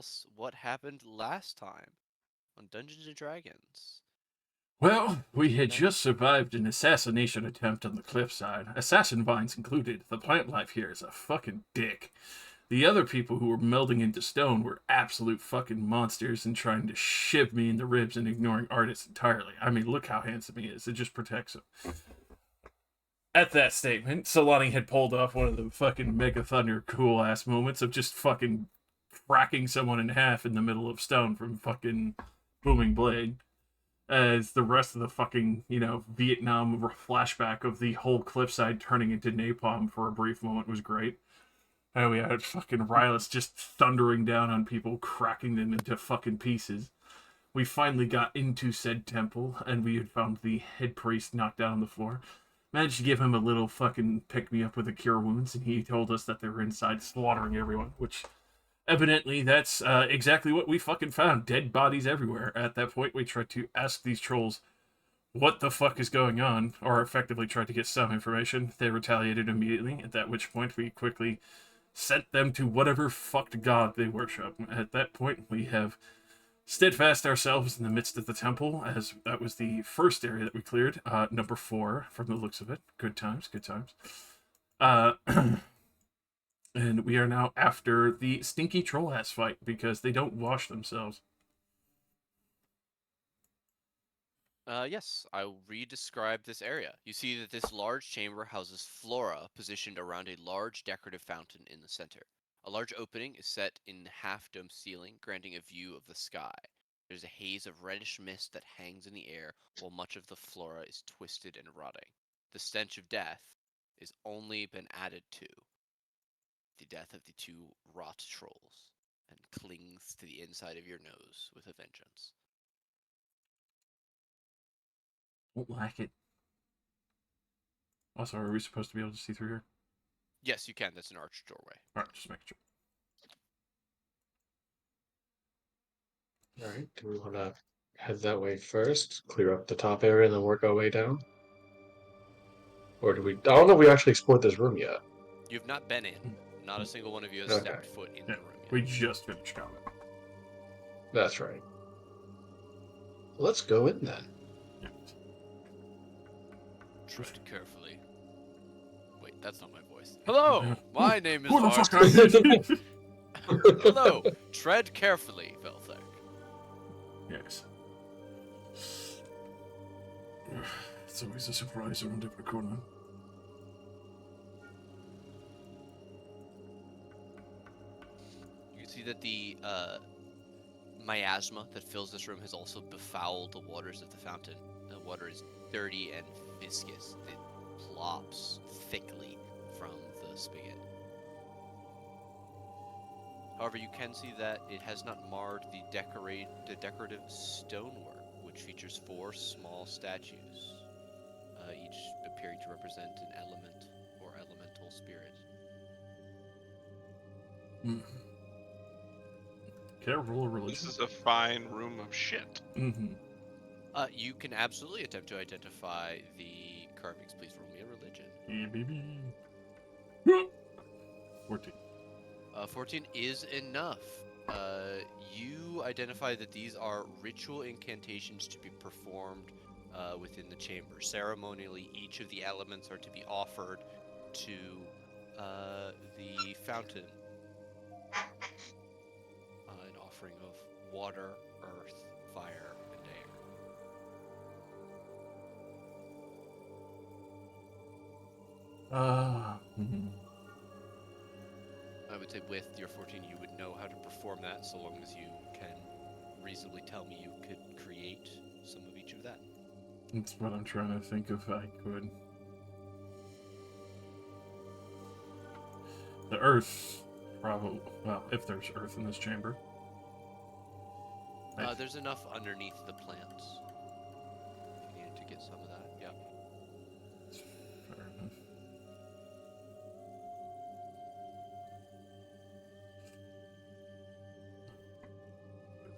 else what happened last time on Dungeons and Dragons. Well, we had 1490. just survived an assassination attempt on the cliffside. Assassin vines included. The plant life here is a fucking dick. The other people who were melding into stone were absolute fucking monsters and trying to shiv me in the ribs and ignoring Artis entirely. I mean, look how handsome he is. It just protects him. At that statement, Solani had pulled off one of the fucking Mega Thunder cool ass moments of just fucking cracking someone in half in the middle of stone from fucking Booming Blade. As the rest of the fucking, Vietnam flashback of the whole cliffside turning into napalm for a brief moment was great. And we had fucking Rylus just thundering down on people, cracking them into fucking pieces. We finally got into said temple, and we had found the head priest knocked down on the floor. Managed to give him a little fucking pick-me-up with the cure wounds, and he told us that they were inside slaughtering everyone, which evidently that's exactly what we fucking found. Dead bodies everywhere. At that point, we tried to ask these trolls what the fuck is going on, or effectively tried to get some information. They retaliated immediately, at that which point we quickly sent them to whatever fucked god they worship. At that point, we have steadfast ourselves in the midst of the temple, as that was the first area that we cleared. Number 4, from the looks of it. Good times, good times. And we are now after the stinky troll ass fight, because they don't wash themselves. Yes, I'll re-describe this area. You see that this large chamber houses flora positioned around a large decorative fountain in the center. A large opening is set in half-dome ceiling, granting a view of the sky. There's a haze of reddish mist that hangs in the air, while much of the flora is twisted and rotting. The stench of death is only been added to the death of the 2 rot trolls, and clings to the inside of your nose with a vengeance. Won't like it. Also, are we supposed to be able to see through here? Yes, you can. That's an arched doorway. Alright, just making sure. Alright, do we want to head that way first? Clear up the top area and then work our way down? Or do we... I don't know if we actually explored this room yet. You've not been in. Not a single one of you has Okay. stepped foot in the room yet. We just finished combat. That's right. Let's go in then. Yeah. Tread carefully. Wait, that's not my voice. Hello, my name is Who the fuck are Arthur. you? Hello, tread carefully, Velthek. Yes. It's always a surprise around every corner. You can see that the miasma that fills this room has also befouled the waters of the fountain. The water is dirty and viscous. It plops thickly from the spigot. However, you can see that it has not marred the decorative stonework, which features 4 small statues, each appearing to represent an element or elemental spirit. Can I roll a religion? This is a fine room of shit. Mm-hmm. You can absolutely attempt to identify the carvings. Please roll me a religion. Yeah, baby. 14. 14 is enough. You identify that these are ritual incantations to be performed within the chamber. Ceremonially, each of the elements are to be offered to the fountain. An offering of water, earth, fire, and air. I would say with your 14, you would know how to perform that, so long as you can reasonably tell me you could create some of each of that. That's what I'm trying to think if I could. The earth, probably. Well, if there's earth in this chamber. There's enough underneath the plants. If you needed to get some of that, yeah. Fair enough.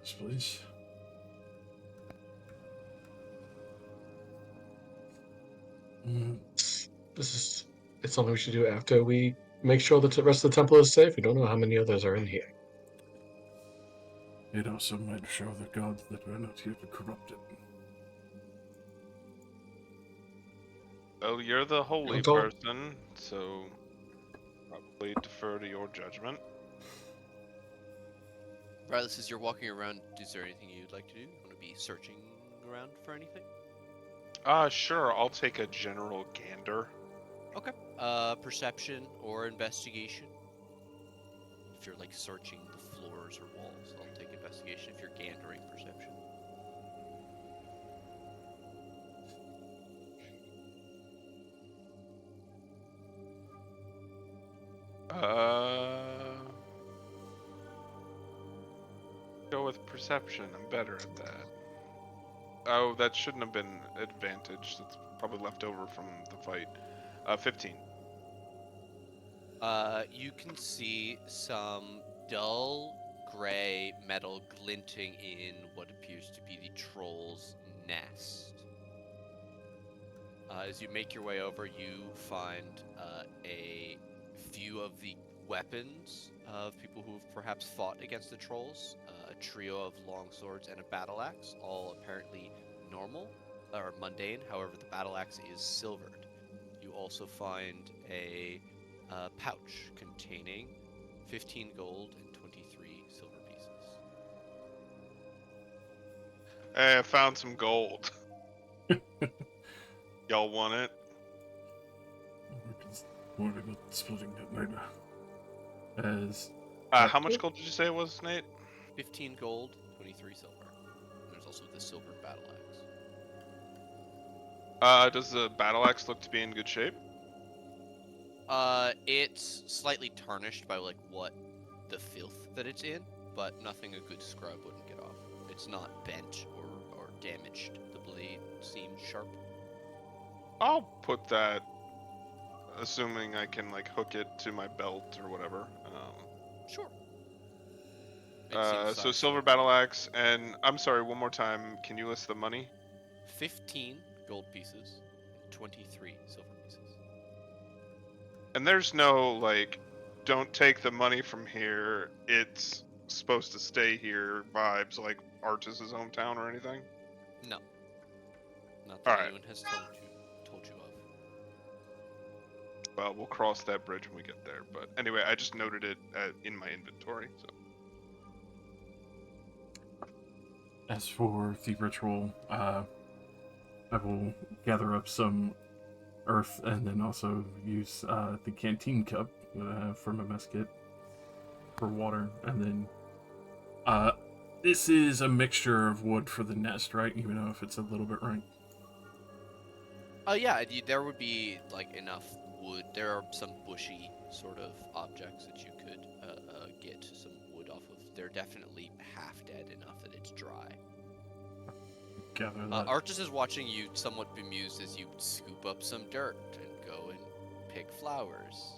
This please. It's something we should do after we make sure the rest of the temple is safe. We don't know how many others are in here. It also might show the gods that we're not here to corrupt it. Well, you're the holy Don't go- person, so probably defer to your judgment. Regardless, as you're walking around, is there anything you'd like to do? You want to be searching around for anything? Sure, I'll take a general gander. Okay. Perception or investigation. If you're like searching the floors or walls, I'll take investigation. If you're gandering, perception. Go with perception. I'm better at that. Oh, that shouldn't have been advantage. That's probably left over from the fight. 15. You can see some dull gray metal glinting in what appears to be the troll's nest. As you make your way over, you find a few of the weapons of people who have perhaps fought against the trolls, a trio of long swords and a battle axe, all apparently normal or mundane. However, the battle axe is silvered. You also find a pouch containing 15 gold and 23 silver pieces. Hey, I found some gold. Y'all want it? We can worry about splitting it later. As How much gold did you say it was, Nate? 15 gold, 23 silver. There's also the silver battle axe. Does the battle axe look to be in good shape? It's slightly tarnished by like what the filth that it's in, but nothing a good scrub wouldn't get off. It's not bent or damaged. The blade seems sharp. I'll put that, assuming I can like hook it to my belt or whatever. Sure. It seems So size silver fine. battle axe, and I'm sorry, one more time. Can you list the money? 15 gold pieces and 23 silver pieces. And there's no like, don't take the money from here. It's supposed to stay here vibes like Artus's hometown or anything. No. Not that All right. anyone has told you of. Well, we'll cross that bridge when we get there. But anyway, I just noted it in my inventory. So. as for the ritual, I will gather up some earth and then also use the canteen cup that I have from a mess kit for water. And then this is a mixture of wood for the nest, right? Even though if it's a little bit rank. Yeah, there would be like enough wood. There are some bushy sort of objects that you could get some wood off of. They're definitely half dead enough that it's dry. Gather that. Artus is watching you somewhat bemused as you scoop up some dirt and go and pick flowers.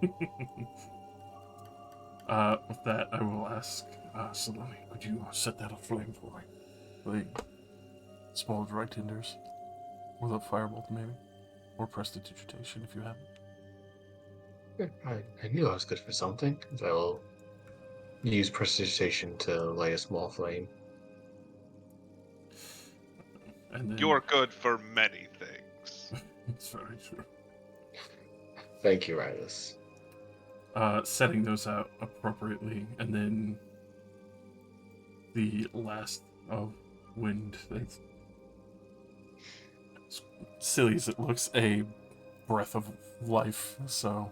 With that, I will ask Saloni, could you set that aflame for me? Like, small dry tinders. With a firebolt, maybe? Or prestidigitation, if you have it. I knew I was good for something. So I will use prestidigitation to light a small flame. And then... You're good for many things. It's very true. Thank you, Ridus. Setting those out appropriately, and then the last of wind. That's silly as it looks, a breath of life. So,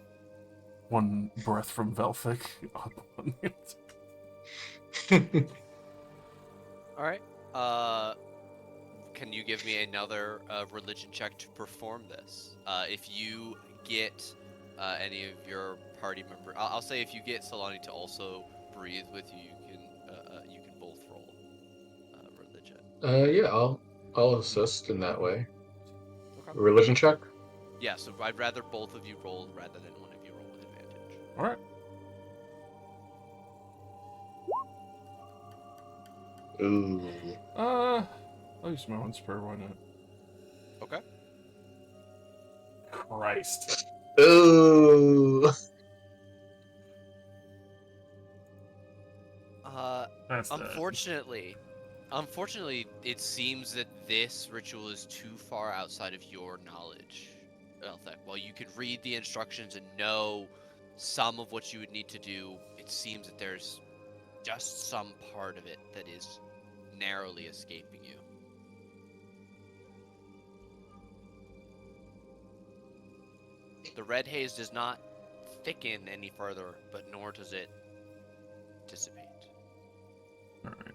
one breath from Velfic up on it. All right. Can you give me another religion check to perform this? If you get any of your party member, I'll say if you get Solani to also breathe with you, you can both roll religion. Yeah, I'll assist in that way. Okay. Religion check. Yeah, so I'd rather both of you roll rather than one of you roll with advantage. All right. Ooh. I'll use my own spur. Why not? Okay. Christ. Ooh. That's that. Unfortunately, it seems that this ritual is too far outside of your knowledge, Elthek. While you could read the instructions and know some of what you would need to do, it seems that there's just some part of it that is narrowly escaping you. The red haze does not thicken any further, but nor does it dissipate. All right.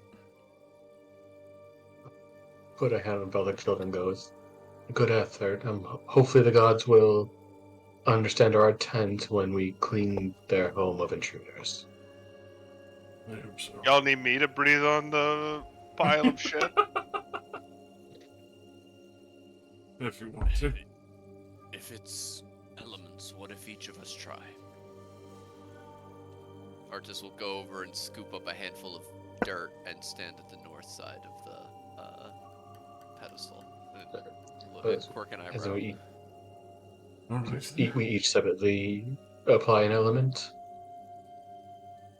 Put a hand on Velvik's shoulder and goes, "Good effort. Hopefully the gods will understand our intent when we clean their home of intruders." I hope so. Y'all need me to breathe on the pile of shit? If you want to. If it's elements, what if each of us try? Artis will go over and scoop up a handful of dirt and stand at the north side of the pedestal. Quirk and As eyebrow. we each separately apply an element.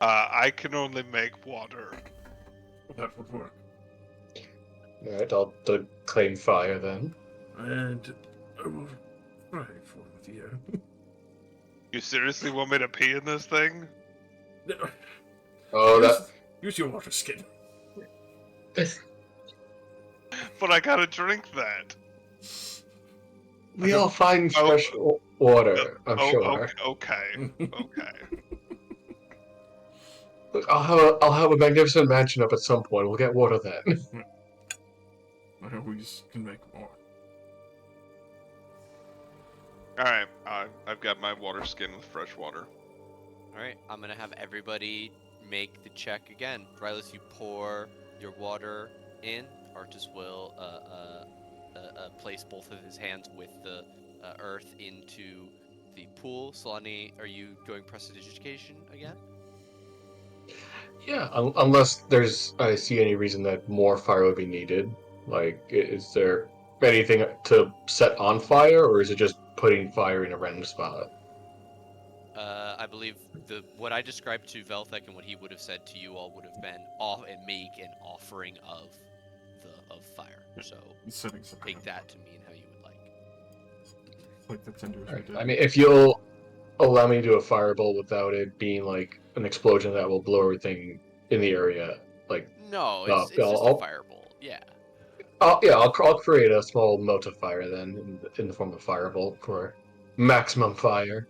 I can only make water. That would work. All right, I'll claim fire then. And I will try for with you. You seriously want me to pee in this thing? Oh, use your water skin. But I gotta drink that. we all find fresh water. I'm sure. Okay. Look, I'll have a magnificent mansion up at some point. We'll get water then. I always can make more. Alright, I've got my water skin with fresh water. Alright, I'm gonna have everybody make the check again. Rylus, you pour your water in. Artis will place both of his hands with the earth into the pool. Solani, are you going prestidigitation again? Yeah, unless I see any reason that more fire would be needed. Like, is there anything to set on fire, or is it just putting fire in a random spot? I believe what I described to Velthek and what he would have said to you all would have been make an offering of fire. So take that to mean how you would like. Like the tenders Right. we did. I mean, if you'll allow me to do a fireball without it being like an explosion that will blow everything in the area, like no, it's just a fireball. Yeah. I'll create a small mote of fire then in the form of fireball for maximum fire.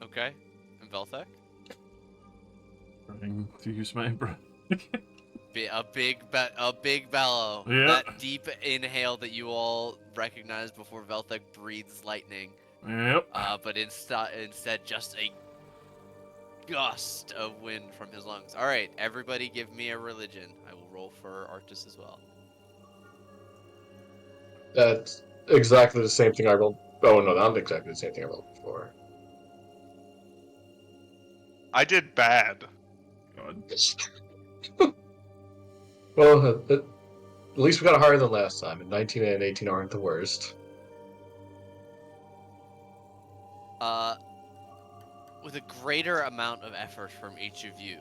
Okay. And Velthek? Trying to use my breath. A big bellow. Yeah. That deep inhale that you all recognize before Velthek breathes lightning. Yep. But instead just a gust of wind from his lungs. All right, everybody, give me a religion. I will roll for Arctis as well. That's exactly the same thing I rolled. Oh no, not exactly the same thing I rolled before. I did bad. God. Well, at least we got higher than last time, and 19 and 18 aren't the worst. With a greater amount of effort from each of you,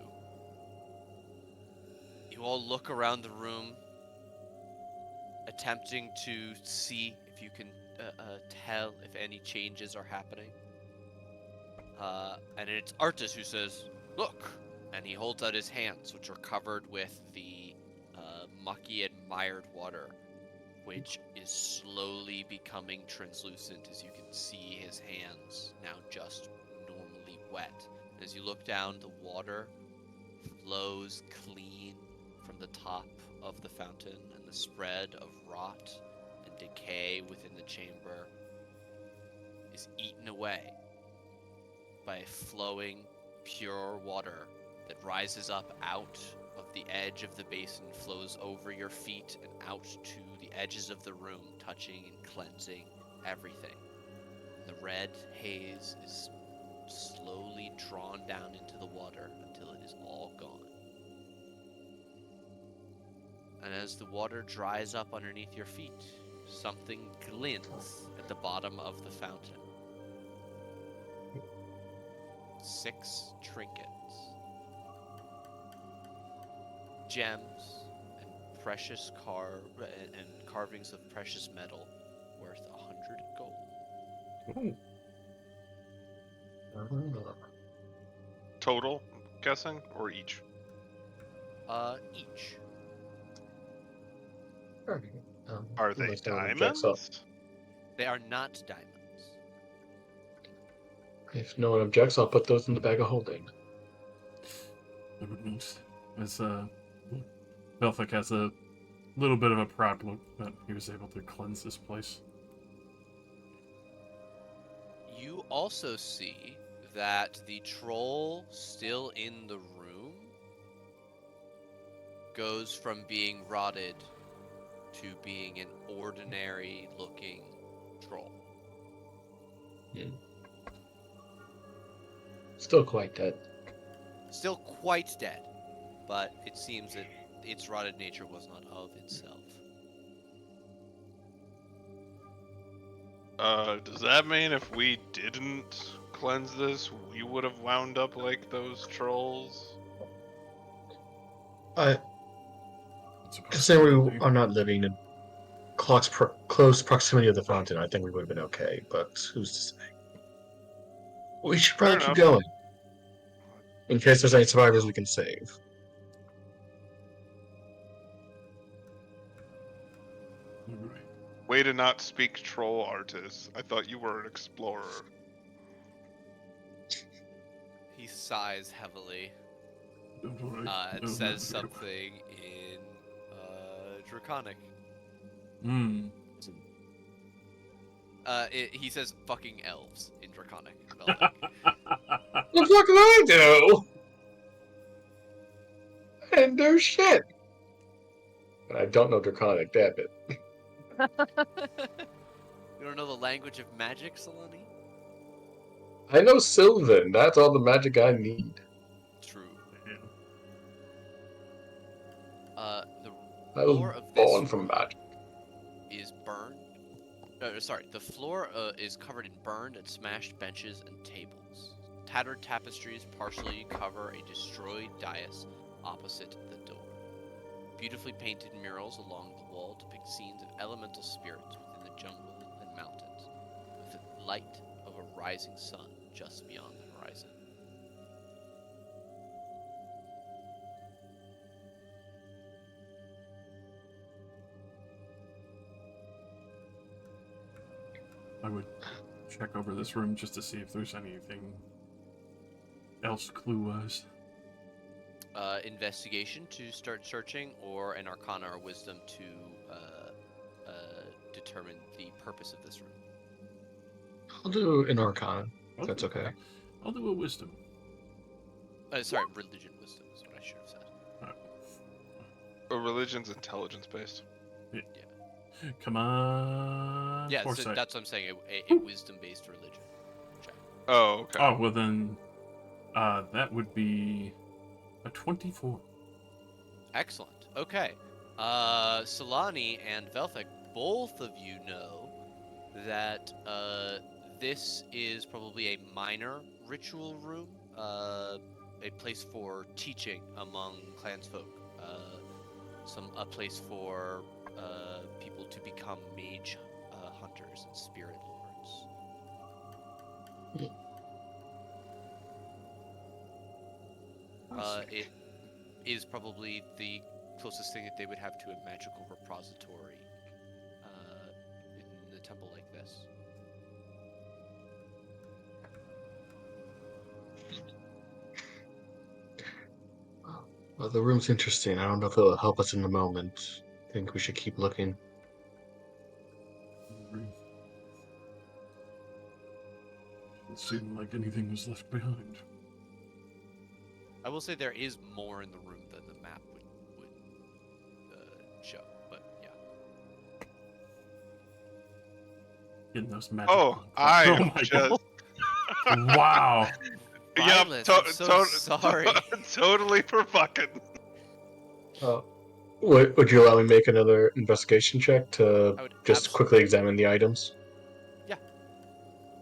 you all look around the room, attempting to see if you can tell if any changes are happening. And it's Artis who says, "Look!" And he holds out his hands, which are covered with the mucky and mired water, which is slowly becoming translucent as you can see his hands now just normally wet. As you look down, the water flows clean from the top of the fountain, and the spread of rot and decay within the chamber is eaten away by flowing, pure water that rises up out of the edge of the basin, flows over your feet and out to the edges of the room, touching and cleansing everything. The red haze is slowly drawn down into the water until it is all gone. And as the water dries up underneath your feet, something glints at the bottom of the fountain. 6 trinkets. gems and precious and carvings of precious metal worth 100 gold. Ooh. Total, I'm guessing, or each? Each. Alright, Are they unless no one objects up. diamonds? They are not diamonds. If no one objects, I'll put those in the bag of holding. As Belfic has a little bit of a proud look that he was able to cleanse this place. You also see that the troll still in the room goes from being rotted to being an ordinary looking troll. Still quite dead. Still quite dead, but it seems that its rotted nature was not of itself. Does that mean if we didn't cleanse this, we would have wound up like those trolls? Considering we are not living in close proximity of the fountain, I think we would have been okay, but who's to say? We should Fair probably keep enough. going, in case there's any survivors we can save. Way to not speak troll, Artis. I thought you were an explorer. He sighs heavily Don't worry. and says something in Draconic. He says fucking elves in Draconic. What the fuck did I do? I didn't do shit. And I don't know Draconic, damn it. You don't know the language of magic, Selene? I know Sylvan, that's all the magic I need. True. Yeah. The I was floor of this born from room magic. is burned. Sorry, the floor is covered in burned and smashed benches and tables. Tattered tapestries partially cover a destroyed dais opposite the door. Beautifully painted murals along the wall depict scenes of elemental spirits within the jungle and mountains, with the light of a rising sun just beyond the horizon. I would check over this room just to see if there's anything else clue-wise. Investigation to start searching, or an Arcana or Wisdom to determine the purpose of this room. I'll do an Arcana, if that's Okay. okay. I'll do a wisdom. Sorry, religion wisdom is what I should have said. A religion's intelligence based. Come on. Yeah, so Foresight. that's what I'm saying. A wisdom-based religion. Check. Oh, okay. Oh, well then, that would be a 24. Excellent. Okay. Solani and Velthek, both of you know that this is probably a minor ritual room, a place for teaching among clansfolk, a place for people to become mage hunters and spirit lords. It is probably the closest thing that they would have to a magical repository in a temple like this. Well, the room's interesting. I don't know if it'll help us in the moment. I think we should keep looking. It seemed like anything was left behind. I will say there is more in the room than the map would show, but yeah. Getting those magic. Oh, my just. God. Wow. Yep, Violet, I'm so sorry. Totally for fucking. Would you allow me to make another investigation check to I would just quickly examine the items? Yeah.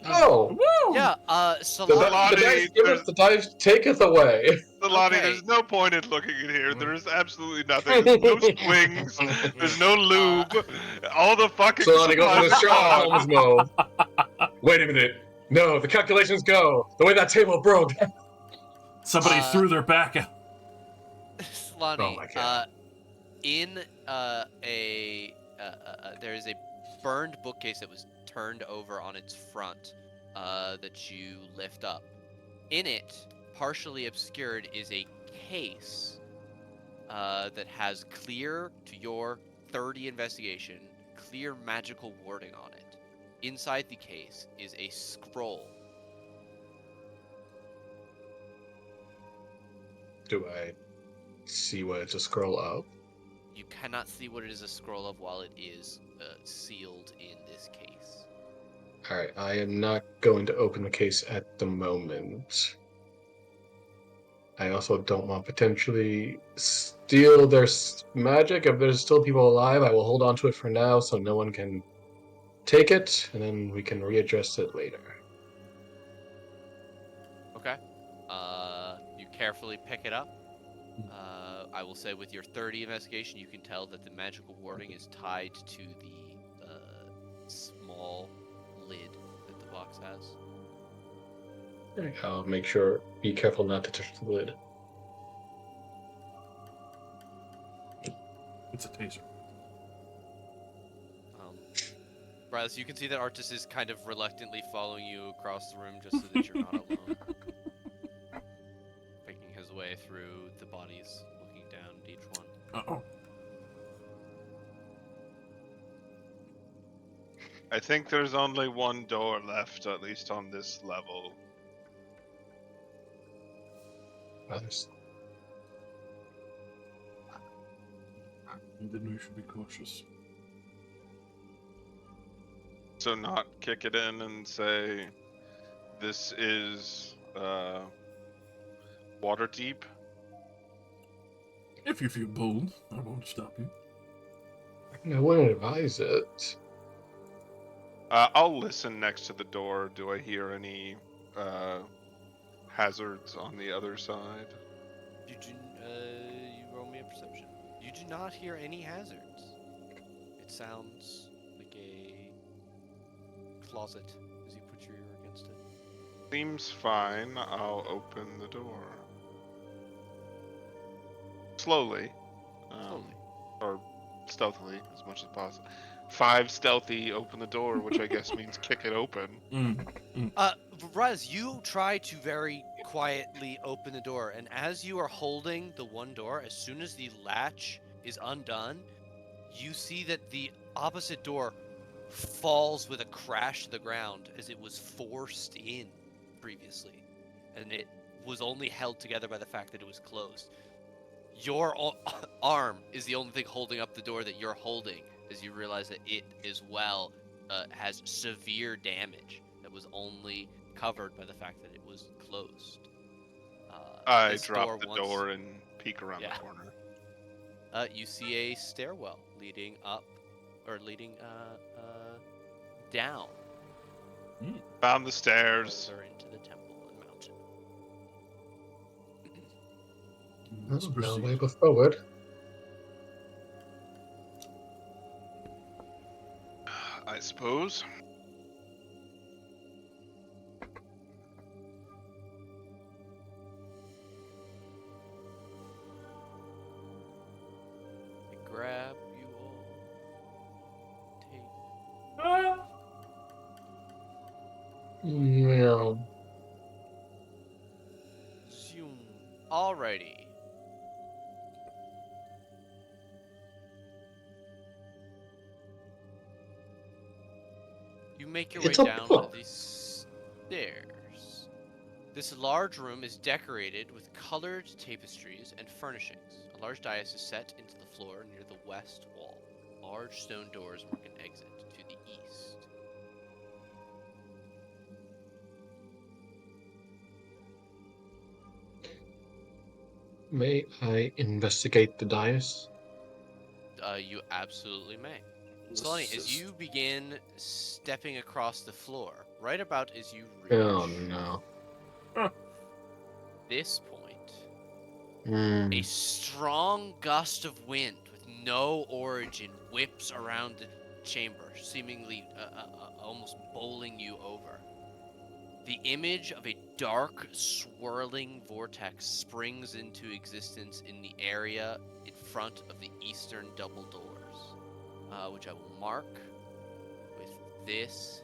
Oh, Woo! Yeah, the, Solani. the dice giveth, the dice taketh away. Lonnie, Okay. there's no point in looking in here. There is absolutely nothing. There's no swings. There's no lube. All the fucking Solani goes supplies into are Sherlock gone. Holmes mode. Wait a minute. No, the calculations go. The way that table broke. Somebody Uh, threw their back out. Solani, Oh my God. in there is a burned bookcase that was turned over on its front that you lift up. In it, partially obscured, is a case that has clear, to your 30 investigation, clear magical wording on it. Inside the case is a scroll. Do I see what it's a scroll of? You cannot see what it is a scroll of while it is sealed in this case. Alright, I am not going to open the case at the moment. I also don't want to potentially steal their magic. If there's still people alive, I will hold on to it for now so no one can take it, and then we can readdress it later. Okay. You carefully pick it up. I will say with your 30 investigation, you can tell that the magical warding is tied to the small lid that the box has. I'll make sure, be careful not to touch the lid. It's a taser. Bryce, you can see that Artis is kind of reluctantly following you across the room just so that you're not alone. Picking his way through the bodies, looking down at each one. Uh-oh. I think there's only one door left, at least on this level. Others. Then we should be cautious. So not kick it in and say, this is water deep. If you feel bold, I won't stop you. I wouldn't advise it. I'll listen next to the door. Do I hear any hazards on the other side? You roll me a perception. You do not hear any hazards. It sounds like a closet as you put your ear against it. Seems fine. I'll open the door. Slowly. Slowly. Or stealthily, as much as possible. 5 stealthy, open the door, which I guess means kick it open. Raz, you try to very quietly open the door, and as you are holding the one door, as soon as the latch is undone, you see that the opposite door falls with a crash to the ground as it was forced in previously, and it was only held together by the fact that it was closed. Your arm is the only thing holding up the door that you're holding, as you realize that it as well has severe damage that was only covered by the fact that it was closed. I drop the door and peek around the corner. You see a stairwell leading up, or leading down. Found the stairs. Further into the temple and mountain. Let's No proceed. way but forward. I suppose. I grab you all. Take. Yeah. Zoom. Alrighty. You make your way It's a down book. the stairs. This large room is decorated with colored tapestries and furnishings. A large dais is set into the floor near the west wall. Large stone doors mark an exit to the east. May I investigate the dais? You absolutely may. Solani, as you begin stepping across the floor, right about as you Oh reach no. this point, a Hmm. strong gust of wind with no origin whips around the chamber, seemingly almost bowling you over. The image of a dark, swirling vortex springs into existence in the area in front of the eastern double doors, which I will mark with this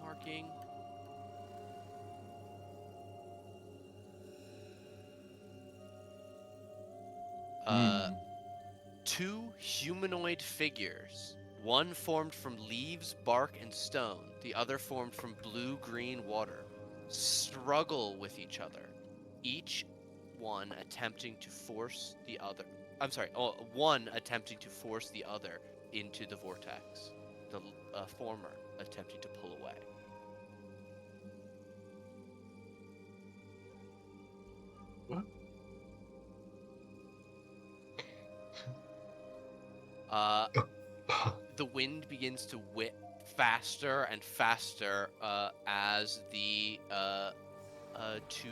marking. Uh, Hmm. Two humanoid figures, one formed from leaves, bark, and stone, the other formed from blue-green water, struggle with each other, each one attempting to force the other. One attempting to force the other into the vortex, the former attempting to pull away. What? Uh, the wind begins to whip faster and faster as the two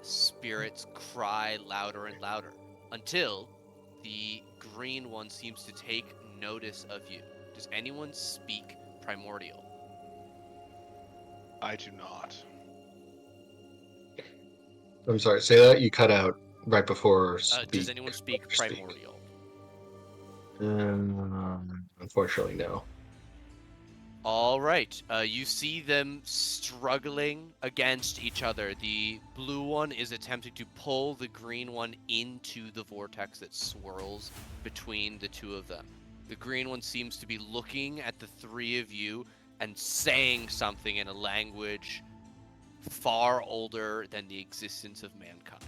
spirits cry louder and louder until the green one seems to take notice of you. Does anyone speak primordial? I do not. I'm sorry. Say that you cut out right before Does anyone speak speak. primordial? Unfortunately, no. All right. You see them struggling against each other. The blue one is attempting to pull the green one into the vortex that swirls between the two of them. The green one seems to be looking at the three of you and saying something in a language far older than the existence of mankind.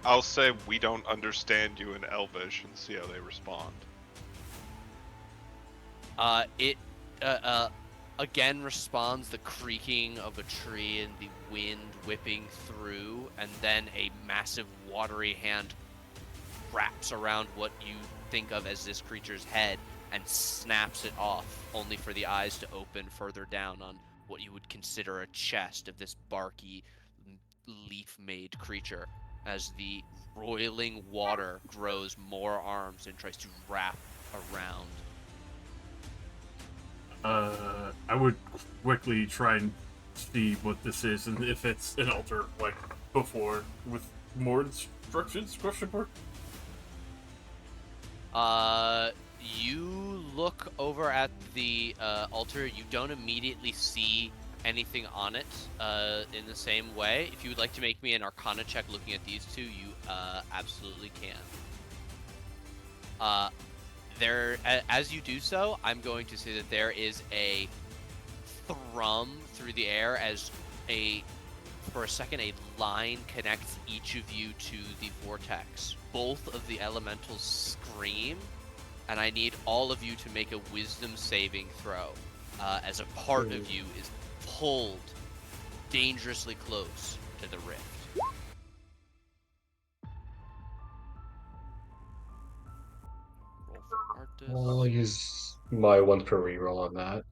I'll say we don't understand you in Elvish and see how they respond. It again responds the creaking of a tree and the wind whipping through, and then a massive watery hand wraps around what you think of as this creature's head and snaps it off, only for the eyes to open further down on what you would consider a chest of this barky, leaf-made creature, as the roiling water grows more arms and tries to wrap around. I would quickly try and see what this is and if it's an altar like before with more instructions? Question mark. You look over at the altar. You don't immediately see anything on it in the same way. If you would like to make me an Arcana check looking at these two, you absolutely can. Uh, as you do so, I'm going to say that there is a thrum through the air as for a second, a line connects each of you to the vortex. Both of the elementals scream, and I need all of you to make a wisdom saving throw as a part of you is pulled dangerously close to the rift. Roll for I'll Arctis. use my one per reroll on that.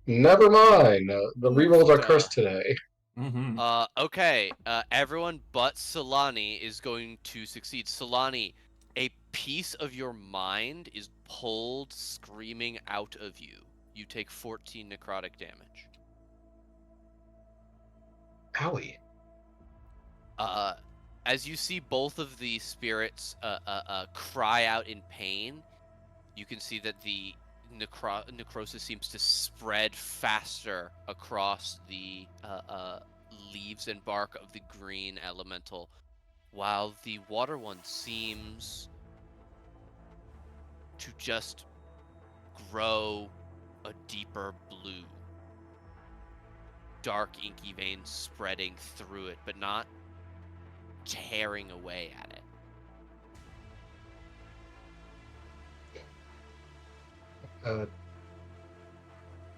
Never mind. The rerolls are Oofta. cursed today. Mm-hmm. Okay. Everyone but Solani is going to succeed. Solani, a piece of your mind is pulled screaming out of you. You take 14 necrotic damage. Owie. Uh, as you see both of the spirits cry out in pain, you can see that the necrosis seems to spread faster across the leaves and bark of the green elemental, while the water one seems to just grow a deeper blue. Dark inky veins spreading through it, but not tearing away at it. Uh,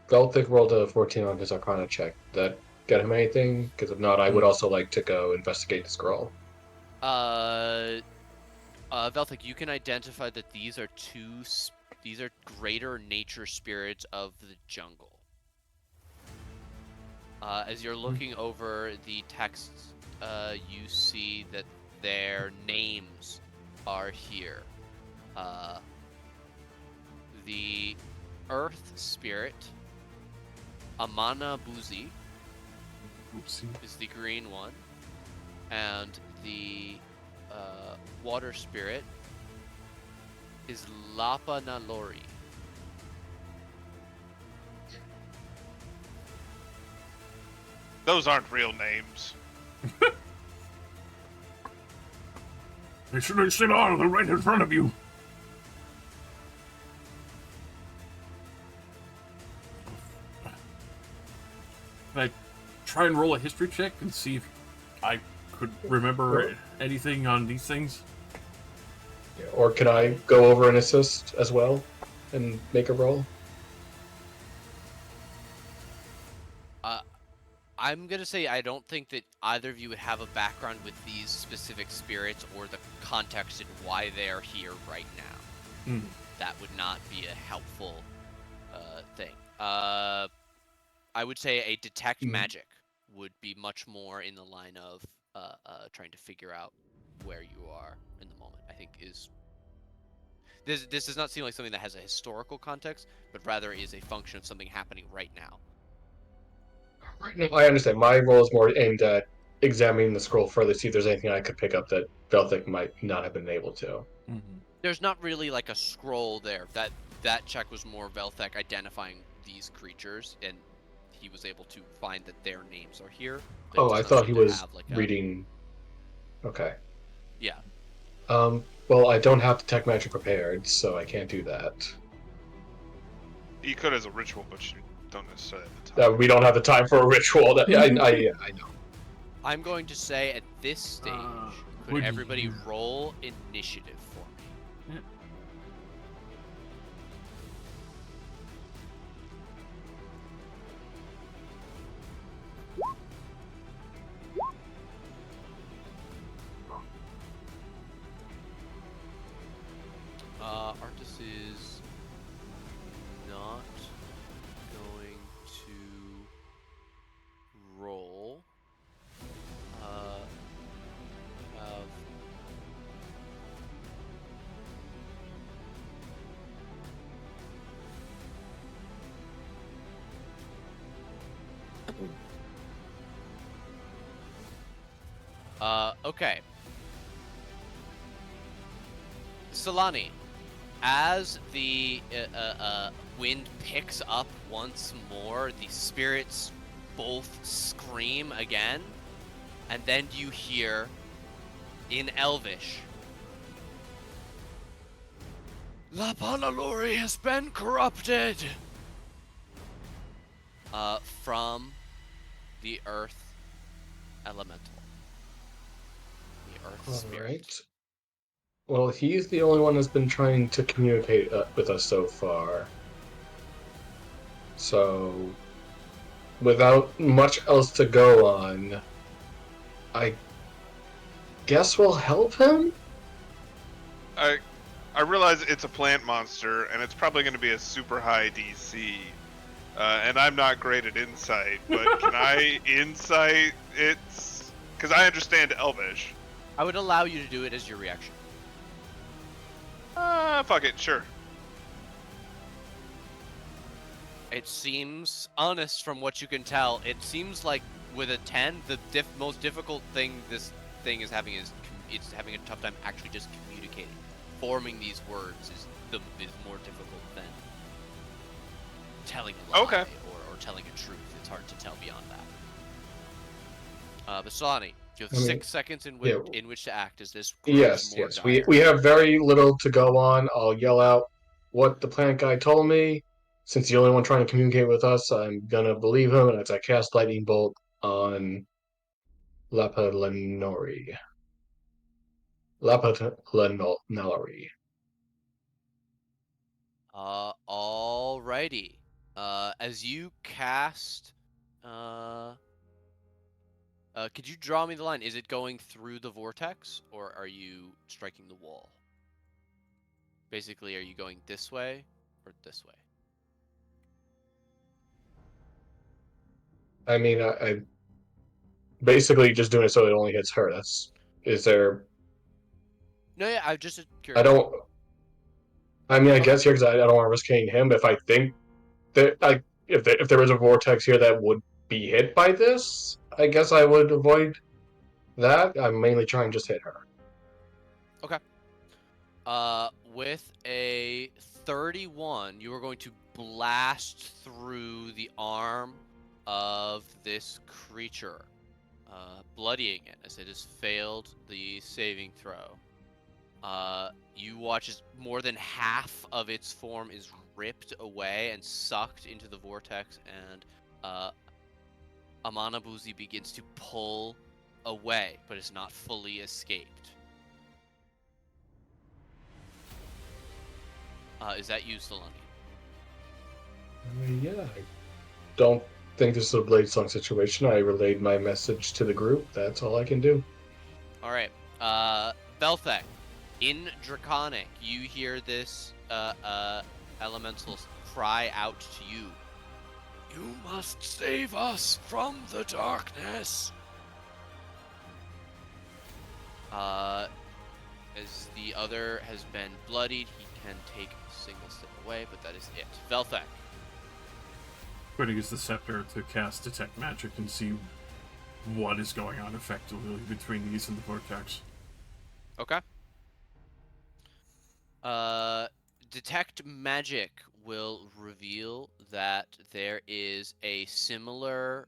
Galthic rolled a 14 on his Arcana check. Did that get him anything? Because if not, I would also like to go investigate the scroll. Uh, Velthik, you can identify that these are these are greater nature spirits of the jungle. As you're looking over the texts, you see that their names are here. The Earth Spirit, Amana Buzi, Oopsie. is the green one, and the Water Spirit is Lapa Nalori. Those aren't real names. They should sit on. They're right in front of you. Can I try and roll a history check and see if I could remember anything on these things? Or can I go over and assist as well and make a roll? I'm gonna say I don't think that either of you would have a background with these specific spirits or the context in why they are here right now. Mm. That would not be a helpful thing. I would say a detect magic would be much more in the line of trying to figure out where you are in the moment. I think is this does not seem like something that has a historical context, but rather is a function of something happening right now. Right now, I understand. My role is more aimed at examining the scroll further, see if there's anything I could pick up that Belthic might not have been able to. Mm-hmm. There's not really like a scroll there. That check was more Velthek identifying these creatures, and he was able to find that their names are here. But it Oh, does I not thought seem he to was have like reading. Okay. Yeah. Well, I don't have Detect Magic prepared, so I can't do that. You could as a ritual, but you don't necessarily have the time. We don't have the time for a ritual. That I know. I'm going to say at this stage, could would everybody you- roll initiative for me? Yeah. Artis is not going to roll. Have okay. Solani, as the wind picks up once more, the spirits both scream again, and then you hear in Elvish, La Panalori has been corrupted! From the Earth Elemental. The Earth All Spirit. right. Well, he's the only one that's been trying to communicate with us so far. So, without much else to go on, I guess we'll help him? I realize it's a plant monster, and it's probably going to be a super high DC. And I'm not great at insight, but can I insight its? Because I understand Elvish. I would allow you to do it as your reaction. Fuck it, sure. It seems honest from what you can tell. It seems like with a 10, the most difficult thing this thing is having is it's having a tough time actually just communicating. Forming these words is more difficult than telling a lie Okay. or telling a truth. It's hard to tell beyond that. Basani, you have I mean, 6 seconds in which to act as this grows more yes. dire. We have very little to go on. I'll yell out what the plant guy told me. Since the only one trying to communicate with us, I'm gonna believe him, and as I cast Lightning Bolt on Lapalenori. Lapalenori. Alrighty. As you cast, Could you draw me the line? Is it going through the vortex, or are you striking the wall? Basically, are you going this way or this way? I mean, I basically just doing it so it only hits her. Is there? No, yeah, I'm just I curious. don't. I mean, I Okay. guess here because I don't want to risk hitting him. If I think that, if there is a vortex here that would be hit by this, I guess I would avoid that. I'm mainly trying to just hit her. Okay. With a 31, you are going to blast through the arm of this creature, bloodying it as it has failed the saving throw. You watch as more than half of its form is ripped away and sucked into the vortex, and Amanabuzi begins to pull away, but is not fully escaped. Is that you, Solani? Yeah, I don't think this is a Blade Song situation. I relayed my message to the group. That's all I can do. All right. Belthek, in Draconic, you hear this elemental cry out to you. You must save us from the darkness. As the other has been bloodied, he can take a single step away, but that is it. Velthek. Going to use the scepter to cast Detect Magic and see what is going on effectively between these and the vortex. Okay. Detect Magic will reveal that there is a similar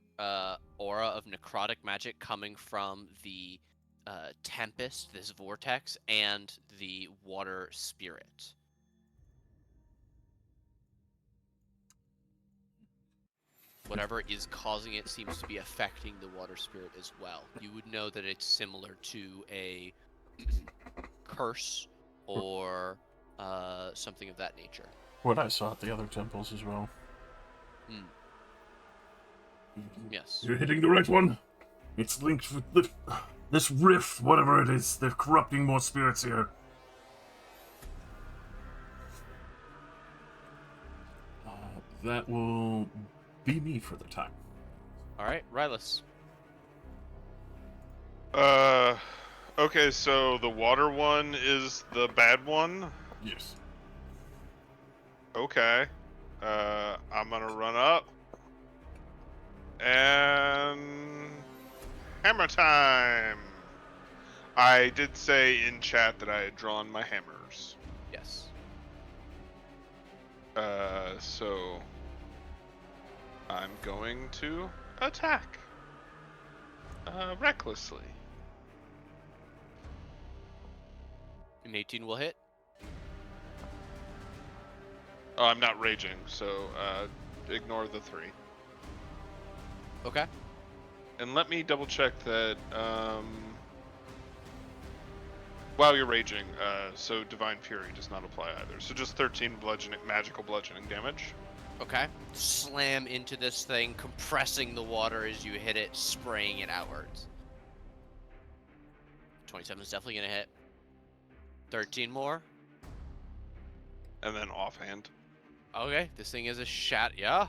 aura of necrotic magic coming from the Tempest, this vortex, and the water spirit. Whatever is causing it seems to be affecting the water spirit as well. You would know that it's similar to a curse or something of that nature. What I saw at the other temples as well. Yes. You're hitting the right one. It's linked with this rift, whatever it is. They're corrupting more spirits here. That will be me for the time. All right, Rylus. Okay, so the water one is the bad one. Yes. Okay. I'm gonna run up. And hammer time. I did say in chat that I had drawn my hammers. Yes. So I'm going to attack. Recklessly. An 18 will hit. Oh, I'm not raging, so ignore the 3. Okay. And let me double check that. While you're raging, so Divine Fury does not apply either. So just 13 magical bludgeoning damage. Okay. Slam into this thing, compressing the water as you hit it, spraying it outwards. 27 is definitely gonna hit. 13 more. And then offhand. Okay, this thing is a yeah.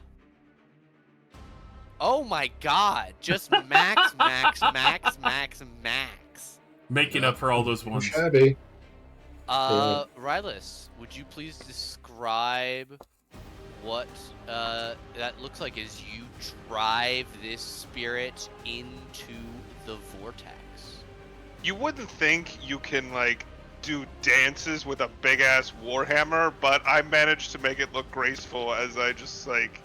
Oh my god! Just max, max, max, max, max. Making up for all those ones. Shabby. Rylus, would you please describe what that looks like as you drive this spirit into the vortex? You wouldn't think you can, like, do dances with a big-ass warhammer, but I managed to make it look graceful as I just, like,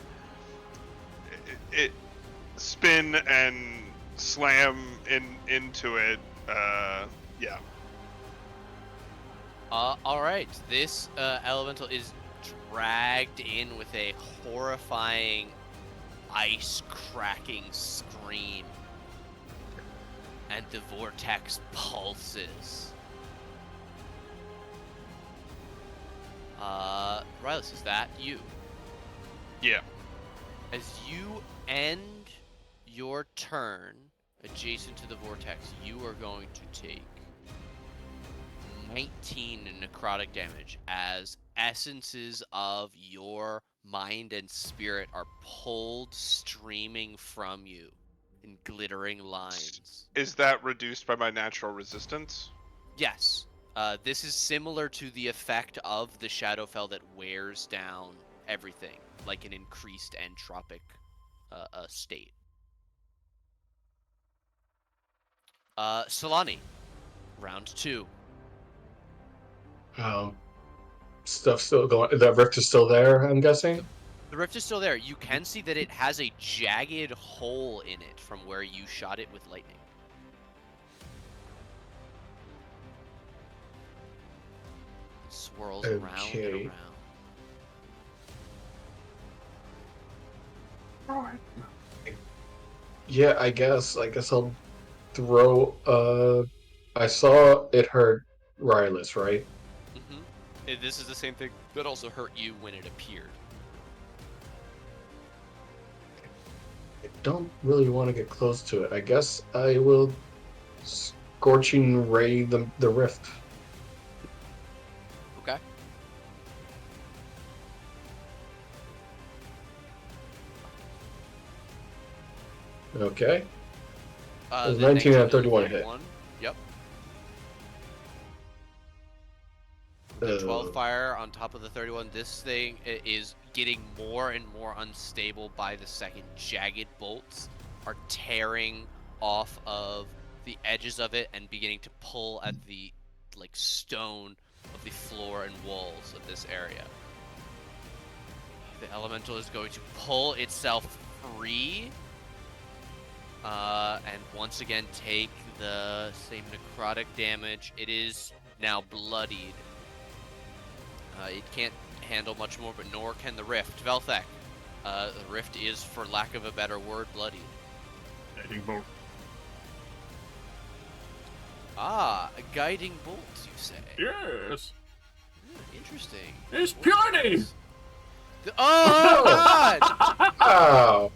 it spin and slam into it. Yeah. Alright, this elemental is dragged in with a horrifying ice-cracking scream. And the vortex pulses. Rylus, is that you? Yeah. As you end your turn, adjacent to the vortex, you are going to take 19 necrotic damage as essences of your mind and spirit are pulled streaming from you in glittering lines. Is that reduced by my natural resistance? Yes. This is similar to the effect of the Shadowfell that wears down everything, like an increased entropic state. Solani, round 2. Stuff still going. The rift is still there, I'm guessing. The rift is still there. You can see that it has a jagged hole in it from where you shot it with lightning. It swirls around and Okay. around. Yeah, I guess I'll throw. I saw it hurt Rylus, right? This is the same thing that also hurt you when it appeared. I don't really want to get close to it. I guess I will scorching ray the rift. Okay. Okay. It was The 19 and 31 31 hit. Yep. The 12 fire on top of the 31. This thing is getting more and more unstable by the second. Jagged bolts are tearing off of the edges of it and beginning to pull at the stone of the floor and walls of this area. The elemental is going to pull itself free and once again take the same necrotic damage. It is now bloodied. It can't handle much more, but nor can the rift. Velthek, the rift is, for lack of a better word, bloodied. Guiding bolt. Ah, a guiding bolt, you say? Yes. Interesting. It's purity. Oh God! Ow!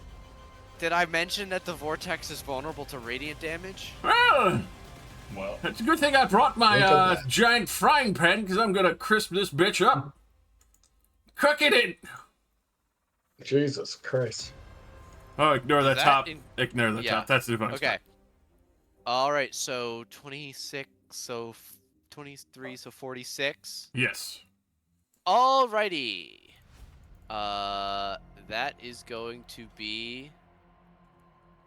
Did I mention that the vortex is vulnerable to radiant damage? Well, it's a good thing I brought my giant frying pan, because I'm gonna crisp this bitch up. Cook it in. Jesus Christ. Oh, ignore the That top. Ignore the top. That's the device. Okay. All right. So 26. So 23. So 46. Yes. Alrighty. That is going to be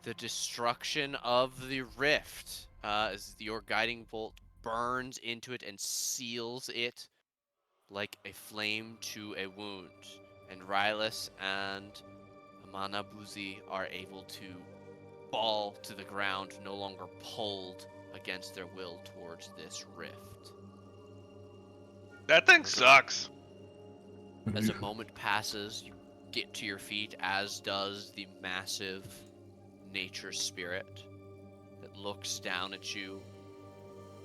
the destruction of the rift. As your guiding bolt burns into it and seals it like a flame to a wound. And Rylus and Amanabuzi are able to fall to the ground, no longer pulled against their will towards this rift. That thing sucks. As a moment passes, you get to your feet, as does the massive nature spirit that looks down at you.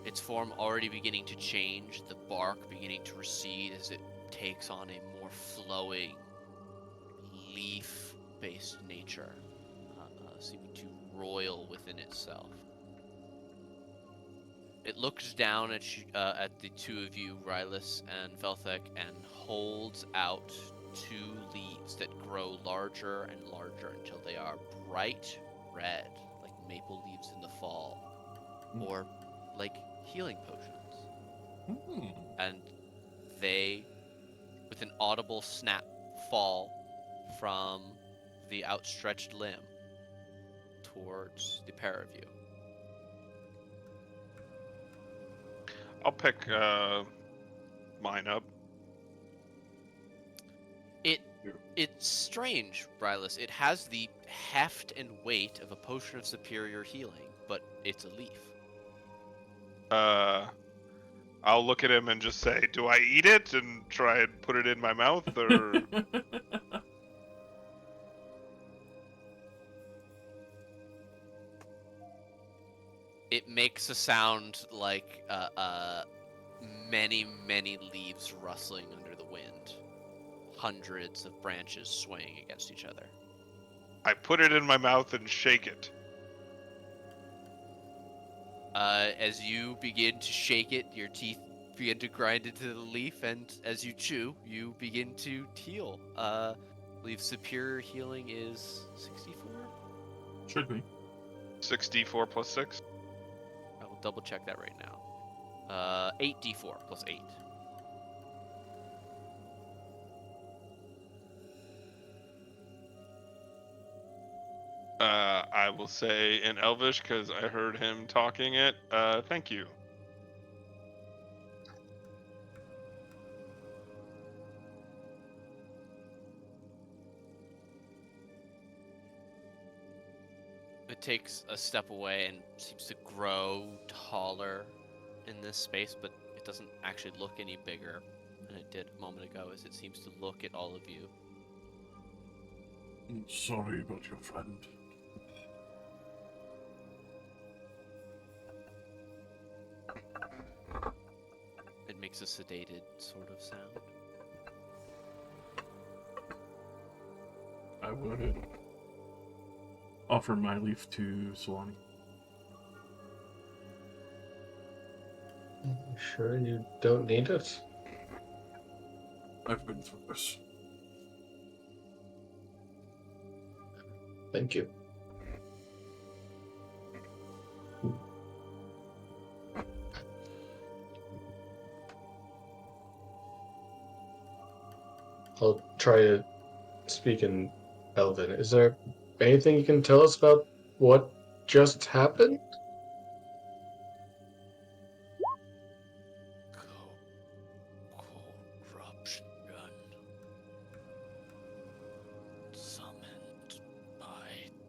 Its form already beginning to change, the bark beginning to recede as it takes on a more flowing, leaf-based nature, seeming to roil within itself. It looks down at the two of you, Rylus and Velthek, and holds out 2 leaves that grow larger and larger until they are bright red, like maple leaves in the fall, or like healing potions. And they, with an audible snap, fall from the outstretched limb towards the pair of you. I'll pick mine up. It's strange, Rylus. It has the heft and weight of a potion of superior healing, but it's a leaf. I'll look at him and just say, "Do I eat it and try and put it in my mouth, or?" It makes a sound like many, many leaves rustling under the wind. Hundreds of branches swaying against each other. I put it in my mouth and shake it. As you begin to shake it, your teeth begin to grind into the leaf, and as you chew, you begin to heal. I believe superior healing is 64. Should be. 64 plus 6. I will double check that right now. 8d4 plus 8. I will say in Elvish because I heard him talking it. Thank you. It takes a step away and seems to grow taller in this space, but it doesn't actually look any bigger than it did a moment ago, as it seems to look at all of you. I'm sorry about your friend. It makes a sedated sort of sound. I would offer my leaf to Solani. Sure you don't need it? I've been through this. Thank you. I'll try to speak in Elven. Is there anything you can tell us about what just happened? Corruption summoned by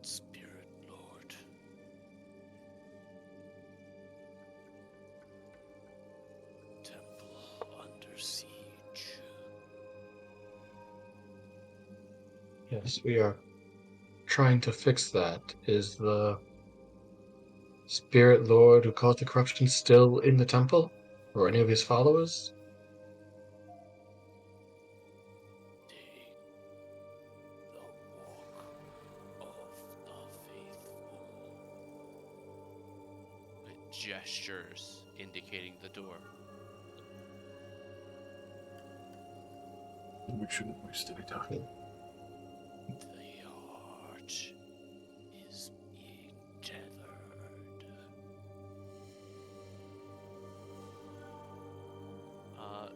Spirit Lord. Temple under siege. Yes, we are trying to fix that. Is the Spirit Lord who caused the corruption still in the temple? Or any of his followers? Take the walk of the faithful. With gestures indicating the door. We shouldn't waste any time. The arch is being tethered.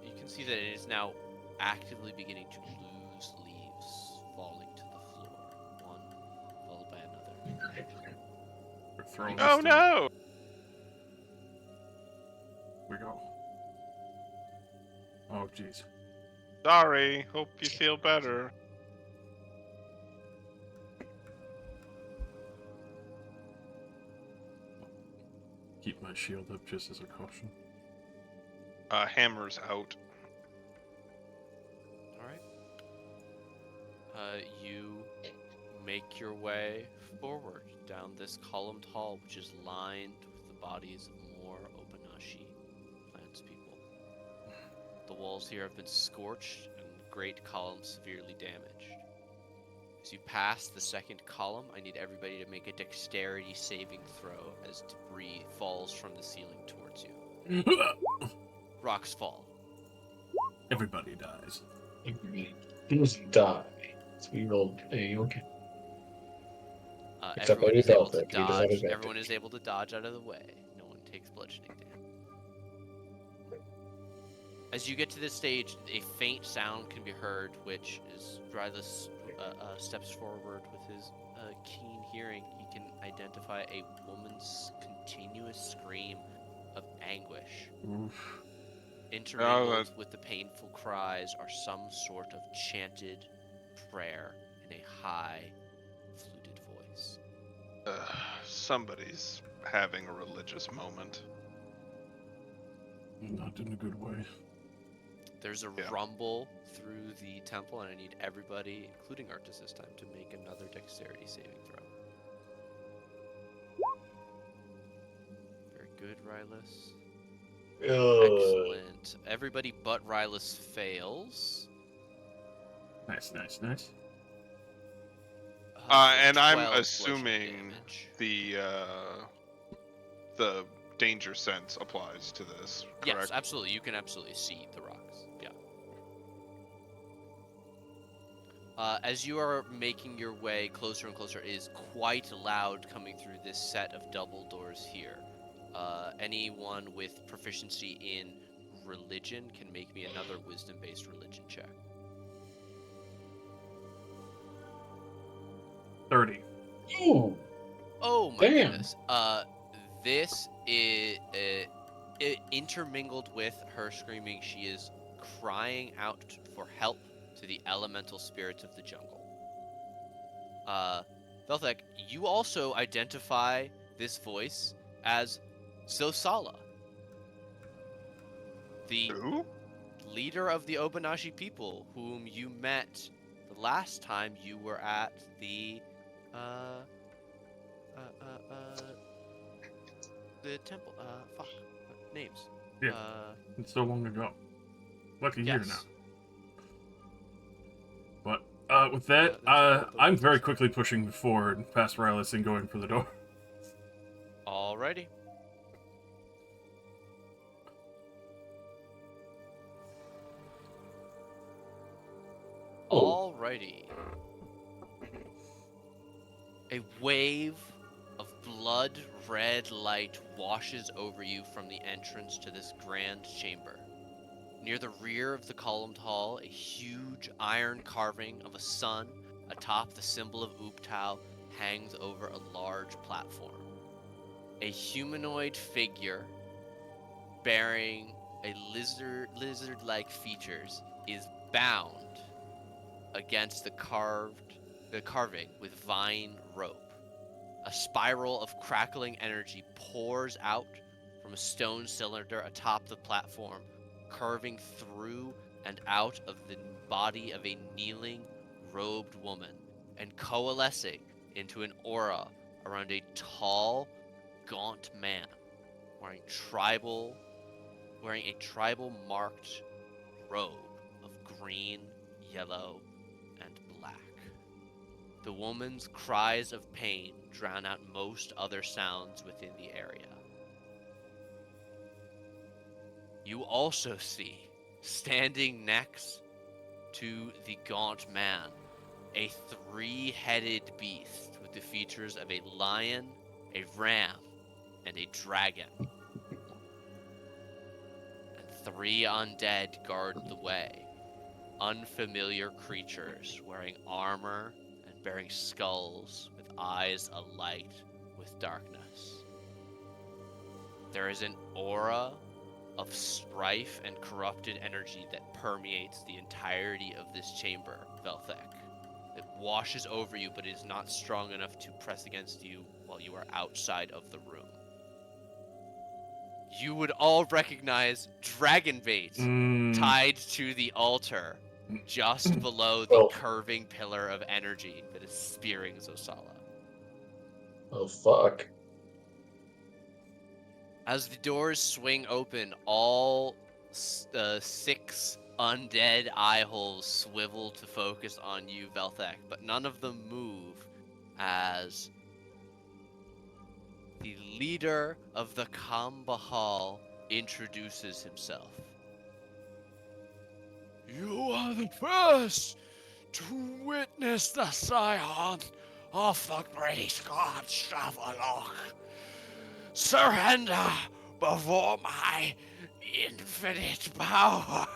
You can see that it is now actively beginning to lose leaves falling to the floor, one followed by another. We're throwing Oh this no! We go. Oh, jeez. Sorry. Hope you feel better. Keep my shield up just as a caution. Hammer's out. Alright. You make your way forward down this columned hall, which is lined with the bodies of more Obanashi plantspeople. The walls here have been scorched and great columns severely damaged. As you pass the second column, I need everybody to make a dexterity saving throw as debris falls from the ceiling towards you. Rocks fall. Everybody dies. Please die. So we rolled a okay. Except Everyone maybe is able to Belfic, he does have dodge. advantage. Everyone is able to dodge out of the way. No one takes bludgeoning damage. As you get to this stage, a faint sound can be heard, which is Rylus steps forward with his keen hearing. He can identify a woman's continuous scream of anguish. Oof. Intermingled with the painful cries are some sort of chanted prayer in a high, fluted voice. Somebody's having a religious moment. Not in a good way. There's a rumble through the temple, and I need everybody, including Arctis this time, to make another dexterity saving throw. Very good, Rylus. Excellent. Everybody but Rylus fails. Nice, nice, nice. For And I'm 12 bludgeoning assuming damage. the danger sense applies to this, Yes, correct? absolutely. You can absolutely see the rocks. Yeah. As you are making your way closer and closer, it is quite loud coming through this set of double doors here. Anyone with proficiency in religion can make me another wisdom-based religion check. 30. Ooh, Oh my damn. goodness. This is intermingled with her screaming. She is crying out for help to the elemental spirits of the jungle. Velthek, you also identify this voice as Zosala, the Who? leader of the Obanashi people, whom you met the last time you were at the uh, the temple. Fuck. Names. Yeah. It's so long ago. Like a year now. Yes. But with that, The temple of the I'm very Witness. quickly pushing forward past Rylas and going for the door. Alrighty. Oh. Alrighty. A wave of blood red light washes over you from the entrance to this grand chamber. Near the rear of the columned hall, a huge iron carving of a sun atop the symbol of Uptau hangs over a large platform. A humanoid figure bearing a lizard-like features is bound against the carving with vine rope. A spiral of crackling energy pours out from a stone cylinder atop the platform, curving through and out of the body of a kneeling, robed woman, and coalescing into an aura around a tall, gaunt man wearing a tribal marked robe of green, yellow, and black. The woman's cries of pain drown out most other sounds within the area. You also see, standing next to the gaunt man, a three-headed beast with the features of a lion, a ram, and a dragon. And three undead guard the way. Unfamiliar creatures wearing armor and bearing skulls with eyes alight with darkness. There is an aura of strife and corrupted energy that permeates the entirety of this chamber, Velthek. It washes over you, but is not strong enough to press against you while you are outside of the room. You would all recognize Dragonbait tied to the altar just below the Well, curving pillar of energy that is spearing Zosala. oh fuck. As the doors swing open, all 6 undead eye holes swivel to focus on you, Velthek, but none of them move as the leader of the Kambahal introduces himself. You are the first to witness the scion of the great god Shavalok. Surrender before my infinite power.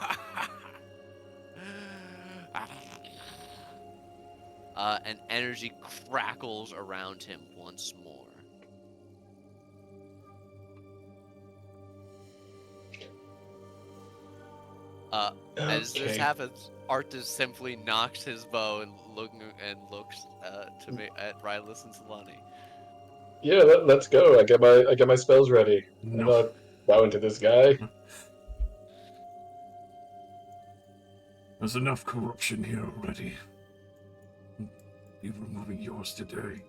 And energy crackles around him once more. As this Okay. happens, Artus simply knocks his bow and looks to me at Rylas and Solani. Yeah, let's go. I get my spells ready. I'm No. not bowing to this guy. There's enough corruption here already. You're removing yours today.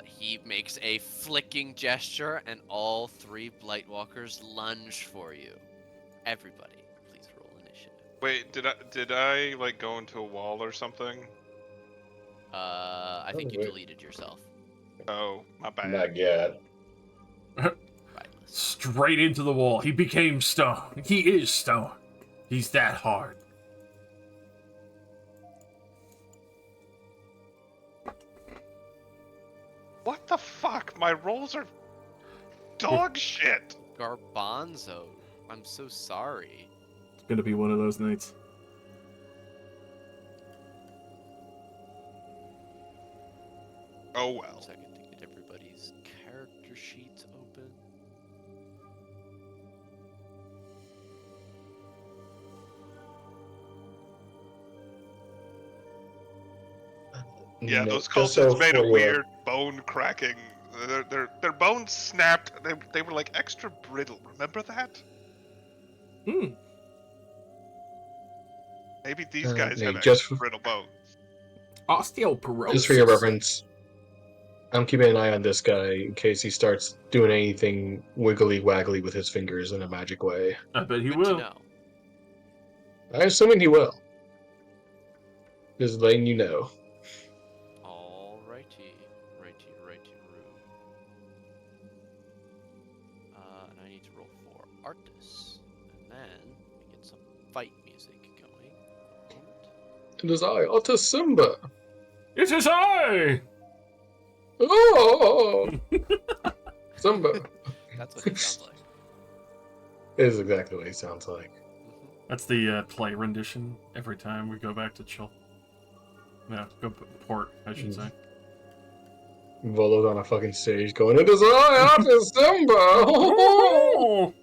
He makes a flicking gesture, and all 3 Blightwalkers lunge for you. Everybody, please roll initiative. Wait, did I like go into a wall or something? I think you wait. deleted yourself. Oh, my bad. Not yet. Rightless. Straight into the wall. He became stone. He is stone. He's that hard. What the fuck? My rolls are dog shit. Garbanzo. I'm so sorry. It's gonna be one of those nights. Oh 1 well. second to get everybody's character sheets open. Yeah, No, those just so cultists made a for your- weird bone cracking. Their bones snapped. They were like extra brittle. Remember that? Hmm. Maybe these guys hey, have just extra brittle bones. Osteoporosis. Just for your reference, I'm keeping an eye on this guy in case he starts doing anything wiggly waggly with his fingers in a magic way. I bet he Good will. to know. I'm assuming he will. Just letting you know. Alrighty. Righty-roo. And I need to roll for Arctis. And then we get some fight music going. One moment. It is I, Otter Simba. It is I! Oh, Simba. That's what he sounds like. It is exactly what he sounds like. That's the play rendition every time we go back to chill. No, go port, I should say. Volo's on a fucking stage going, it is I, Otter Simba. Oh!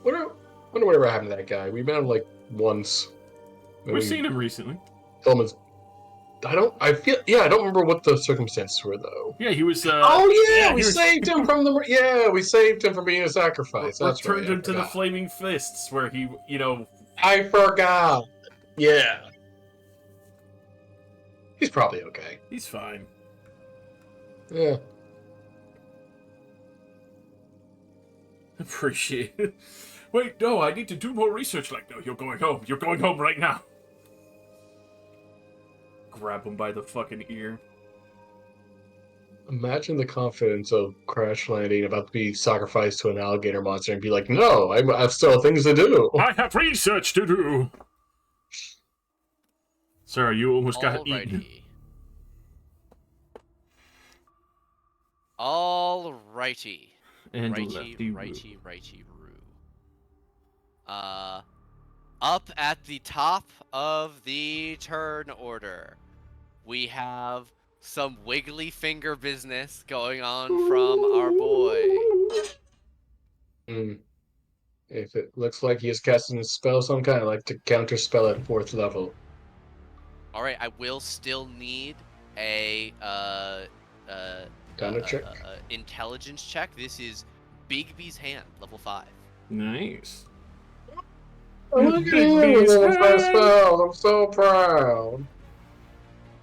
Wonder whatever happened to that guy. We met him like once. We've seen him recently. Tillman's. I don't remember what the circumstances were though. Yeah, he was. Oh yeah, we he was- saved him from the. Yeah, we saved him from being a sacrifice. That's returned right. him to the flaming fists, where he, I forgot. Yeah. He's probably okay. he's fine. Yeah. Appreciate it. Wait, no, I need to do more research. Like, no, you're going home. You're going home right now. Grab him by the fucking ear. Imagine the confidence of Crash Landing about to be sacrificed to an alligator monster and be like, no, I have still things to do. I have research to do. Sorry, you almost got eaten. Alrighty. And Righty-roo. Up at the top of the turn order, we have some wiggly finger business going on from our boy. If it looks like he is casting a spell, some kind, like to counter spell at 4th level. Alright, I will still need a Counter check. intelligence check. This is Bigby's hand, level 5. Nice. Look at him with his first spell. I'm so proud.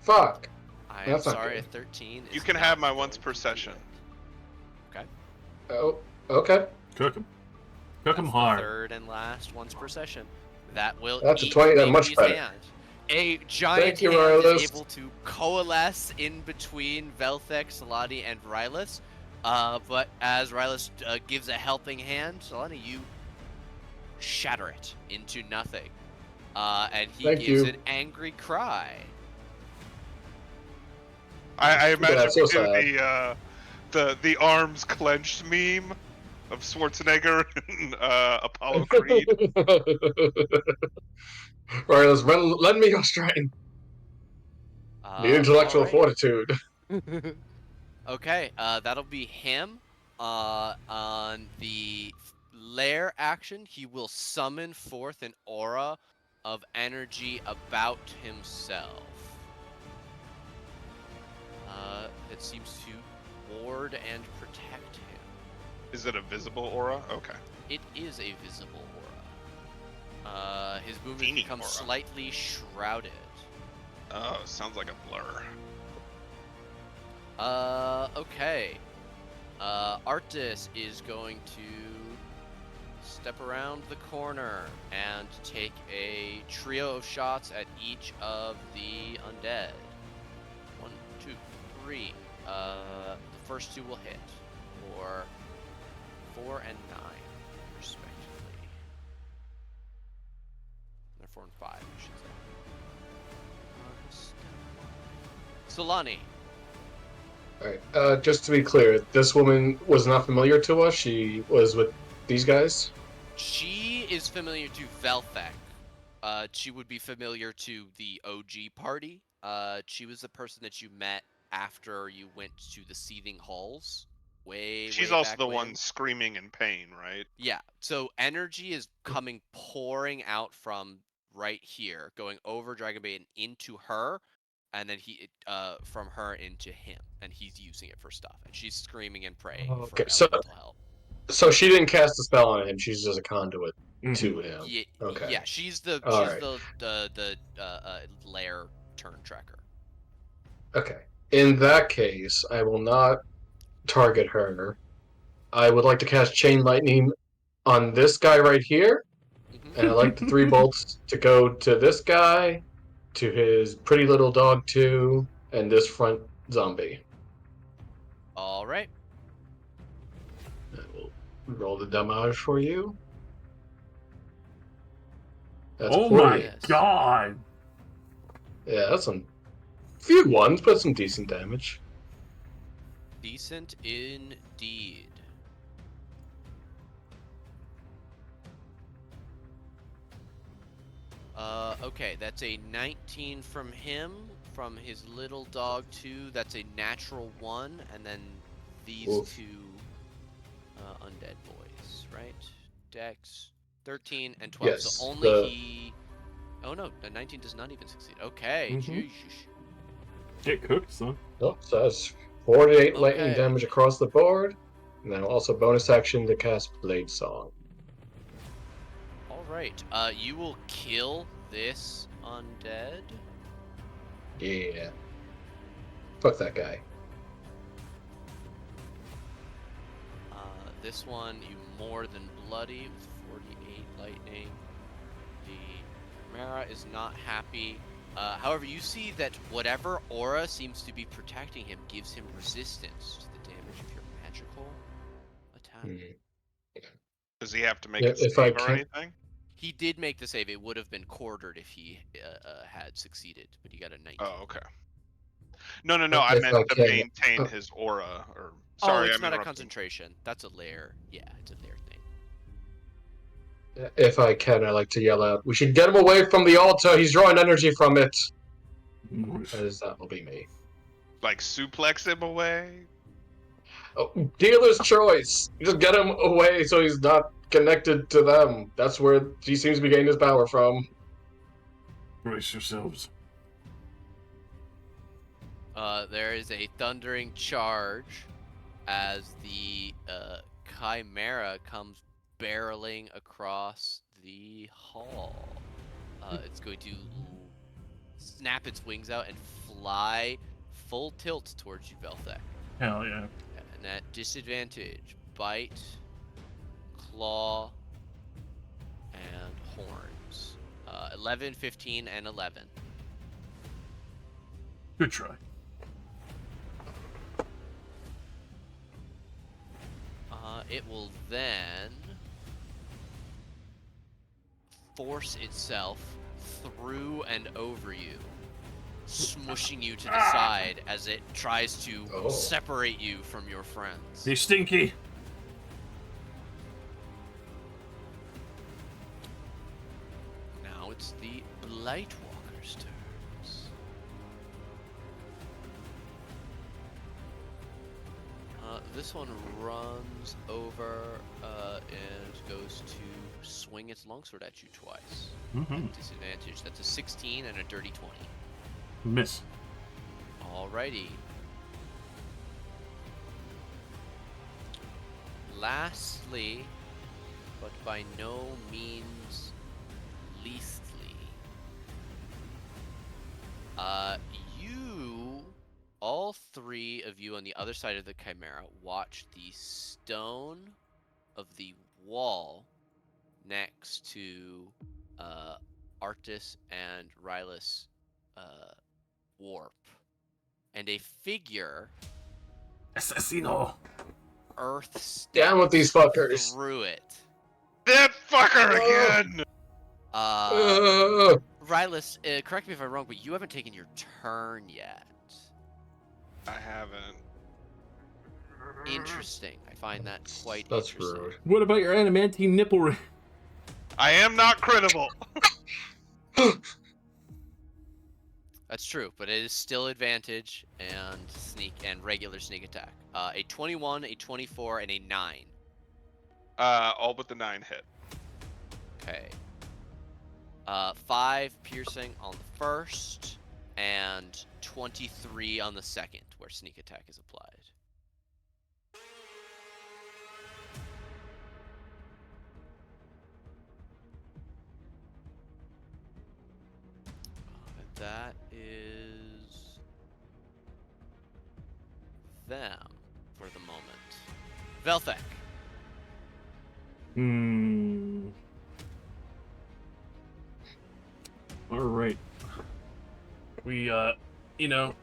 Fuck. I am That's not sorry, good. a 13 is You can not have my going once to per do session. it. Okay. Oh, okay. Cook him. Cook him That's the hard. third and last once per session. That will That's a eat 20, that's much Bigby's better. hand. A giant Thank you, hand Rylus. is able to coalesce in between Velthek, Salani, and Rylus. But as Rylus gives a helping hand, Salani, you shatter it into nothing. And he Thank gives you. an angry cry. I imagine that's we so do the arms clenched meme of Schwarzenegger and Apollo Creed. Right, lend me your strength. The intellectual alright. fortitude. Okay, that'll be him. On the lair action, he will summon forth an aura of energy about himself. It seems to ward and protect him. Is it a visible aura? Okay. It is a visible aura. His movement Teeny becomes aura. slightly shrouded. Oh, sounds like a blur. Okay. Arctis is going to step around the corner and take a trio of shots at each of the undead. 1, 2, 3. The first two will hit for 4 and 9, respectively. They're 4 and 5, I should say. Solani. Alright, just to be clear, this woman was not familiar to us. She was with these guys. She is familiar to Velthek. She would be familiar to the OG party. She was the person that you met after you went to the Seething Halls. She's Way also back the when. one screaming in pain, right? Yeah, so energy is pouring out from right here, going over Dragonbait and into her, and then from her into him, and he's using it for stuff, and she's screaming and praying Okay, for elemental help. so she didn't cast a spell on him. She's just a conduit Mhm. to him. Yeah, Okay. yeah, she's the Alright. lair turn tracker. Okay. In that case, I will not target her. I would like to cast Chain Lightning on this guy right here, and I like the 3 bolts to go to this guy, to his pretty little dog too, and this front zombie. All right. I will roll the damage for you. That's Oh 48. my god! Yeah, that's some few ones, but some decent damage. Decent indeed. Okay, that's a 19 from him, from his little dog 2. That's a natural 1, and then these Oof. 2 undead boys, right? Dex 13 and 12. Yes, So only he. Oh no, the 19 does not even succeed. Okay, Mhm. jeez. Get cooked, son. Oh, so that's 48 lightning Okay. damage across the board. And then also bonus action to cast Blade Song. All right. You will kill this undead. Yeah. Fuck that guy. This one, you more than bloody with 48 lightning. The Mara is not happy. However, you see that whatever aura seems to be protecting him gives him resistance to the damage of your magical attack. Hmm. Does he have to make Yeah, a if I save or can, anything? He did make the save. It would have been quartered if he had succeeded, but he got a 19. Oh, okay. No. I if meant I to can, maintain his aura. Or Oh, sorry, it's I'm not a interrupting. concentration. That's a lair. Yeah, it's a lair thing. if I can, I like to yell out, "We should get him away from the altar. He's drawing energy from it." As that will be me. Like suplex him away. Oh, dealer's choice. Just get him away so he's not connected to them. That's where he seems to be getting his power from. Brace yourselves. There is a thundering charge as the Chimera comes barreling across the hall. It's going to snap its wings out and fly full tilt towards you, Velthek. Hell yeah. And at disadvantage, bite, claw, and horns. 11, 15, and 11. Good try. It will then force itself through and over you, smushing you to the side as it tries to separate you from your friends. They stinky. Now it's the Blightwalker's turns. This one runs over and goes to swing its longsword at you twice. Mm-hmm. Disadvantage. That's a 16 and a dirty 20. Miss. Alrighty. Lastly, but by no means leastly, all 3 of you on the other side of the Chimera, watch the stone of the wall next to Arctis and Rylus warp, and a figure Assassino. earth Down with these steps fuckers. through it. That fucker Oh. again! Rylus, correct me if I'm wrong, but you haven't taken your turn yet. I haven't. Interesting. I find that quite That's interesting. rude. What about your adamantine nipple ring? I am not credible. That's true, but it is still advantage and sneak and regular sneak attack. A 21, a 24, and a 9. All but the 9 hit. Okay. 5 piercing on the first, and 23 on the second, where sneak attack is applied. That is them for the moment. Velthek. All right. We, you know,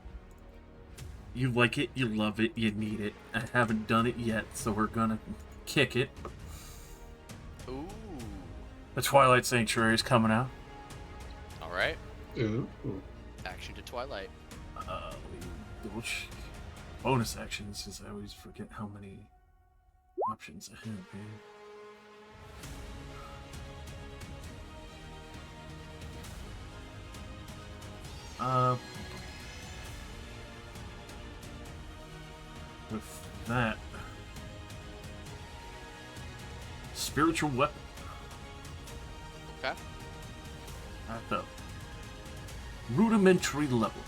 you like it, you love it, you need it. I haven't done it yet, so we're gonna kick it. Ooh. The Twilight Sanctuary is coming out. All right. Ooh. Action to Twilight. Double check. Bonus actions, since I always forget how many options I have, man. With that, spiritual weapon Okay. at the rudimentary level.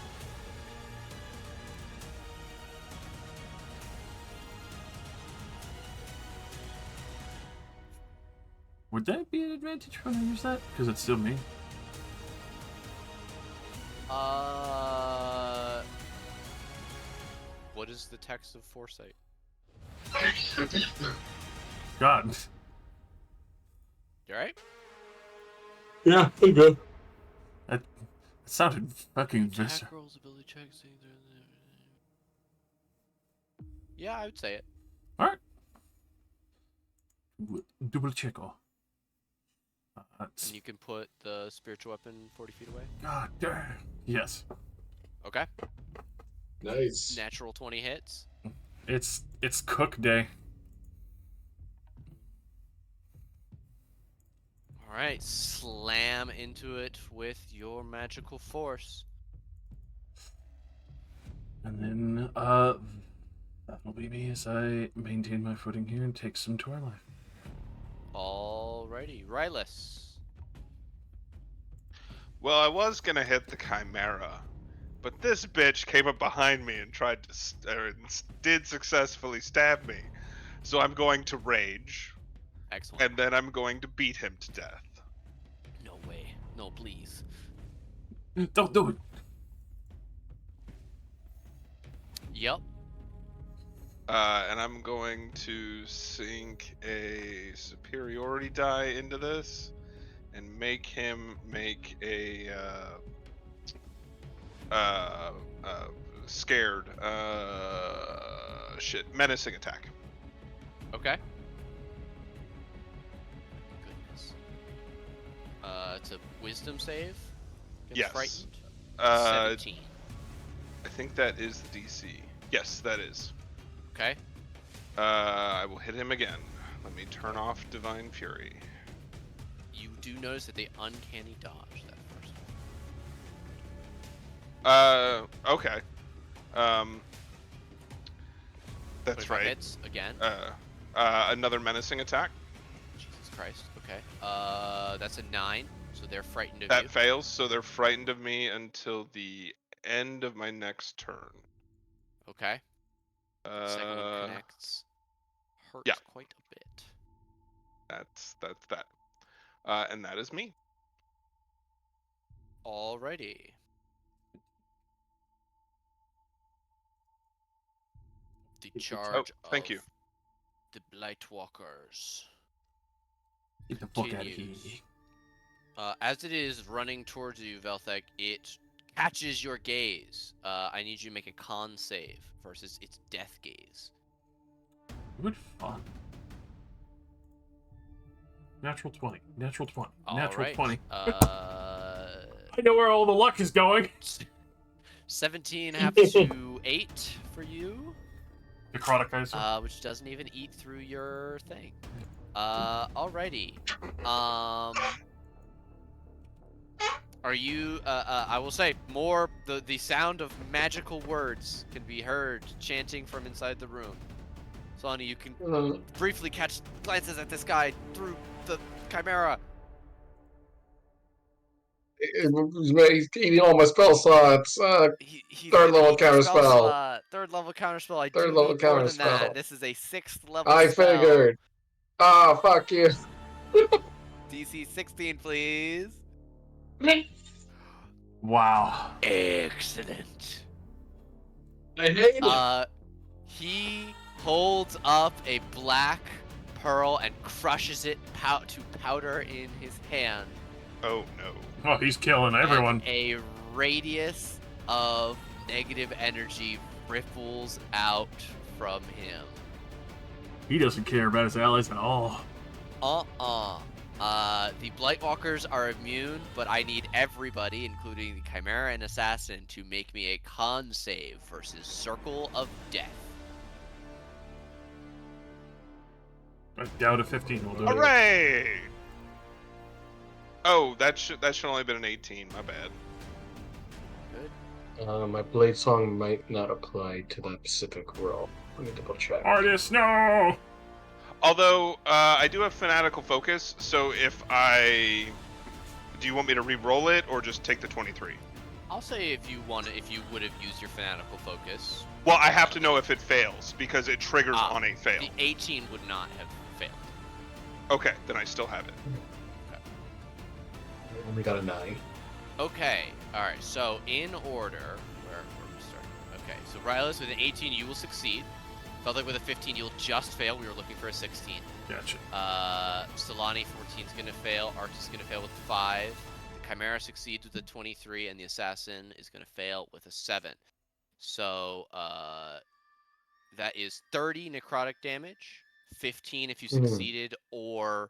Would that be an advantage when I use that? Because it's still me. What is the text of Foresight? God. You alright? Yeah, pretty good. That sounded fucking Attack visceral. rolls, ability checks. Yeah, I would say it. Alright. Double check. And you can put the spiritual weapon 40 feet away. God damn. Yes. Okay. Nice. Natural 20 hits. It's cook day. Alright, slam into it with your magical force. And then, that'll be me as I maintain my footing here and take some to our life. Alrighty, Rylus. Well, I was gonna hit the Chimera, but this bitch came up behind me and tried to, did successfully stab me. So I'm going to rage, Excellent. and then I'm going to beat him to death. No way. No, please. Don't do it. Yep. And I'm going to sink a superiority die into this and make him make a scared menacing attack. Okay. Goodness. It's a wisdom save. Gets Yes. frightened. Uh, 17. I think that is the DC. Yes, that is. Okay. I will hit him again. Let me turn off Divine Fury. You do notice that they uncanny dodge that first one. Okay. That's 25 right. hits again. Another menacing attack. Jesus Christ. Okay. That's a 9. So they're frightened of That you. fails, so they're frightened of me until the end of my next turn. Okay. Second one connects. Hurts yeah. quite a bit. That's that. And that is me. Alrighty. The charge thank of you. the Blightwalkers. Get the fuck out of here. continues. As it is running towards you, Velthek, it catches your gaze. I need you to make a con save versus its death gaze. Good fun. Natural 20. Natural 20. All Natural right. 20. I I know where all the luck is going. 17 have to 8 for you. Necrotic, I assume. Which doesn't even eat through your thing. Alrighty. Are you? I will say more. The sound of magical words can be heard chanting from inside the room. Sonny, you can briefly catch glances at this guy through the chimera. He's eating all my spell slots. He's Third gonna level eat your counter spell spell. slot. Third level counter spell. I Third do level need more counter than that. spell. This is a 6th level I spell. figured. Ah, fuck you. DC 16, please. Wow. Excellent. I hate it. He holds up a black pearl and crushes it to powder in his hand. Oh no. Oh, he's killing everyone. And a radius of negative energy ripples out from him. He doesn't care about his allies at all. The Blightwalkers are immune, but I need everybody, including the Chimera and Assassin, to make me a con save versus Circle of Death. I doubt a 15 will do it. Hooray! Oh, that should only been an 18. My bad. Good. My blade song might not apply to that specific roll. Let me double check. Artist, no! Although I do have fanatical focus, so do you want me to re-roll it or just take the 23? I'll say if you would have used your fanatical focus. Well, I have to know if it fails because it triggers on a fail. The 18 would not have failed. Okay, then I still have it. I only got a 9. Okay, alright, so in order, where we start? Okay, so Rylus with an 18, you will succeed. Felt like with a 15, you'll just fail. We were looking for a 16. Gotcha. Solani, 14 is going to fail. Arctis is going to fail with 5. The Chimera succeeds with a 23, and the Assassin is going to fail with a 7. So, that is 30 necrotic damage, 15 if you succeeded, or,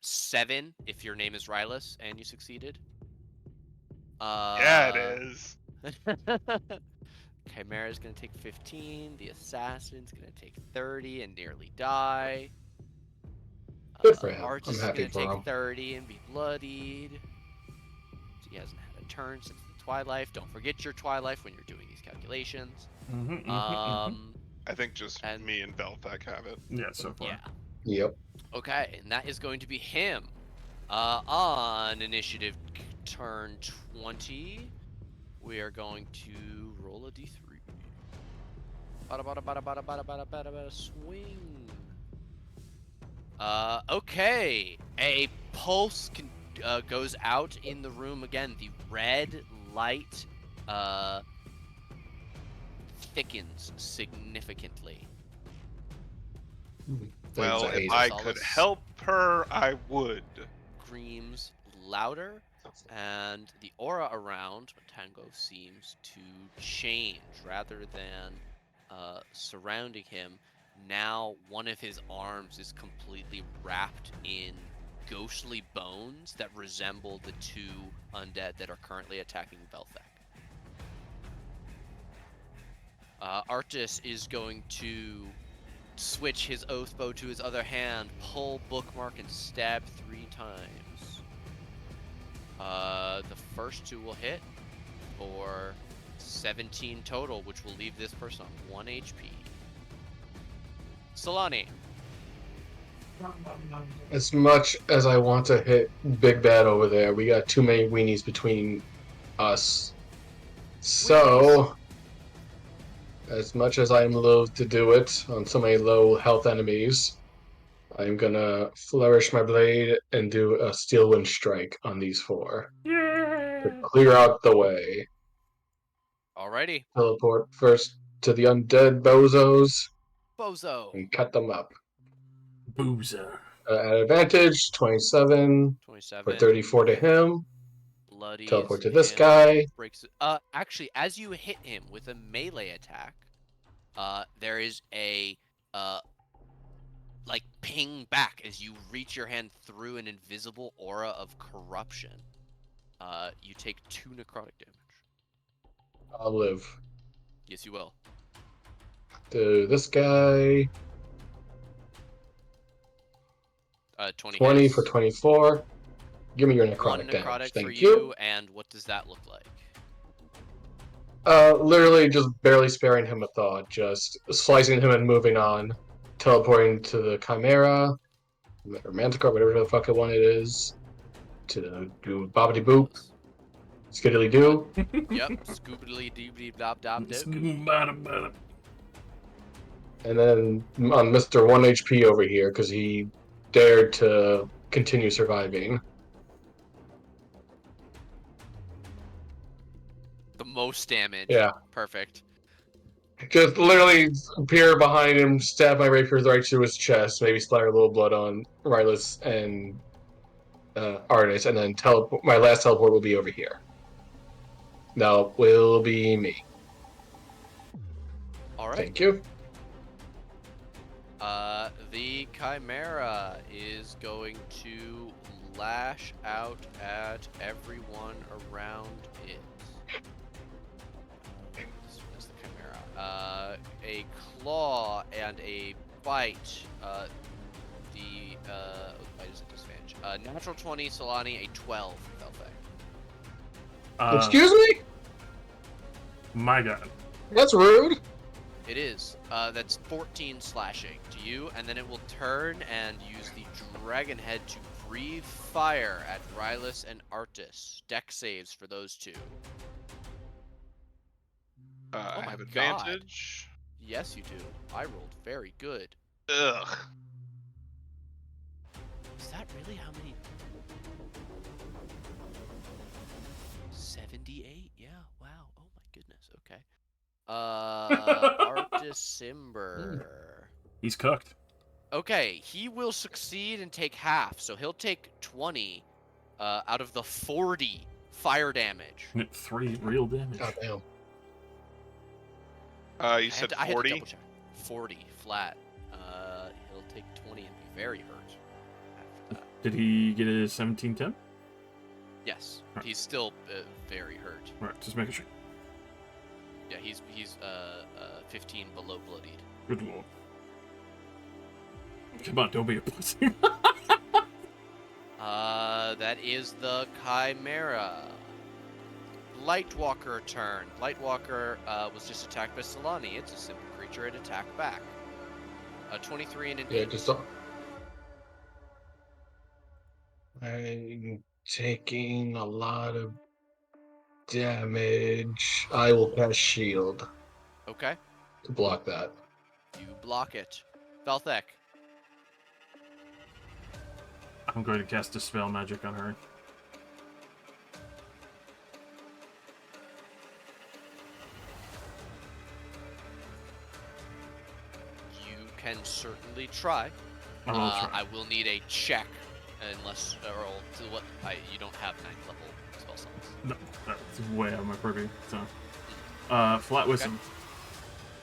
7 if your name is Rylus and you succeeded? Yeah, it is. Chimera's gonna take 15, the Assassin's gonna take 30 and nearly die. Good for him. Artist I'm is happy gonna for take him. 30 and be bloodied. So he hasn't had a turn since the Twilight. Don't forget your Twilight when you're doing these calculations. I think just and- me and Velthek have it. Yeah, so far. Yeah. Yep. Okay, and that is going to be him. On initiative turn 20, we are going to roll a d3. Swing. Okay. A pulse goes out in the room again. The red light thickens significantly. Well, Thanks, if I I hate it. could help her, I would. Screams louder, and the aura around Tango seems to change rather than surrounding him. Now one of his arms is completely wrapped in ghostly bones that resemble the 2 undead that are currently attacking Velthek. Artis is going to switch his oath bow to his other hand, pull bookmark, and stab 3 times. The first 2 will hit for 17 total, which will leave this person on 1 HP. Solani. As much as I want to hit Big Bad over there, we got too many weenies between us. So, as much as I'm loath to do it on so many low health enemies, I'm gonna flourish my blade and do a Steel Wind Strike on these 4 to clear out the way. Alrighty. Teleport first to the undead bozos Bozo. and cut them up. Boozer. At advantage, 27 for 27 34 to him. bloodies Teleport to this him, guy. breaks. Actually, as you hit him with a melee attack, there is a like ping back as you reach your hand through an invisible aura of corruption. You take 2 necrotic damage. I'll live. Yes, you will. To this guy, 20 20 hits. for 24. Give me your 1 necrotic damage. necrotic for Thank you. you, and what does that look like? Literally just barely sparing him a thought, just slicing him and moving on, teleporting to the Chimera, or Manticore, whatever the fuck one it is, to do bobbity boop, Was. skiddly doo. Yep. Scoobly doobly blob dob do. And then on Mr. 1 HP over here, because he dared to continue surviving. The most damage. Yeah. Perfect. Just literally appear behind him, stab my rapier right through his chest, maybe splatter a little blood on Rylus and Arnis, and then my last teleport will be over here. Now will be me. All right. Thank you. The Chimera is going to lash out at everyone around it. This is the Chimera. A claw and a bite. The bite is a disadvantage. Natural 20, Solani, a 12 for Velfec. Excuse me? My God. That's rude. It is. That's 14 slashing to you, and then it will turn and use the dragon head to breathe fire at Rylus and Artis. Deck saves for those two. I my have God. advantage. Yes, you do. I rolled very good. Ugh. Is that really how many? 78? Yeah. Wow. Oh my goodness. Okay. Artisimber. He's cooked. Okay, he will succeed and take half, so he'll take 20 out of the 40 fire damage. 3 real damage. God damn. You said I had to 40? double check. 40 flat. He'll take 20 and be very hurt after that. Did he get a 1710? Yes, Right. he's still very hurt. Right, just making sure. Yeah, he's 15 below bloodied. Good lord. Come on, don't be a pussy. That is the Chimera. Lightwalker turn. Lightwalker was just attacked by Solani. It's a simple creature. It attacked back. 23 and an 8. Yeah, just. I'm taking a lot of damage. I will cast shield Okay. to block that. You block it. Velthek. I'm going to cast Dispel Magic on her. You can certainly try. I will try. I will need a check, unless you don't have 9th level spell slots. No, that's way out of my purview. So, flat wisdom.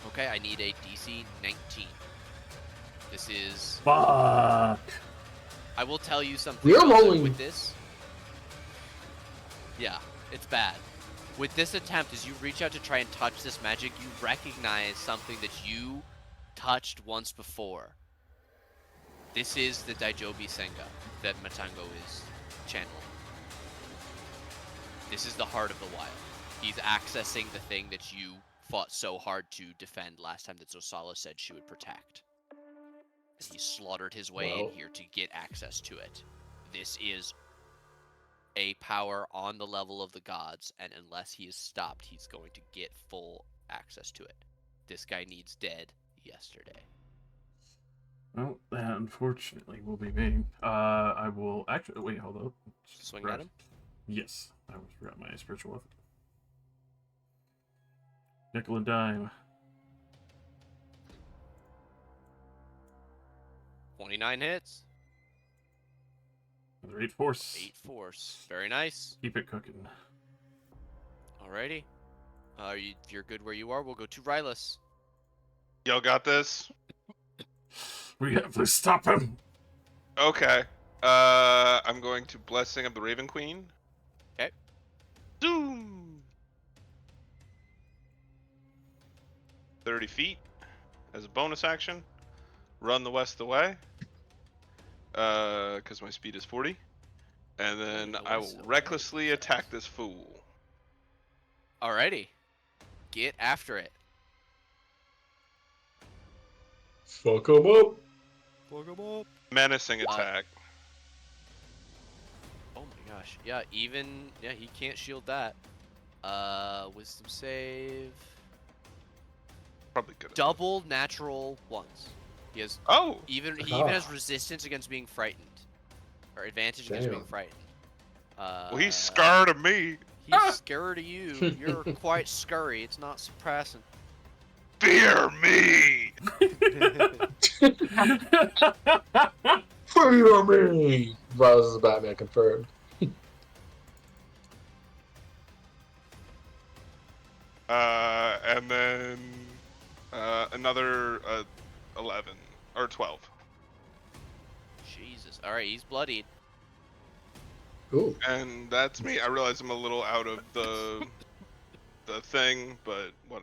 Okay, I need a DC 19. This is. Fuck. I will tell you something. We're Joseph, rolling. with this. Yeah, it's bad. With this attempt, as you reach out to try and touch this magic, you recognize something that you touched once before. This is the Daijobi Senga that Matango is channeling. This is the heart of the wild. He's accessing the thing that you fought so hard to defend last time that Zosala said she would protect. And he slaughtered his way in here to get access to it. This is a power on the level of the gods, and unless he is stopped, he's going to get full access to it. This guy needs dead yesterday. Well, that unfortunately will be me. I will actually wait. Hold up. Swing at him. Yes, I was forgot my spiritual weapon. Nickel and dime. 29 hits. Another 8 force. 8 force. Very nice. Keep it cooking. Alrighty. If you're good where you are, we'll go to Rylus. Y'all got this? We have to stop him. Okay. I'm going to Blessing of the Raven Queen. Okay. Zoom! 30 feet as a bonus action. Run the west away. Because my speed is 40. And then the I west will away. recklessly attack this fool. Alrighty. Get after it. Fuck him up. Fuck him up. Menacing attack. Oh my gosh. Yeah, he can't shield that. Wisdom save. Probably good. Double natural ones. He has he even has resistance against being frightened. Or advantage against being frightened. Well, he's scared of me. He's scared of you. You're quite scurry. It's not surprising. Fear me! Fear me! Rises as Batman confirmed. And then another 11 or 12. Jesus. All right, he's bloodied. Ooh. And that's me. I realize I'm a little out of the thing, but what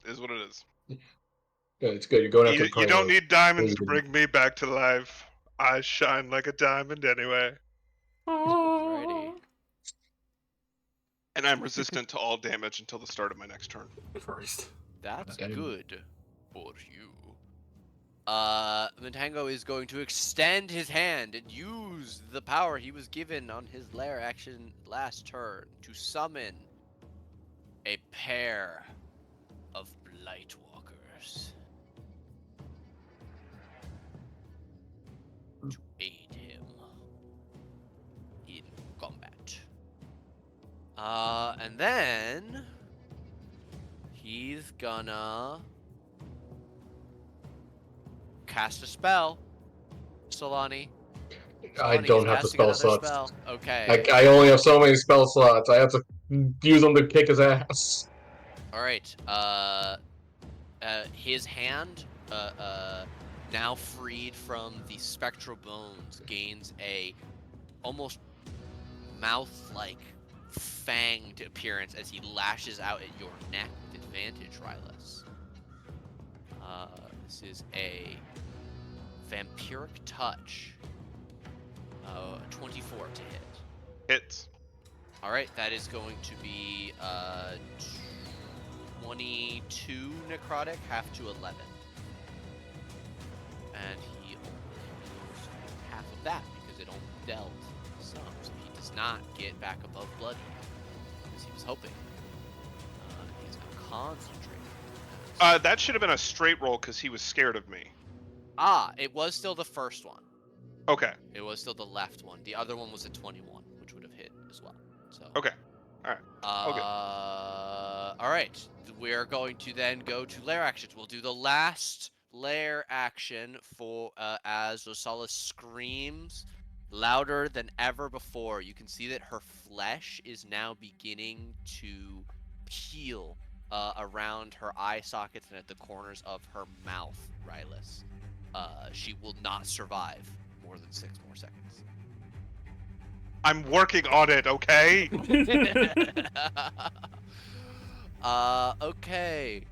is what it is. Yeah, it's good. You're going after You don't need diamonds to bring me back to life. I shine like a diamond anyway. Alrighty. And I'm resistant to all damage until the start of my next turn. First. That's good for you. Mintango is going to extend his hand and use the power he was given on his lair action last turn to summon a pair of Blightwalkers to aid him in combat. And then he's gonna cast a spell. Solani. I don't have the spell slots. Spell. Okay. I only have so many spell slots. I have to use them to kick his ass. All right. His hand, now freed from the spectral bones, gains a almost mouth-like fanged appearance as he lashes out at your neck with advantage, Rylus. This is a vampiric touch. 24 to hit. Hits. All right, that is going to be 22 necrotic, half to 11. And he only goes half of that because it only dealt some, so he does not get back above bloody as he was hoping. He's now concentrating. That should have been a straight roll because he was scared of me. It was still the first one. Okay. It was still the left one. The other one was a 21, which would have hit as well. So. Okay. All right. All right. We are going to then go to lair actions. We'll do the last lair action for as Rosala screams louder than ever before. You can see that her flesh is now beginning to peel around her eye sockets and at the corners of her mouth, Rylus. She will not survive more than 6 more seconds. I'm working on it, okay? Okay.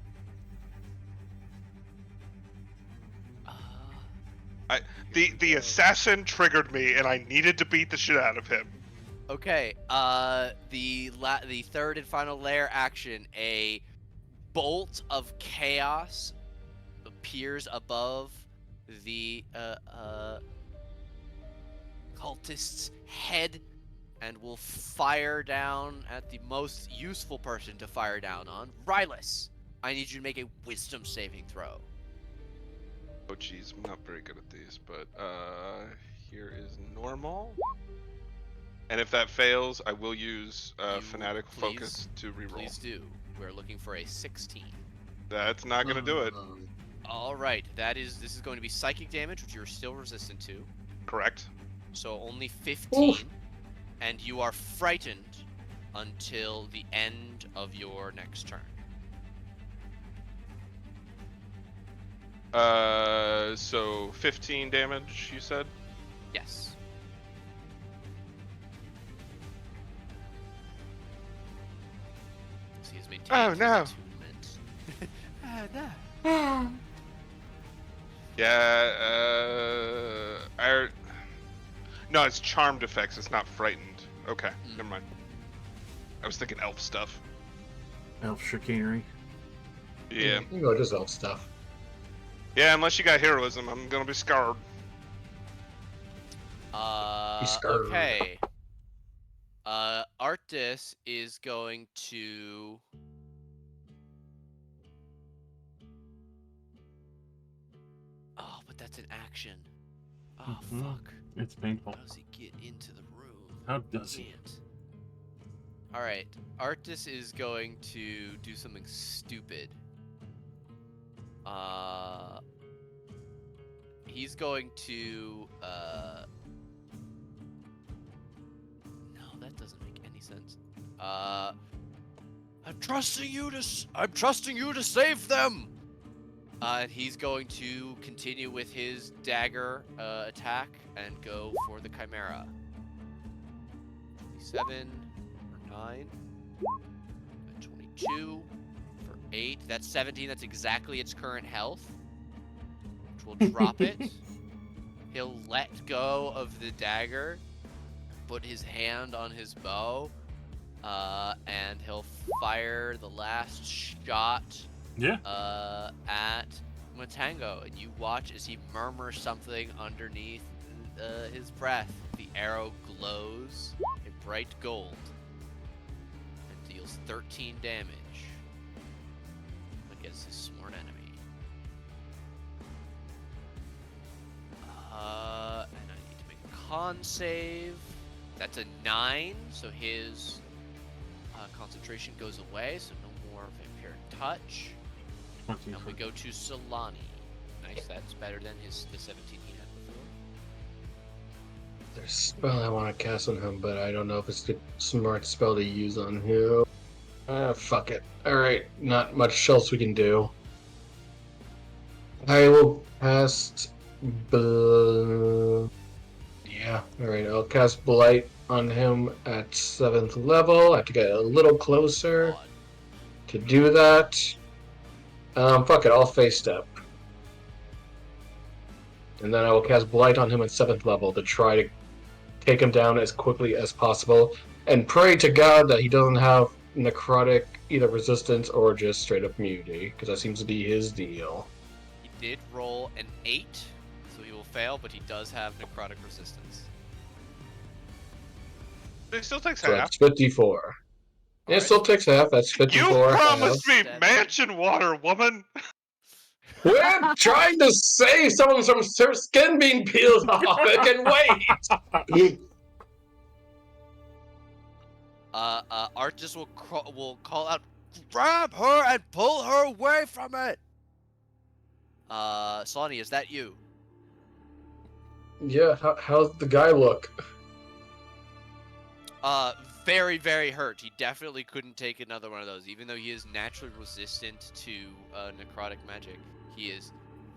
The assassin triggered me, and I needed to beat the shit out of him. Okay. The third and final lair action, a bolt of chaos appears above the cultist's head and will fire down at the most useful person to fire down on, Rylus. I need you to make a wisdom saving throw. Oh jeez, I'm not very good at these, but here is normal. And if that fails, I will use Fanatic Focus to reroll. Please do. We're looking for a 16. That's not gonna do it. All right, this is going to be psychic damage, which you're still resistant to. Correct. So only Oof. 15, and you are frightened until the end of your next turn. So 15 damage, you said? Yes. So he has maintained his no. attunement. Oh no. Yeah, no, it's charmed effects, it's not frightened. Okay, never mind. I was thinking elf stuff. Elf chicanery. Yeah. You know, just elf stuff. Yeah, unless you got heroism, I'm gonna be scarred. He's scared. Okay. Arctis is going to... Oh, but that's an action. Oh, Mhm. fuck. It's painful. How does he get into the room? How does he? Can't. Alright. Arctis is going to do something stupid. He's going to, No, that doesn't make any sense. I'm trusting you to save them! And he's going to continue with his dagger attack and go for the Chimera. 27 for 9. And 22 for 8. That's 17. That's exactly its current health. Which will drop it. He'll let go of the dagger, put his hand on his bow, and he'll fire the last shot Yeah. at Matango, and you watch as he murmurs something underneath his breath. The arrow glows a bright gold and deals 13 damage against his sworn enemy. And I need to make a con save. That's a 9, so his concentration goes away, so no more vampiric touch. 20. And we go to Solani. Nice, that's better than the 17 he had before. There's a spell I want to cast on him, but I don't know if it's the smart spell to use on him. Fuck it. Alright, not much else we can do. I will cast... Yeah, alright, I'll cast Blight on him at 7th level. I have to get a little closer God. to do that. Fuck it, I'll face step. And then I will cast Blight on him at 7th level to try to take him down as quickly as possible. And pray to God that he doesn't have necrotic either resistance or just straight up immunity, because that seems to be his deal. He did roll an 8, so he will fail, but he does have necrotic resistance. It still takes So half. that's 54. It Alright. still takes half, that's 54. You promised me half. mansion water, woman! We're trying to save someone from her skin being peeled off. It can wait. Arctis will call out, grab her and pull her away from it! Solani, is that you? Yeah, how's the guy look? Very, very hurt. He definitely couldn't take another one of those. Even though he is naturally resistant to necrotic magic, he is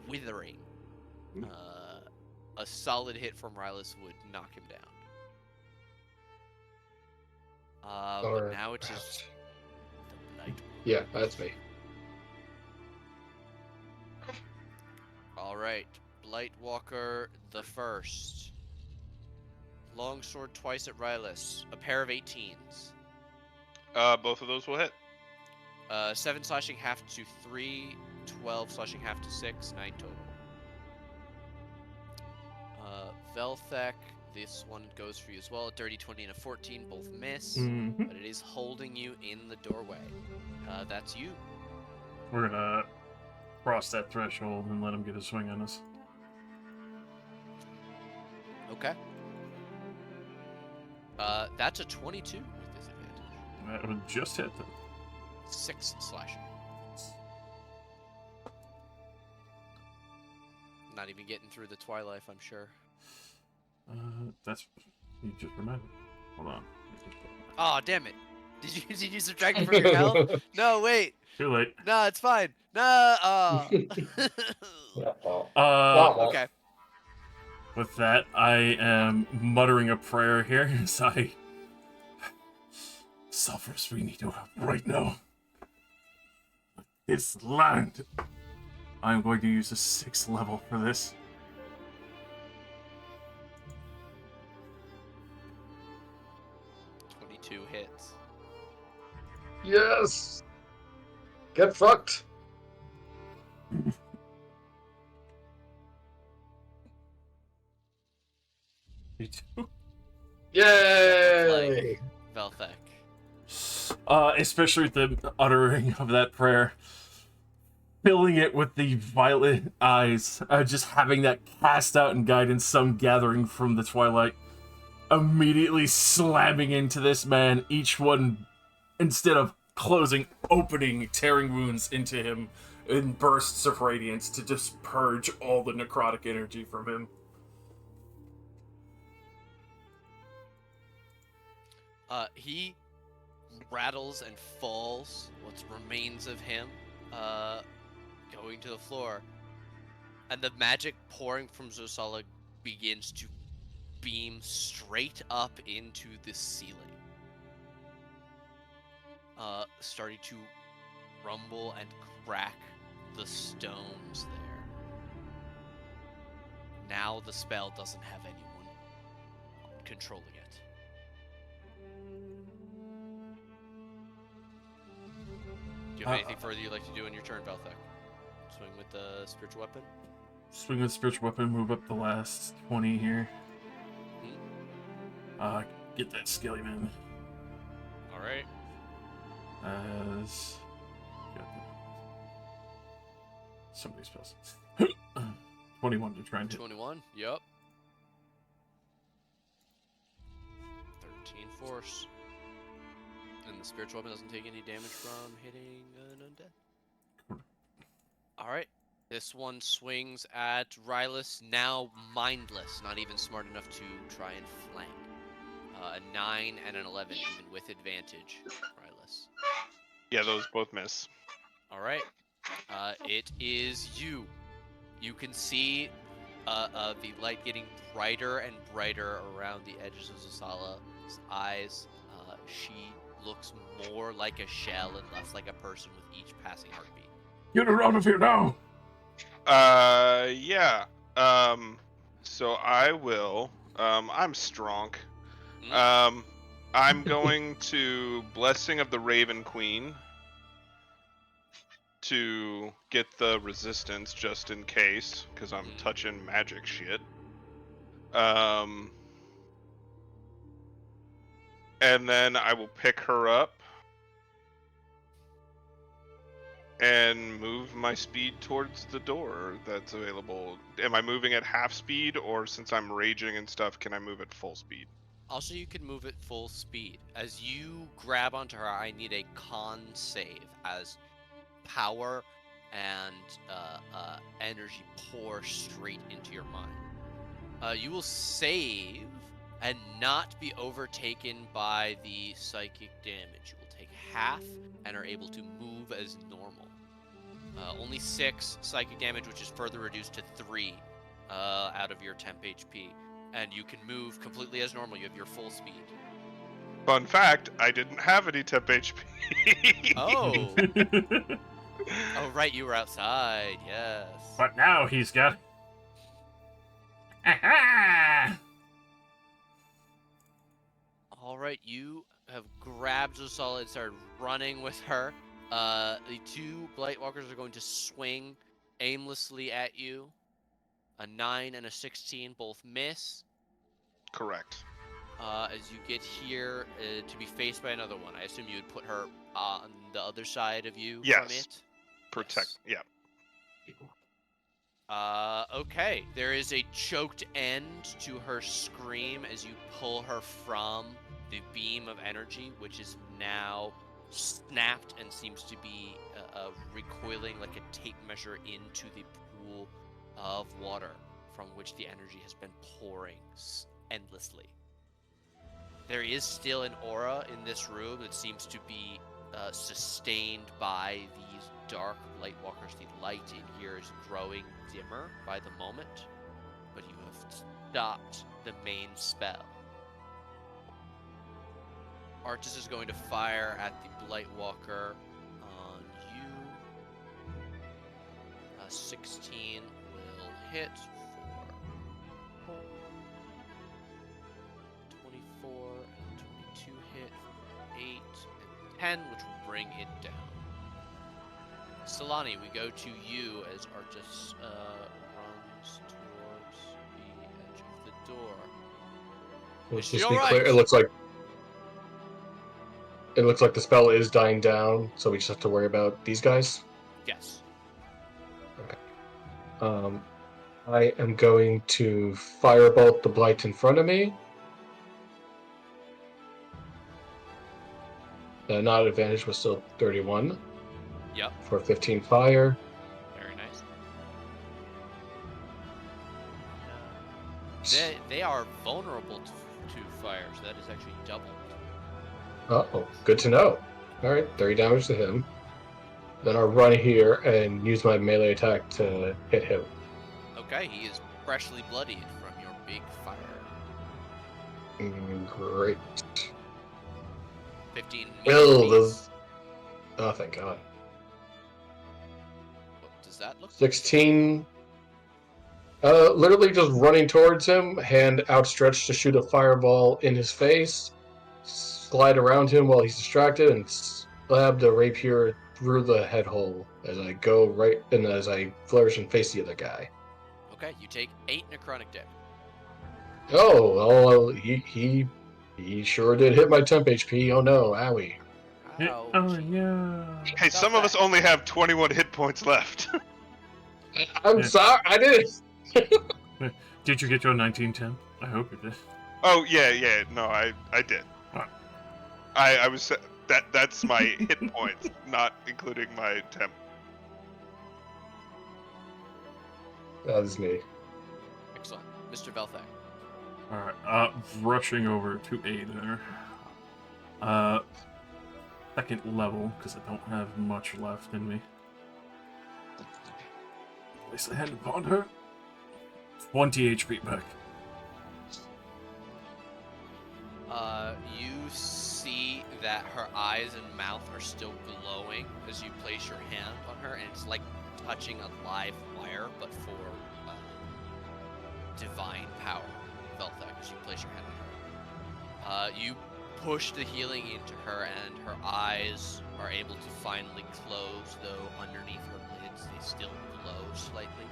withering. A solid hit from Rylus would knock him down. But now it is the Blight. Yeah, that's me. Alright, Blightwalker the first. Longsword twice at Rylus. A pair of 18s. Both of those will hit. 7 slashing half to 3, 12 slashing half to 6, 9 total. Velthek, this one goes for you as well. A dirty 20 and a 14, both miss. Mhm. But it is holding you in the doorway. That's you. We're gonna cross that threshold and let him get a swing on us. Okay. That's a 22 with disadvantage. That would just hit them. 6 slashing. Not even getting through the Twilight, I'm sure. That's you just reminded me. Hold on. Oh, damn it. Did you subtract it from your health? No, wait. Too late. No, it's fine. No, Uh, Okay. with that, I am muttering a prayer here as I suffers. We need to help right now. This land. I'm going to use a 6th level for this. "22 hits." Yes. Get fucked. Me too. Yay! Velthek. Especially with the uttering of that prayer, filling it with the violet eyes, just having that cast out and guidance, some gathering from the twilight, immediately slamming into this man, each one, instead of closing, opening, tearing wounds into him in bursts of radiance to just purge all the necrotic energy from him. He rattles and falls, what remains of him, going to the floor. And the magic pouring from Zosala begins to beam straight up into the ceiling. Starting to rumble and crack the stones there. Now the spell doesn't have anyone controlling it. Do you have anything further you'd like to do in your turn, Velthek? Swing with the spiritual weapon? Swing with spiritual weapon, move up the last 20 here. Get that skilly man. Alright. As so many spells. 21 to try and hit. 21, yup. 13 force. And the spiritual weapon doesn't take any damage from hitting an undead. Alright. This one swings at Rylus, now mindless, not even smart enough to try and flank. A 9 and an 11, even with advantage, Rylus. Yeah, those both miss. Alright. It is you. You can see the light getting brighter and brighter around the edges of Zasala's eyes. She looks more like a shell and less like a person with each passing heartbeat. Get her out of here now! Yeah. So I will. I'm strong. I'm going to Blessing of the Raven Queen to get the resistance just in case, because I'm touching magic shit. And then I will pick her up and move my speed towards the door that's available. Am I moving at half speed, or since I'm raging and stuff, can I move at full speed? Also, you can move at full speed. As you grab onto her, I need a con save as power and energy pour straight into your mind. You will save and not be overtaken by the psychic damage. You will take half and are able to move as normal. Only 6 psychic damage, which is further reduced to 3 out of your temp HP. And you can move completely as normal. You have your full speed. Fun fact, I didn't have any temp HP. Oh. Oh, right, you were outside, yes. But now he's got... Alright, you have grabbed Zosala and started running with her. The 2 Blightwalkers are going to swing aimlessly at you. A 9 and a 16 both miss. Correct. As you get here to be faced by another one. I assume you would put her on the other side of you from Yes. it? Protect, Yes. yeah. Okay. There is a choked end to her scream as you pull her from the beam of energy, which is now snapped and seems to be recoiling like a tape measure into the pool of water from which the energy has been pouring endlessly. There is still an aura in this room that seems to be sustained by these dark light walkers. The light in here is growing dimmer by the moment, but you have stopped the main spell. Artis is going to fire at the Blight Walker on you. 16 will hit for 24, and 22 hit for 8, and 10, which will bring it down. Solani, we go to you as Artis runs towards the edge of the door. Let's Is she just be all clear. right? It looks like the spell is dying down, so we just have to worry about these guys. Yes. I am going to firebolt the blight in front of me. Not advantage, was still 31 Yep. for 15 fire. Very nice. They are vulnerable to fire, so that is actually doubled. Oh, good to know. All right, 30 damage to him. Then I'll run here and use my melee attack to hit him. Okay, he is freshly bloodied from your big fire. Great. 15 Well, means. oh, thank God. What does that look like? 16. Literally just running towards him, hand outstretched to shoot a fireball in his face, slide around him while he's distracted, and stab the rapier through the head hole as I go right and as I flourish and face the other guy. Okay, you take 8 necrotic damage. Oh, well, he sure did hit my temp HP. Oh no, owie. Ouch. Oh yeah. Hey, some of us only have 21 hit points left. I'm Yeah. sorry, I did it. Did you get your 1910? I hope you did. Oh yeah, no, I did. Alright. I was that's my hit points, not including my temp. That is me. Excellent. Mr. Velthak. Alright, rushing over to A there. Second level, because I don't have much left in me. Place a hand upon her. 20 HP back. You see that her eyes and mouth are still glowing as you place your hand on her, and it's like touching a live wire, but for divine power. Velthak, as you place your hand on her. You push the healing into her, and her eyes are able to finally close, though underneath her lids they still glow slightly.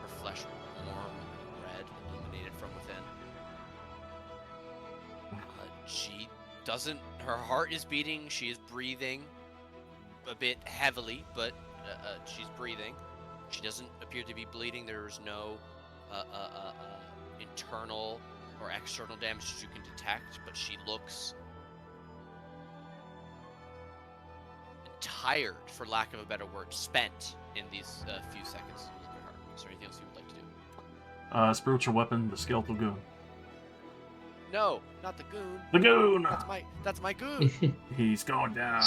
Her flesh warm and red, illuminated from within. She doesn't. Her heart is beating. She is breathing a bit heavily, but she's breathing. She doesn't appear to be bleeding. There is no internal or external damage that you can detect, but she looks tired, for lack of a better word, spent in these few seconds. You look at her. Is there anything else you would like to do? Spiritual weapon, the skeletal goon. No, not the goon. The goon! That's my goon. He's going down.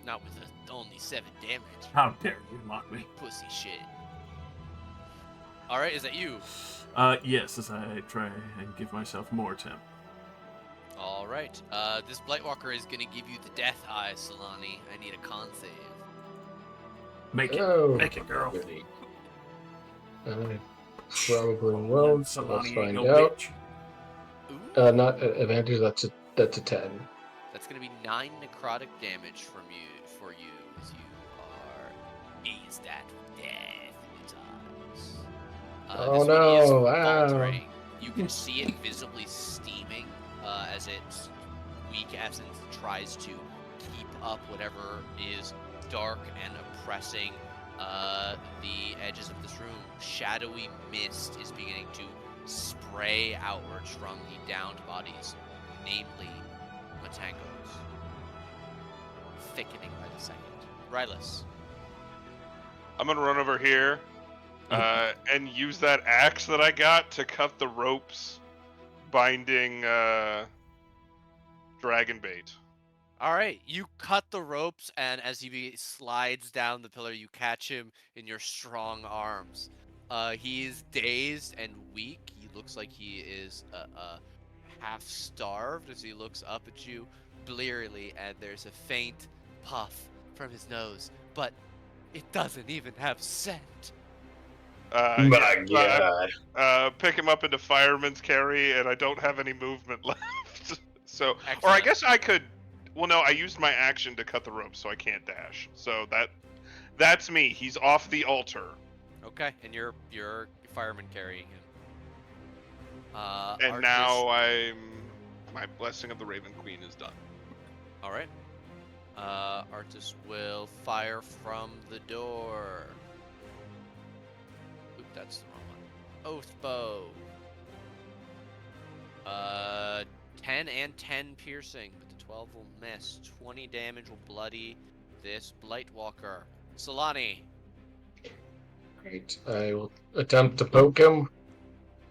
Not with only 7 damage. How dare you mock me? Pussy shit. All right, is that you? Yes, as I try and give myself more temp. All right. This Blightwalker is gonna give you the death eye, Solani. I need a con save. Make it. Oh, Make it, girl. really? Probably won't, so let's Solani ain't find no out. bitch. Ooh. Not advantage, that's a 10. That's gonna be 9 necrotic damage for you as you are eased at death in its eyes. Oh, this no, one is ow. faltering. You can see it visibly steaming as its weak essence tries to keep up whatever is dark and oppressing the edges of this room. Shadowy mist is beginning to spray outwards from the downed bodies, namely Matango's, thickening by the second. Rylus. I'm gonna run over here And use that axe that I got to cut the ropes binding dragon bait. All right, you cut the ropes, and as he slides down the pillar, you catch him in your strong arms. He is dazed and weak. He looks like he is half starved as he looks up at you blearily, and there's a faint puff from his nose, but it doesn't even have scent. My So God. I pick him up into fireman's carry, and I don't have any movement left. So, or I Excellent. guess I could. Well, no, I used my action to cut the rope, so I can't dash. So that's me. He's off the altar. Okay, and you're fireman carrying him. And Artis. now my blessing of the Raven Queen is done. All right. Artis will fire from the door. Oop, that's the wrong one. Oath bow. 10 and 10 piercing, but the 12 will miss. 20 damage will bloody this Blightwalker. Solani. Great. I will attempt to poke him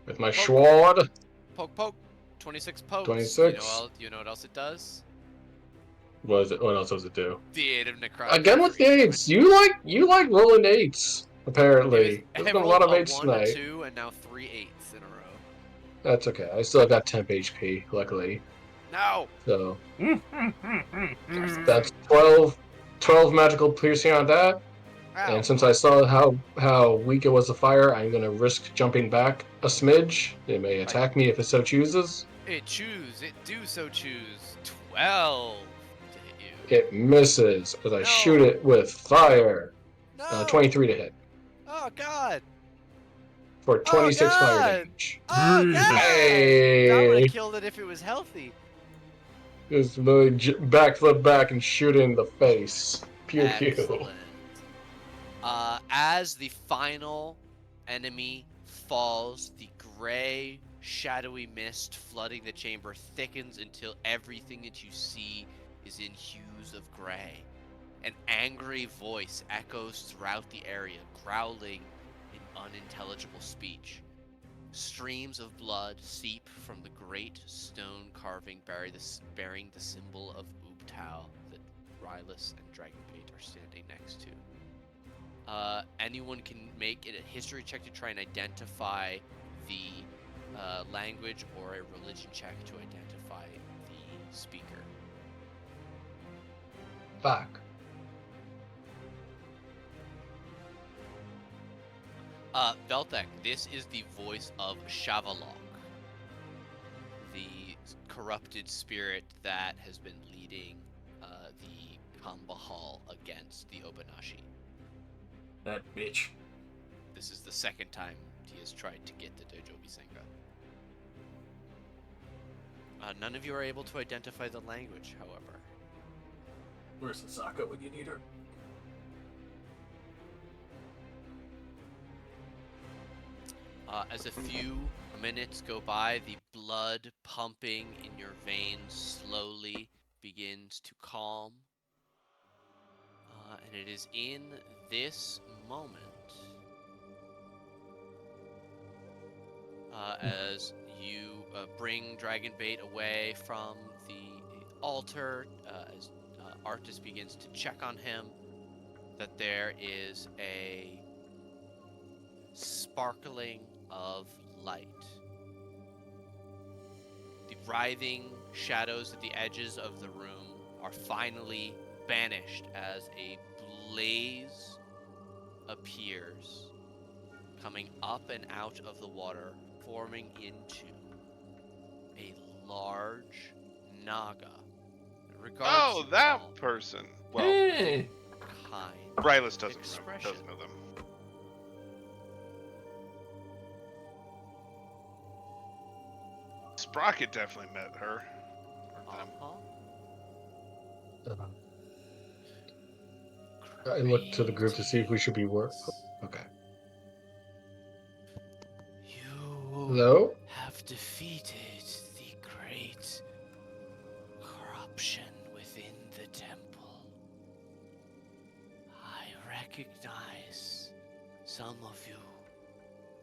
with my Poke. sword. Poke, poke. 26 pokes. 26. You know what else it does? What else does it do? The 8 of necrotic. Again with the damage. 8s. You like rolling 8s, apparently. There's I've been a rolled lot of a 8s 1, a tonight. 2, and now 3 8s in a row. That's okay. I still got temp HP, luckily. No! So that's 12 magical piercing on that. Ow. And since I saw how weak it was to fire, I'm gonna risk jumping back a smidge. It may attack me if it so chooses. It do so choose 12 to hit you. It misses as I No. shoot it with fire. No! 23 to hit Oh god! for 26 fire God! damage. Oh god! Hey! That would have killed it if it was healthy. Just really backflip back and shoot it in the face. Pew pew. Excellent. As the final enemy falls, the gray, shadowy mist flooding the chamber thickens until everything that you see is in hues of gray. An angry voice echoes throughout the area, growling in unintelligible speech. Streams of blood seep from the great stone carving bearing the symbol of Ubtao that Rylus and Dragonbait are standing next to. Anyone can make it a history check to try and identify the language, or a religion check to identify the speaker. Fuck. Veltek, this is the voice of Shavalok, the corrupted spirit that has been leading the Kambahal against the Obanashi. That bitch. This is the second time he has tried to get the Dojobi Senga. None of you are able to identify the language, however. Where's Sasaka when you need her? As a few minutes go by, the blood pumping in your veins slowly begins to calm. And it is in this moment, as you bring Dragonbait away from the altar, as Artis begins to check on him, that there is a sparkling of light. The writhing shadows at the edges of the room are finally banished as a blaze appears, coming up and out of the water, forming into a large Naga. It regards Oh, you that all person. Well, Hey! kind Rylus doesn't expression. know them. Sprocket definitely met her. Or them. Uh-huh. I look to the group to see if we should be Okay. You Hello? have defeated the great corruption within the temple. I recognize some of you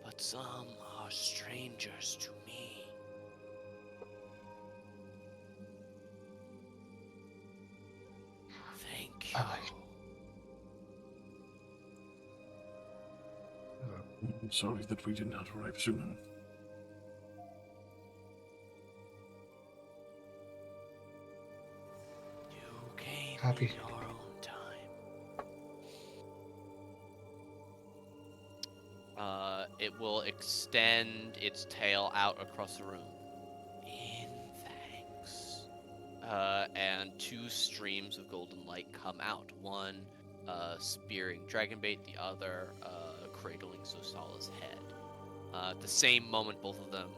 but some are strangers to me. Thank you. I'm sorry that we did not arrive sooner. You came Happy. in your own time. It will extend its tail out across the room. In thanks. And two streams of golden light come out. One spearing Dragonbait, the other cradling Sosala's head. At the same moment, both of them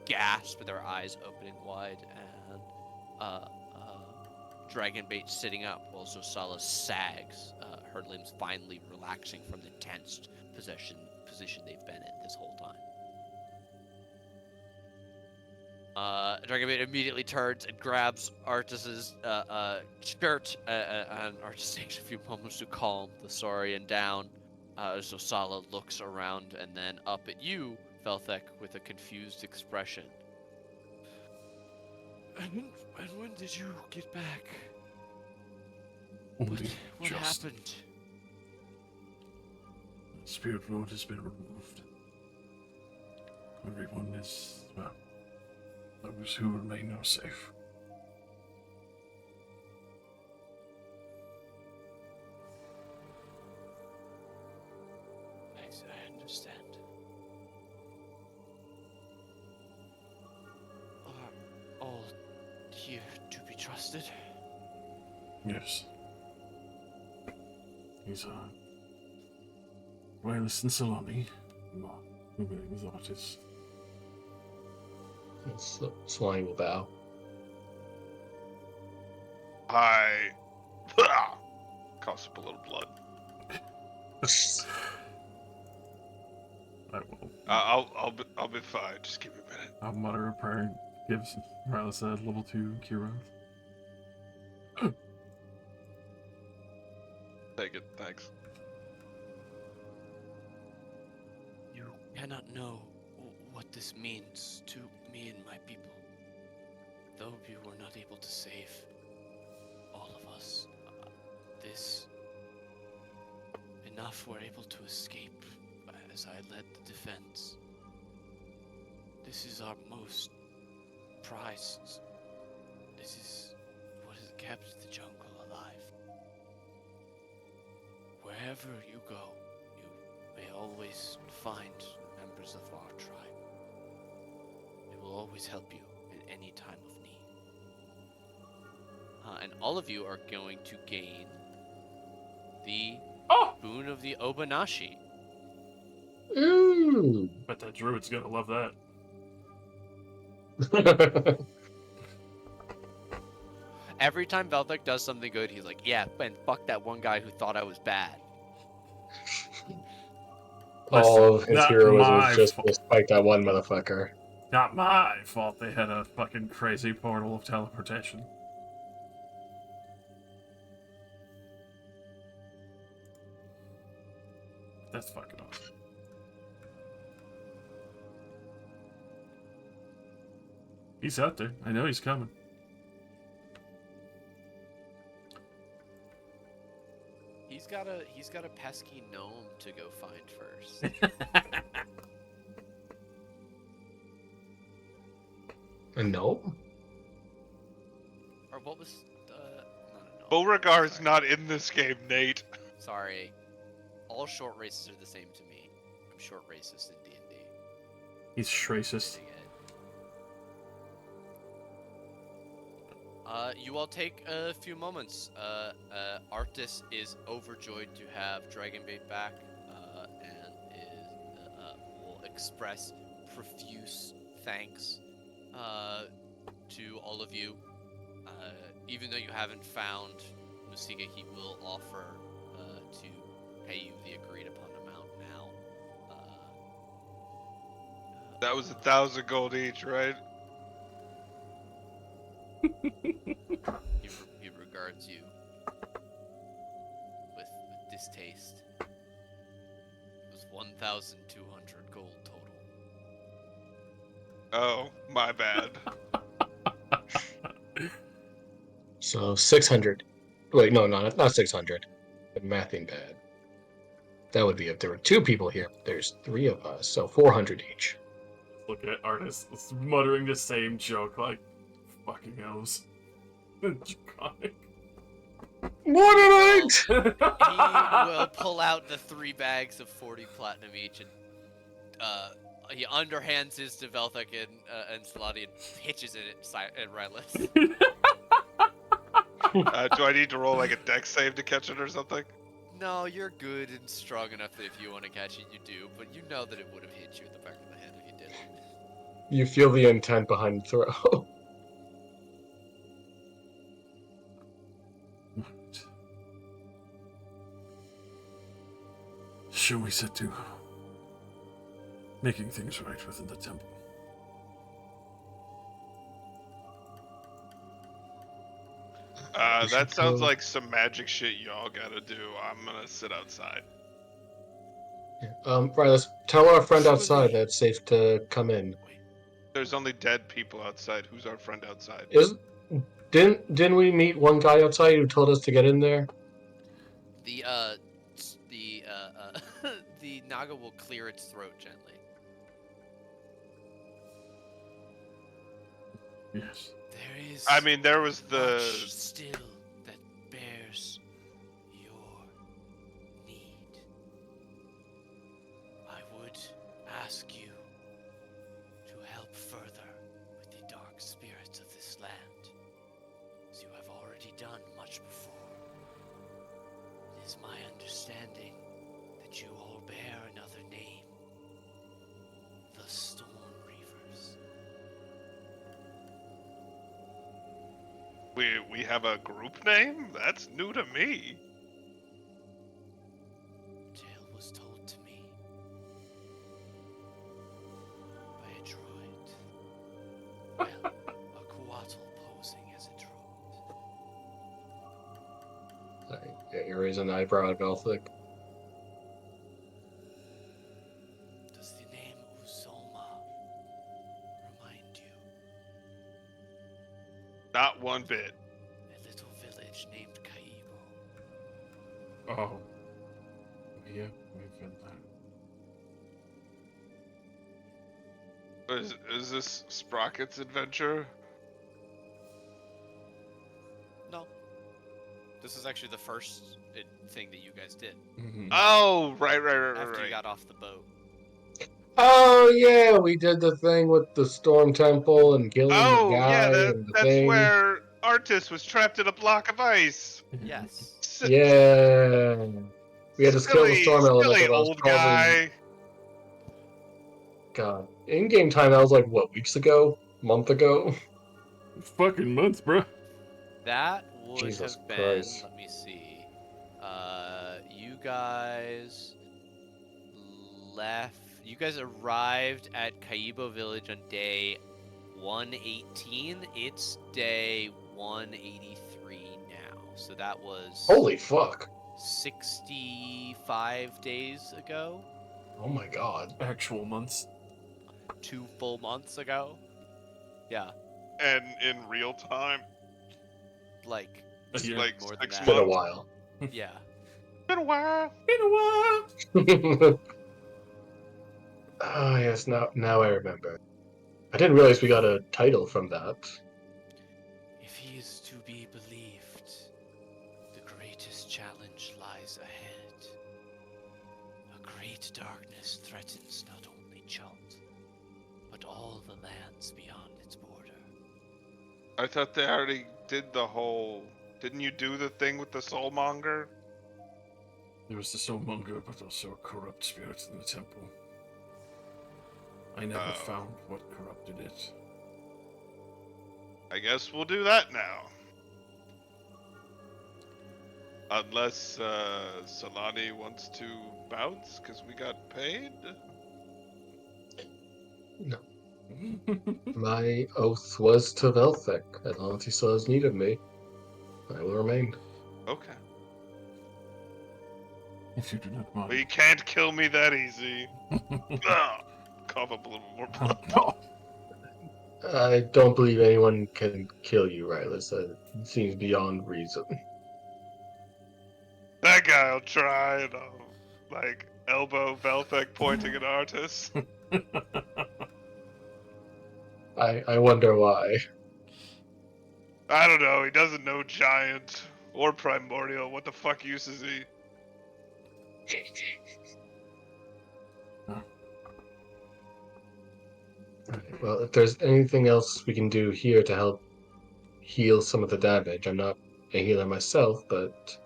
gasp with their eyes opening wide, and Dragonbait sitting up while Sosala sags, her limbs finally relaxing from the tensed position they've been in this whole time. Dragonbait immediately turns and grabs Artis's shirt, and Artis takes a few moments to calm the saurian down. Sosala looks around and then up at you, Felthek, with a confused expression. And when did you get back? Only What just happened? the spirit road has been removed. Everyone is, well, those who remain are safe. I understand. Are all here to be trusted? Yes. He's, Wireless and Salami, who with Artis. Swine will bow. I coughs up a little blood. I will. I'll be fine. Just give me a minute. I'll mutter a prayer and gives Wireless a level 2 cure. Take it. Thanks. You cannot know what this means to me and my people. Though you were not able to save all of us, this enough were able to escape as I led the defense. This is our most prized. This is what has kept the jungle alive. Wherever you go, you may always find members of our tribe. They will always help you in any time of need. And all of you are going to gain the boon of the Obanashi. Ooh. Bet that druid's gonna love that. Every time Velthek does something good, he's like, yeah, and fuck that one guy who thought I was bad. All of his not heroism my was just fault. to fight that one motherfucker. Not my fault they had a fucking crazy portal of teleportation. That's fucking awesome. He's out there. I know he's coming. He's got a pesky gnome to go find first. No. Or what was not a gnome. Beauregard's Sorry. not in this game, Nate. Sorry. All short races are the same to me. I'm short racist in D&D. He's racist. You all take a few moments. Arctis is overjoyed to have Dragonbait back, and will express profuse thanks to all of you. Even though you haven't found Musiga, he will offer to pay you the agreed upon amount now. That was 1,000 gold each, right? He regards you with distaste. Those 1,200 gold total. Oh, my bad. So 600. Wait, no, not 600. The mathing bad. That would be if there were 2 people here. But there's 3 of us, so 400 each. Look at artists muttering the same joke like fucking elves. Draconic. What did I? He will pull out the 3 bags of 40 platinum each and he underhands his to Velthek and Saladi and pitches it at Rylith. Do I need to roll like a dex save to catch it or something? No, you're good and strong enough that if you want to catch it, you do, but you know that it would have hit you in the back of the head if you did it. You feel the intent behind the throw. Shall we set to making things right within the temple? That sounds like some magic shit y'all gotta do. I'm gonna sit outside. Right, let's tell our friend Surely- outside that it's safe to come in. Wait, There's only dead people outside. Who's our friend outside? Didn't we meet one guy outside who told us to get in there? the the Naga will clear its throat gently. Yes. There is. I mean, there was the. much still that bears your need. I would ask you to help further with the dark spirits of this land, as you have already done much before. It is my understanding that you all bear another name, the Storm Reavers. We have a group name? That's new to me. Tale was told to me by a droid. Well, a Coatl posing as a droid. Yeah, you raise an eyebrow at Velthik. Does the name Uzoma remind you? Not one bit. A little village named Kaibo. Oh. Yeah, we've got that. Is this Sprocket's adventure? No. This is actually the first thing that you guys did Mm-hmm. Oh, right. after you got off the boat. Oh yeah, we did the thing with the Storm Temple and killing the Oh, guy yeah, and the that's thing. where Artis was trapped in a block of ice. Yes. Yeah. We had to kill the Silly, Storm Elemental. silly That was old probably guy. God. In-game time, that was like what, weeks ago? Month ago? Fucking months, bro. That would Jesus have been. Christ. Let me see. You guys left. You guys arrived at Kaibo Village on day 118. It's day 183 now. So that was Holy fuck. 65 days ago. Oh my god. Actual months. 2 full months ago. Yeah, And in real time. like A year. Like more than 6 that. Been a months. while. Yeah. Been a while. In a while. Oh yes, now I remember. I didn't realize we got a title from that. If he is to be believed, the greatest challenge lies ahead. A great darkness threatens not only Chult, but all the lands beyond its border. I thought they already did the whole. Didn't you do the thing with the soulmonger? There was the soulmonger, but also a corrupt spirit in the temple. I never Oh. found what corrupted it. I guess we'll do that now. Unless Solani wants to bounce because we got paid. No. My oath was to Velthek. As long as he still has need of me, I will remain. Okay. If you do not But mind. you can't kill me that easy. Ugh. Cough up a little more blood. No. I don't believe anyone can kill you, Rylus. That seems beyond reason. That guy'll try, and I'll, like, elbow Velthek pointing at Artis. I wonder why. I don't know, he doesn't know Giant or Primordial. What the fuck use is he? Well, if there's anything else we can do here to help heal some of the damage, I'm not a healer myself, but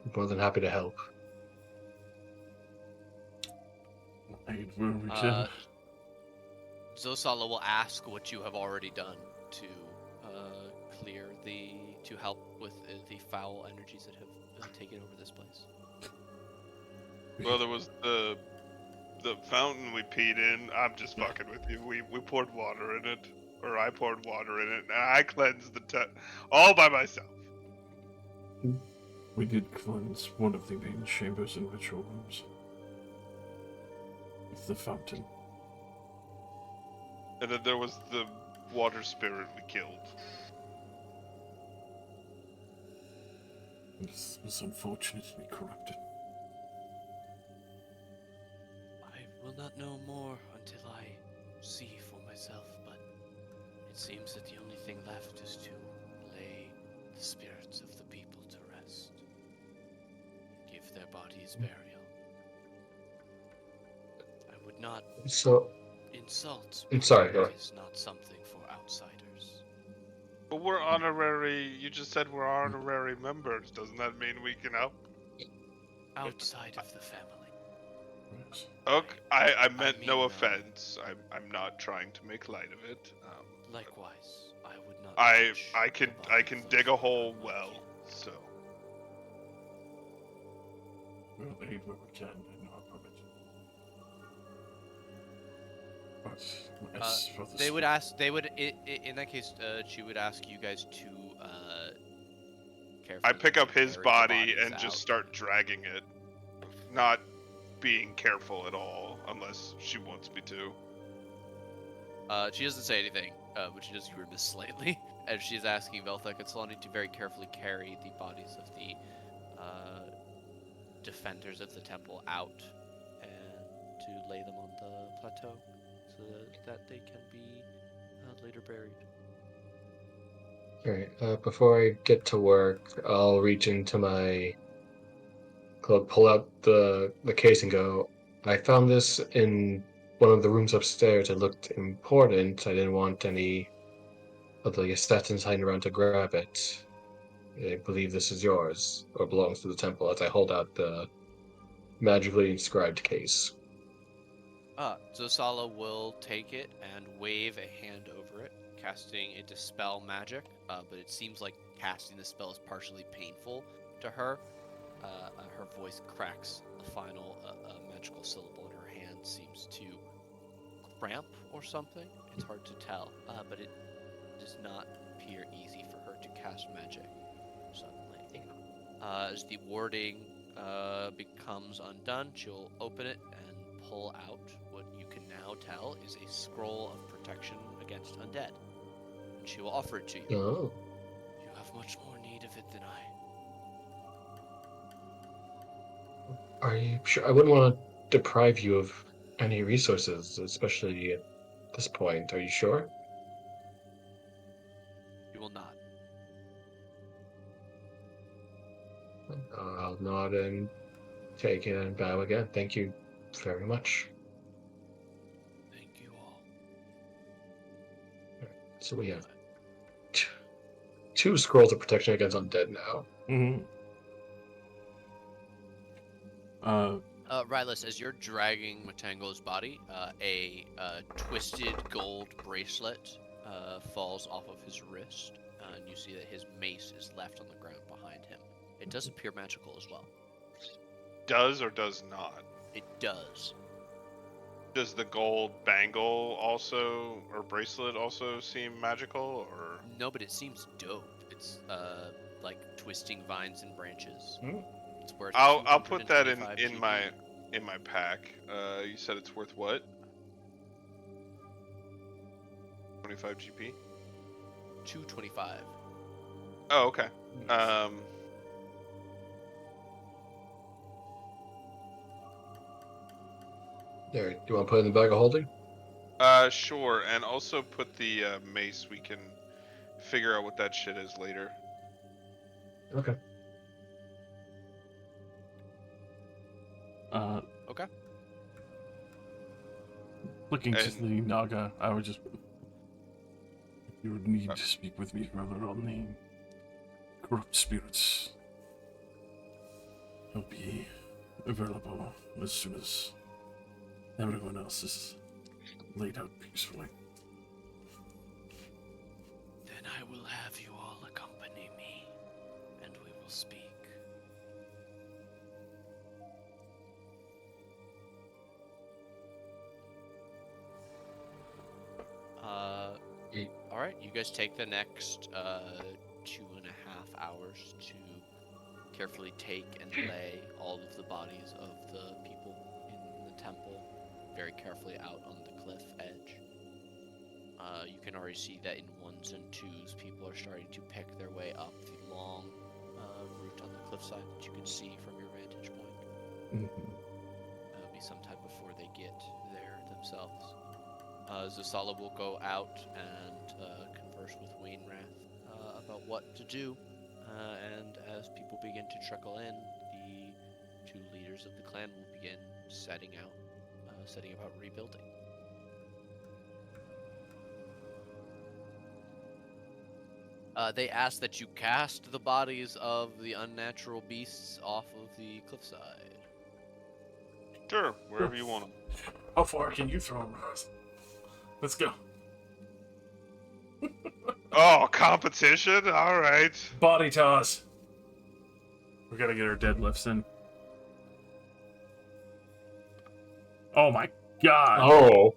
I'm more than happy to help. Aid where we can. Uh, Zosala will ask what you have already done to clear to help with the foul energies that have taken over this place. Well, there was the fountain we peed in. I'm just fucking with you. We poured water in it, or I poured water in it, and I cleansed the all by myself. We did cleanse one of the main chambers and ritual rooms. With the fountain. And then there was the water spirit we killed. It was unfortunately corrupted. I will not know more until I see for myself, but it seems that the only thing left is to lay the spirits of the people to rest. Give their bodies burial. I would not So, insult, I'm but sorry, go it ahead. is not something for outsiders. But we're honorary. You just said we're honorary members. Doesn't that mean we can help? Outside of the family. Yes. Okay, I meant mean no no. offense. I'm not trying to make light of it. Likewise, I would not. I touch I the can body I of can those dig who a are hole not my well. kin. So We'll aid where we can in our permit. But as for the They would ask. They would. In that case, she would ask you guys to I carefully pick up his carry the body bodies and just out. start dragging it, not being careful at all, unless she wants me to. She doesn't say anything, but she does grimace slightly, as she's asking Velthek and Solani to very carefully carry the bodies of the defenders of the temple out and to lay them on the plateau so that they can be later buried. Alright, before I get to work, I'll reach into my cloak, pull out the case, and go, I found this in one of the rooms upstairs. It looked important. I didn't want any of the assassins hiding around to grab it. I believe this is yours, or belongs to the temple, as I hold out the magically inscribed case. Zosala will take it and wave a hand over it, casting a dispel magic, but it seems like casting the spell is partially painful to her. Her voice cracks the final magical syllable, and her hand seems to cramp or something. It's hard to tell, but it does not appear easy for her to cast magic suddenly. As the warding becomes undone, she'll open it and pull out what you can now tell is a scroll of protection against undead. And she will offer it to you. Oh. You have much more need of it than I. Are you sure? I wouldn't want to deprive you of any resources, especially at this point. Are you sure? You will not. I'll nod and take it and bow again. Thank you very much. Thank you all. So we have two scrolls of protection against undead now. Mm-hmm. Rylus, as you're dragging Matango's body, a twisted gold bracelet falls off of his wrist, and you see that his mace is left on the ground behind him. It does appear magical as well. Does or does not? It does. Does the gold bangle also, or bracelet also seem magical, or? No, but it seems dope. It's like twisting vines and branches. It's worth I'll put that 225 in GP. my pack. You said it's worth what? 25 GP. 225. Oh, okay. There, do you want to put it in the bag of holding? Sure, and also put the mace. We can figure out what that shit is later. Okay. Okay. Looking to And- the Naga, I would just. You would need to speak with me further on the corrupt spirits. I'll be available as soon as everyone else is laid out peacefully. Then I will have you all accompany me, and we will speak. All right, you guys take the next 2.5 hours to carefully take and lay all of the bodies of the people in the temple very carefully out on the cliff edge. You can already see that in ones and twos, people are starting to pick their way up the long route on the cliffside that you can see from your vantage point. It'll be sometime before they get there themselves. Zasala will go out and converse with Wainwrath about what to do, and as people begin to trickle in, the two leaders of the clan will begin setting about rebuilding. They ask that you cast the bodies of the unnatural beasts off of the cliffside. Sure, wherever you want them. How far can you throw them, Ross? Let's go. Oh, competition? All right. Body toss. We gotta get our deadlifts in. Oh my god. Oh.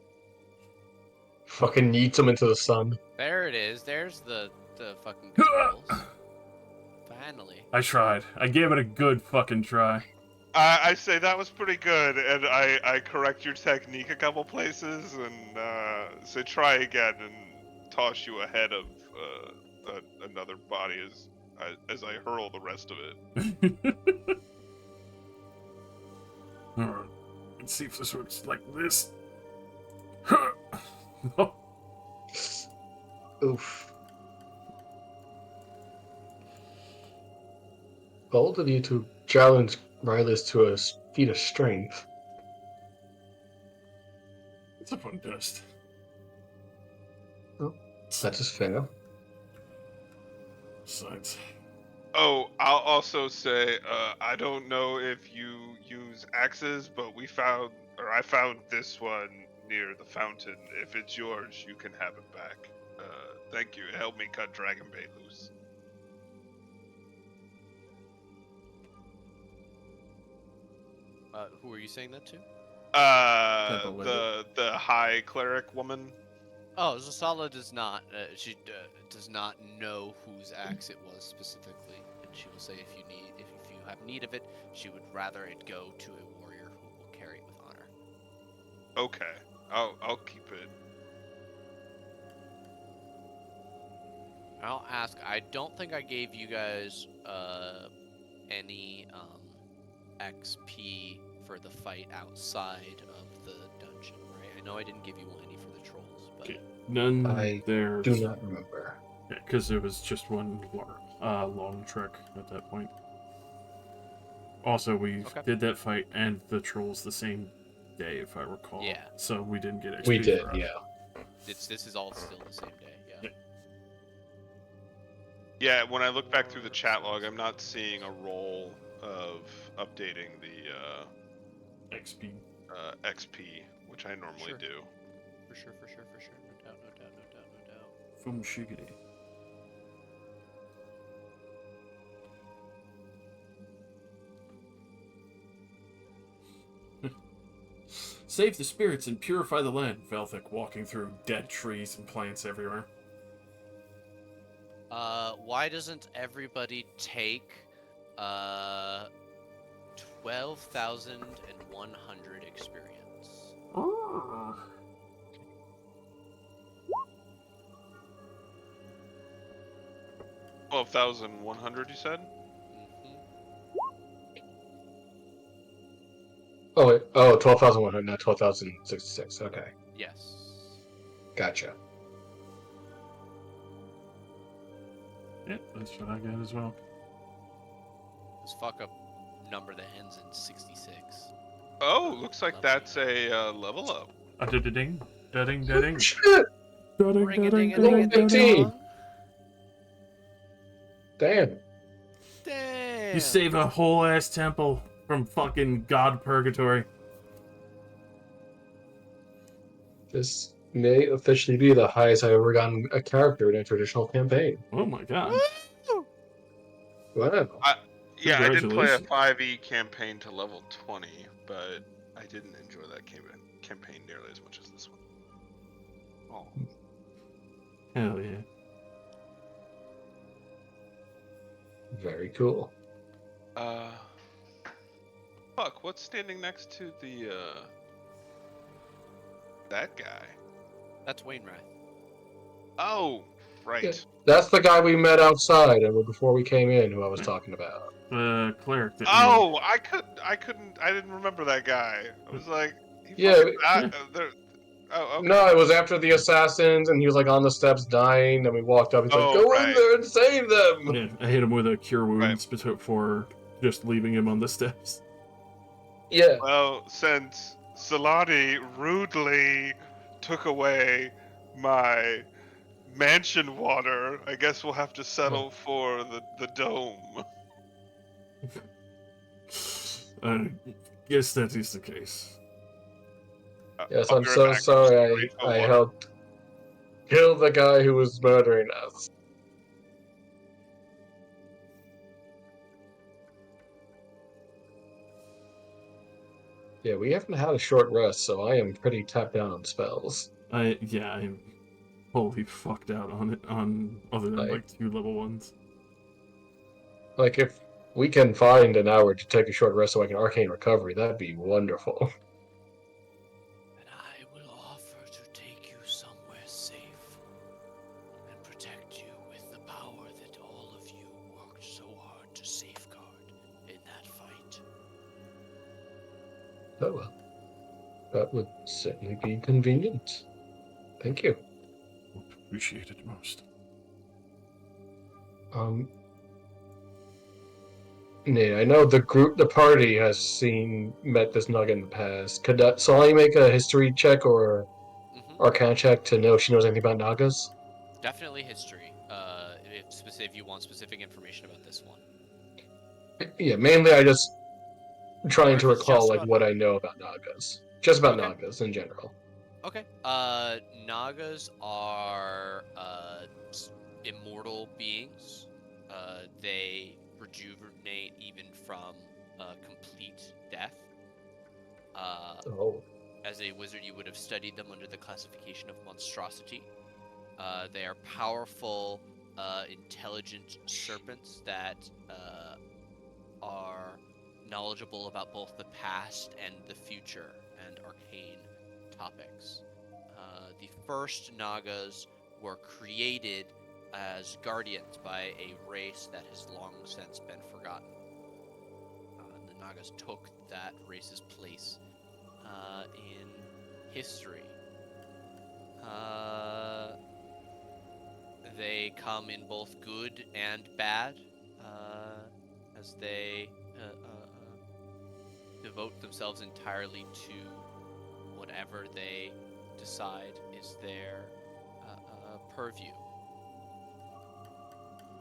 Fucking yeets them into the sun. There it is. There's the fucking controls. Finally. I tried. I gave it a good fucking try. I say that was pretty good, and I correct your technique a couple places, and say try again and toss you ahead of another body as I hurl the rest of it. Alright. Let's see if this works like this. Oof. Bold of you to challenge Rylus to a feat of strength. It's a fun test. Oh, that is fair. Besides. Oh, I'll also say I don't know if you use axes, but I found this one near the fountain. If it's yours, you can have it back. Thank you. It helped me cut Dragon Bait loose. Who are you saying that to? The high cleric woman. Oh, Zasala does not. She does not know whose axe it was specifically, and she will say if you have need of it, she would rather it go to a warrior who will carry it with honor. Okay, I'll keep it. I'll ask. I don't think I gave you guys any XP for the fight outside of the dungeon, right? I know I didn't give you any for the trolls, but Okay. None I there. do not remember. Because it was just one long trek at that point. Also, we did that fight and the trolls the same day, if I recall. Yeah. So we didn't get XP. We did, for it. yeah. this is all still the same day. Yeah. Yeah, when I look back through the chat log, I'm not seeing a roll of updating the XP. XP, which I normally Sure. do. For sure. No doubt. From Shiggy. Save the spirits and purify the land, Velthic walking through dead trees and plants everywhere. Why doesn't everybody take 12,100 experience. Oh. 12,100, you said? Hmm. Oh, wait. Oh, 12,100, not 12,066. Okay. Yes. Gotcha. Yeah, that's what I got as well. This fuck up number that ends in 66. Oh, looks like Lovely. that's a level up. Da-ding, da-ding, da-ding. Shit! Da-ding, Ring a da-ding, ding a ding a da-ding, ding 18. dong. Damn. Damn. You save a whole ass temple from fucking God Purgatory. This may officially be the highest I've ever gotten a character in a traditional campaign. Oh my god. Woo! Wow. Yeah, I didn't play a Congratulations. 5e campaign to level 20, but I didn't enjoy that campaign nearly as much as this one. Oh. Hell yeah. Very cool. Fuck, what's standing next to the, that guy? That's Wainwright. Oh, Yeah, right. that's the guy we met outside and before we came in who I was talking about. The cleric that we... Oh, I didn't remember that guy. I was like, he Yeah, fucking yeah. there. Oh, okay. no, it was after the assassins and he was like on the steps dying and we walked up. He's like, Oh, go in right, there and save them. Yeah, I hit him with a cure right. wounds before just leaving him on the steps. Yeah. Well, since Salati rudely took away my mansion water, I guess we'll have to settle for the dome. I guess that is the case. Yes, I'll I'm be right so back. I'm just gonna sorry refill I water. helped kill the guy who was murdering us. Yeah, we haven't had a short rest, so I am pretty tapped down on spells. I'm wholly fucked out on it, on other than Like, like 2 level 1s. like if we can find an hour to take a short rest so I can arcane recovery, that'd be wonderful. And I will offer to take you somewhere safe and protect you with the power that all of you worked so hard to safeguard in that fight. Oh well. That would certainly be convenient. Thank you. Would appreciate it most. Nate, I know the party has met this nugget in the past. Could that Solly make a history check or Mm-hmm. arcana check to know if she knows anything about Nagas? Definitely history. If you want specific information about this one, Yeah, mainly I just or trying if to it's recall just like about what I Nagas. know about Nagas. Just about Okay. Nagas in general. Okay. Nagas are immortal beings. They rejuvenate even from complete death. Oh. As a wizard, you would have studied them under the classification of monstrosity. They are powerful, intelligent serpents that are knowledgeable about both the past and the future and arcane topics. The first Nagas were created as guardians by a race that has long since been forgotten. The Nagas took that race's place in history. They come in both good and bad, as they devote themselves entirely to whatever they decide is their purview.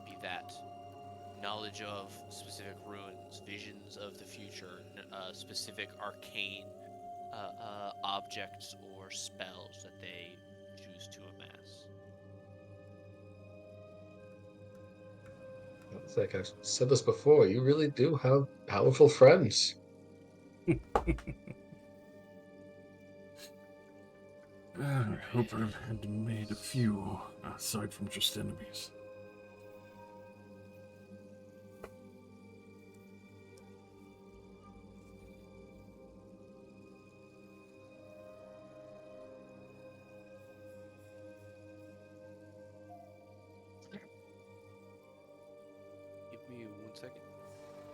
Be that knowledge of specific runes, visions of the future, specific arcane objects or spells that they choose to amass. It's like I've said this before, you really do have powerful friends. I hope I've had made a few, aside from just enemies.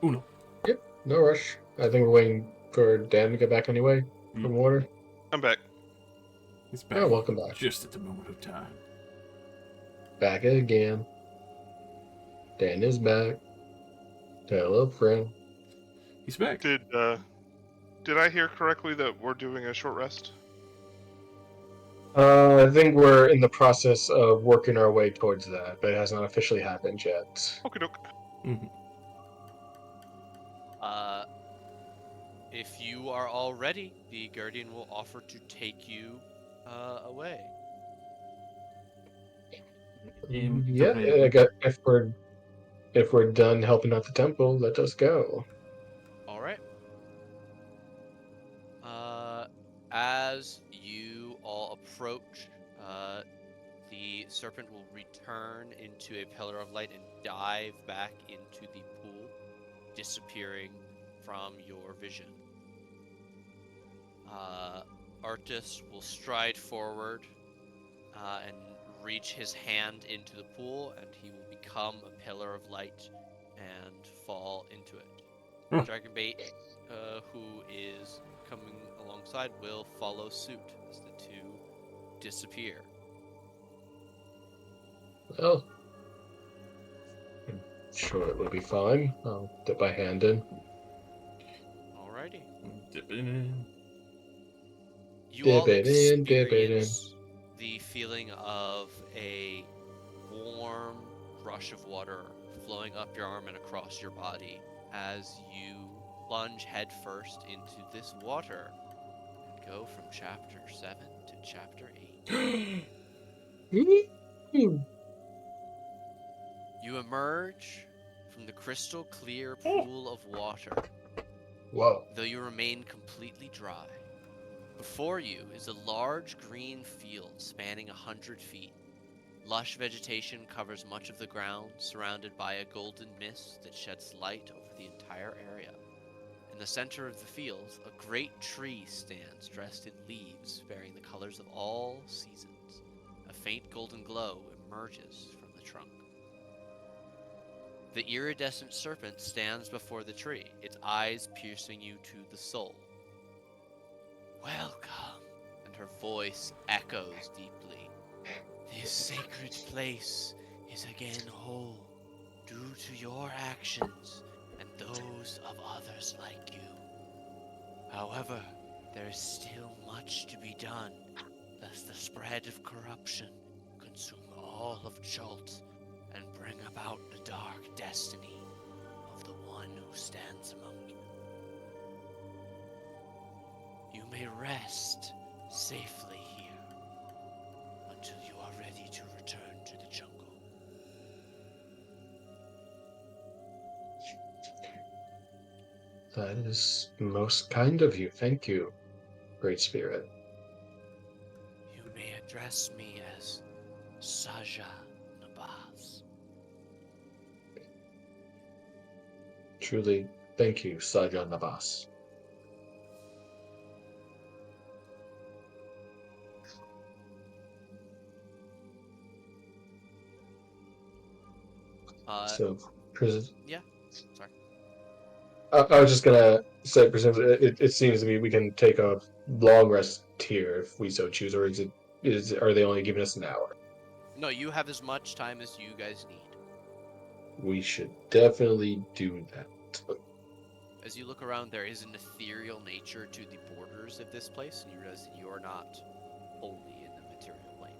Uno. Yep, no rush. I think we're waiting for Dan to get back anyway from water. I'm back. He's Yeah, back welcome back. just at the moment of time. Back again. Dan is back. Hello, friend. He's back. Did I hear correctly that we're doing a short rest? I think we're in the process of working our way towards that, but it has not officially happened yet. Okay, doke. Mm-hmm. Uh, if you are all ready, the Guardian will offer to take you away. Yeah, I got, if we're done helping out the temple, let us go. All right. As you all approach, the serpent will return into a pillar of light and dive back into the pool, disappearing from your vision. Artis will stride forward and reach his hand into the pool, and he will become a pillar of light and fall into it. Oh. Dragonbait, who is coming alongside, will follow suit as the two disappear. Well, I'm sure it will be fine. I'll dip my hand in. Alrighty. Dip it in. You Dip all it in, dip it in. experience the feeling of a warm rush of water flowing up your arm and across your body as you plunge headfirst into this water and go from chapter 7 to chapter 8. Ooh. You emerge from the crystal clear pool of water, Whoa. though you remain completely dry. Before you is a large green field spanning 100 feet. Lush vegetation covers much of the ground, surrounded by a golden mist that sheds light over the entire area. In the center of the field, a great tree stands dressed in leaves bearing the colors of all seasons. A faint golden glow emerges from the trunk. The iridescent serpent stands before the tree, its eyes piercing you to the soul. Welcome, and her voice echoes deeply. This sacred place is again whole, due to your actions and those of others like you. However, there is still much to be done, lest the spread of corruption consume all of Chult and bring about the dark destiny of the one who stands among you. You may rest safely here until you are ready to return to the jungle. That is most kind of you. Thank you, Great Spirit. You may address me as Saja Nabaz. Truly, thank you, Sajan Nabas. So, Yeah, sorry. I was just gonna say, presumably, it seems to me we can take a long rest here if we so choose, or are they only giving us an hour? No, you have as much time as you guys need. We should definitely do that. As you look around, there is an ethereal nature to the borders of this place, and you realize that you are not wholly in the material plane.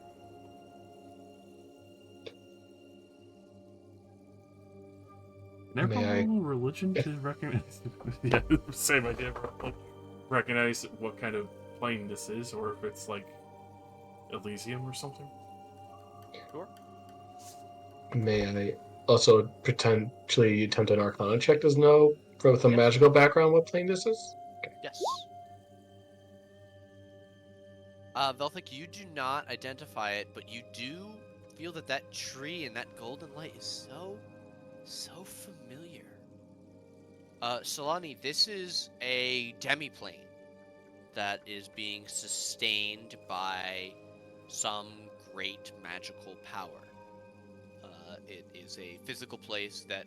Never May I- roll religion to recognize. Yeah, same idea. Bro. Like, recognize what kind of plane this is, or if it's like Elysium or something. Sure. May I also potentially attempt an Arcana check to know with a Yes. magical background what plane this is? Yes. Velthik, you do not identify it, but you do feel that that tree and that golden light is so familiar. Solani, this is a demiplane that is being sustained by some great magical power. It is a physical place that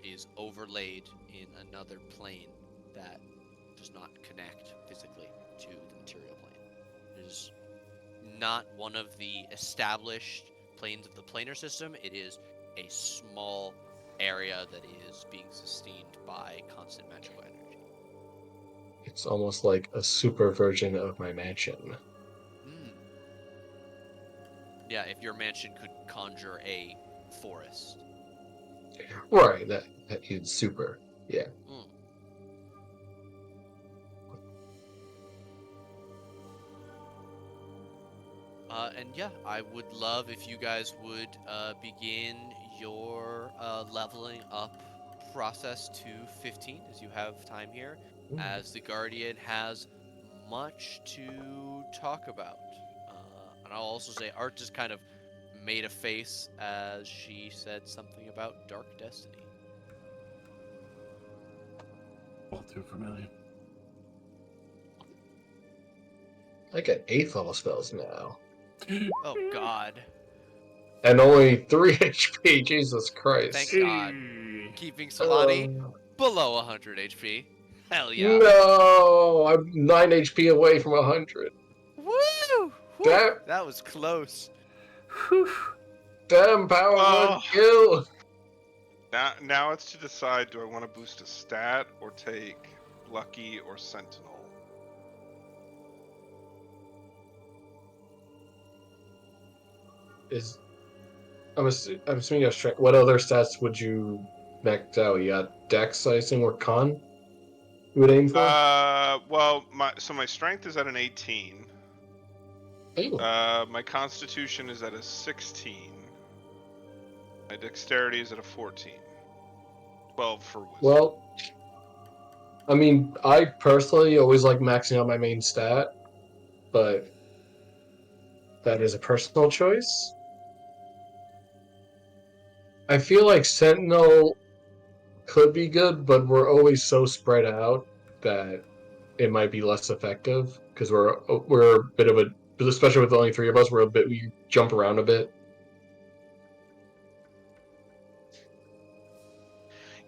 is overlaid in another plane that does not connect physically to the material plane. It is not one of the established planes of the planar system. It is a small area that is being sustained by constant magical energy. It's almost like a super version of my mansion. Hmm. Yeah, if your mansion could conjure a forest. Right, that is super. Yeah. Mm. And yeah, I would love if you guys would begin your leveling up process to 15 as you have time here, as the Guardian has much to talk about. And I'll also say Art just kind of made a face as she said something about Dark Destiny. All too familiar. I get 8th level spells now. Oh God. And only 3 HP, Jesus Christ. Thank God. Keeping Solani below 100 HP. Hell yeah. No, I'm 9 HP away from 100. Woo! Damn, That was close. damn power word Oh. kill. Now it's to decide: do I want to boost a stat or take Lucky or Sentinel? I'm assuming you have strength. What other stats would you max out? You got Dex, I assume, or Con? You would aim for? Well, my strength is at an 18. Ooh. My Constitution is at a 16. My Dexterity is at a 14. 12 for Wisdom. Well, I mean, I personally always like maxing out my main stat, but that is a personal choice. I feel like Sentinel could be good, but we're always so spread out that it might be less effective because we're a bit of a, especially with only 3 of us, we jump around a bit.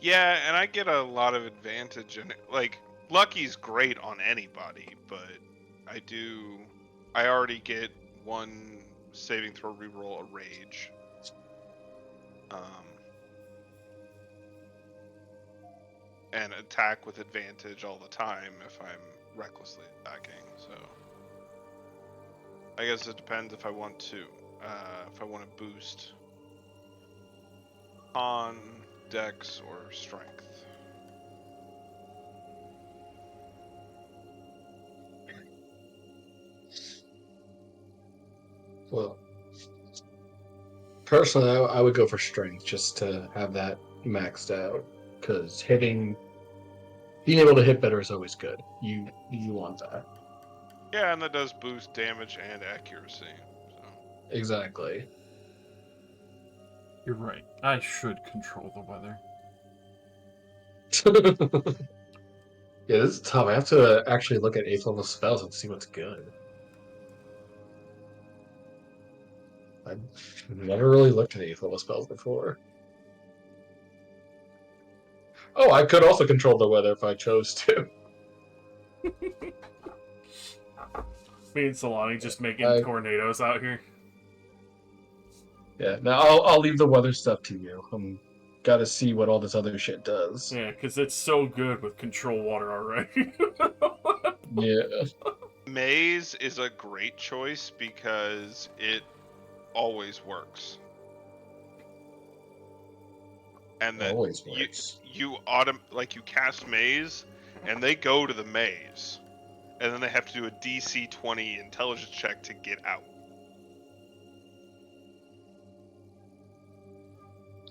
Yeah, and I get a lot of advantage in it. Like, Lucky's great on anybody, but I already get 1 saving throw reroll a rage. And attack with advantage all the time if I'm recklessly attacking, so I guess it depends if I want to boost on Dex or Strength. Well, personally, I would go for strength just to have that maxed out because being able to hit better is always good. You want that. Yeah, and that does boost damage and accuracy. So. Exactly. You're right. I should control the weather. Yeah, this is tough. I have to actually look at 8th level spells and see what's good. I've never really looked at 8th level spells before. Oh, I could also control the weather if I chose to. Me and Solani just making tornadoes out here. Yeah, now I'll leave the weather stuff to you. I'm gotta see what all this other shit does. Yeah, because it's so good with control water already. Yeah. Maze is a great choice because it always works. And then Always works. you cast Maze and they go to the maze. And then they have to do a DC 20 intelligence check to get out.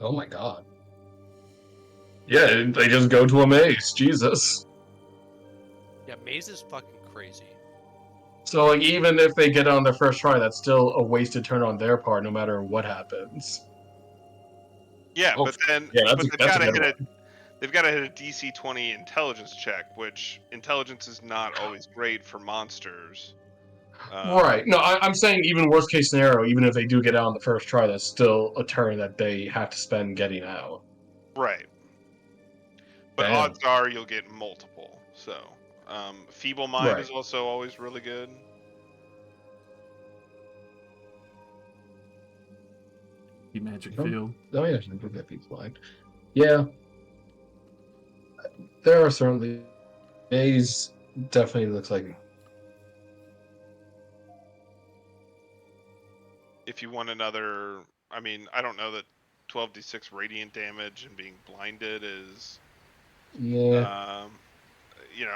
Oh my god. Yeah, they just go to a maze. Jesus. Yeah, Maze is fucking crazy. So, like, even if they get it on their first try, that's still a wasted turn on their part, no matter what happens. Yeah, Oh, but then yeah, they've that's got to a good hit one. they've got to hit a DC 20 intelligence check, which intelligence is not always great for monsters. Right. No, I'm saying even worst case scenario, even if they do get out on the first try, that's still a turn that they have to spend getting out. Right. But Damn. odds are you'll get multiple. So, Feeble Mind Right. is also always really good. The magic Oh, field. Oh yeah, I did that Pete's Mind. Yeah, there are certainly days. Definitely looks like If you want another, I mean, I don't know that 12d6 radiant damage and being blinded is, yeah.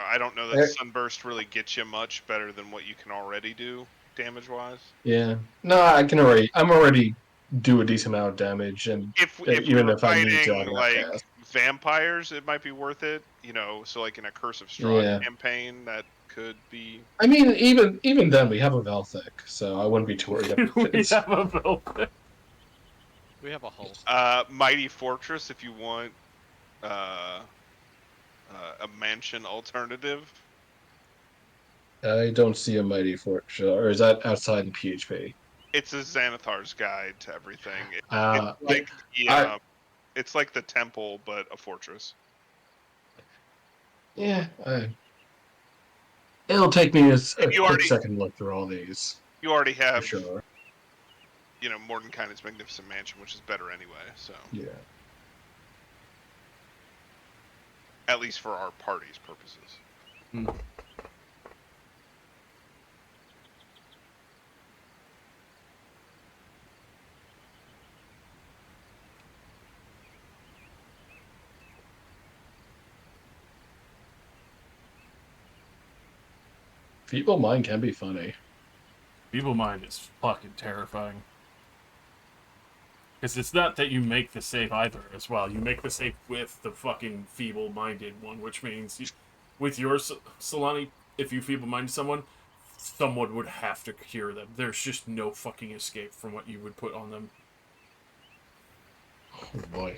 I don't know that Eh, Sunburst really gets you much better than what you can already do damage-wise. Yeah. No, I'm already do a decent amount of damage, and If we even were if I need to, I fighting can like outcast. vampires, it might be worth it. So like in a Curse of Strahd Yeah. campaign, that could be. I mean, even then, we have a Velthic, so I wouldn't be too worried about We it. have a velvet. We have a hull. Mighty Fortress if you want uh, a mansion alternative. I don't see a mighty fortune, or is that outside the PHP? It's a Xanathar's guide to everything. It's Yeah, like the I it's like the temple, but a fortress. yeah, it'll take me And a quick second to look through all these you already for have, sure. Mordenkainen's Magnificent Mansion, which is better anyway. So Yeah. at least for our party's purposes. Mm. Feeble Mind can be funny. Feeble mind is fucking terrifying. Because it's not that you make the save either as well. You make the save with the fucking feeble-minded one, which means with your Solani, if you feeble-minded someone, someone would have to cure them. There's just no fucking escape from what you would put on them. Oh boy.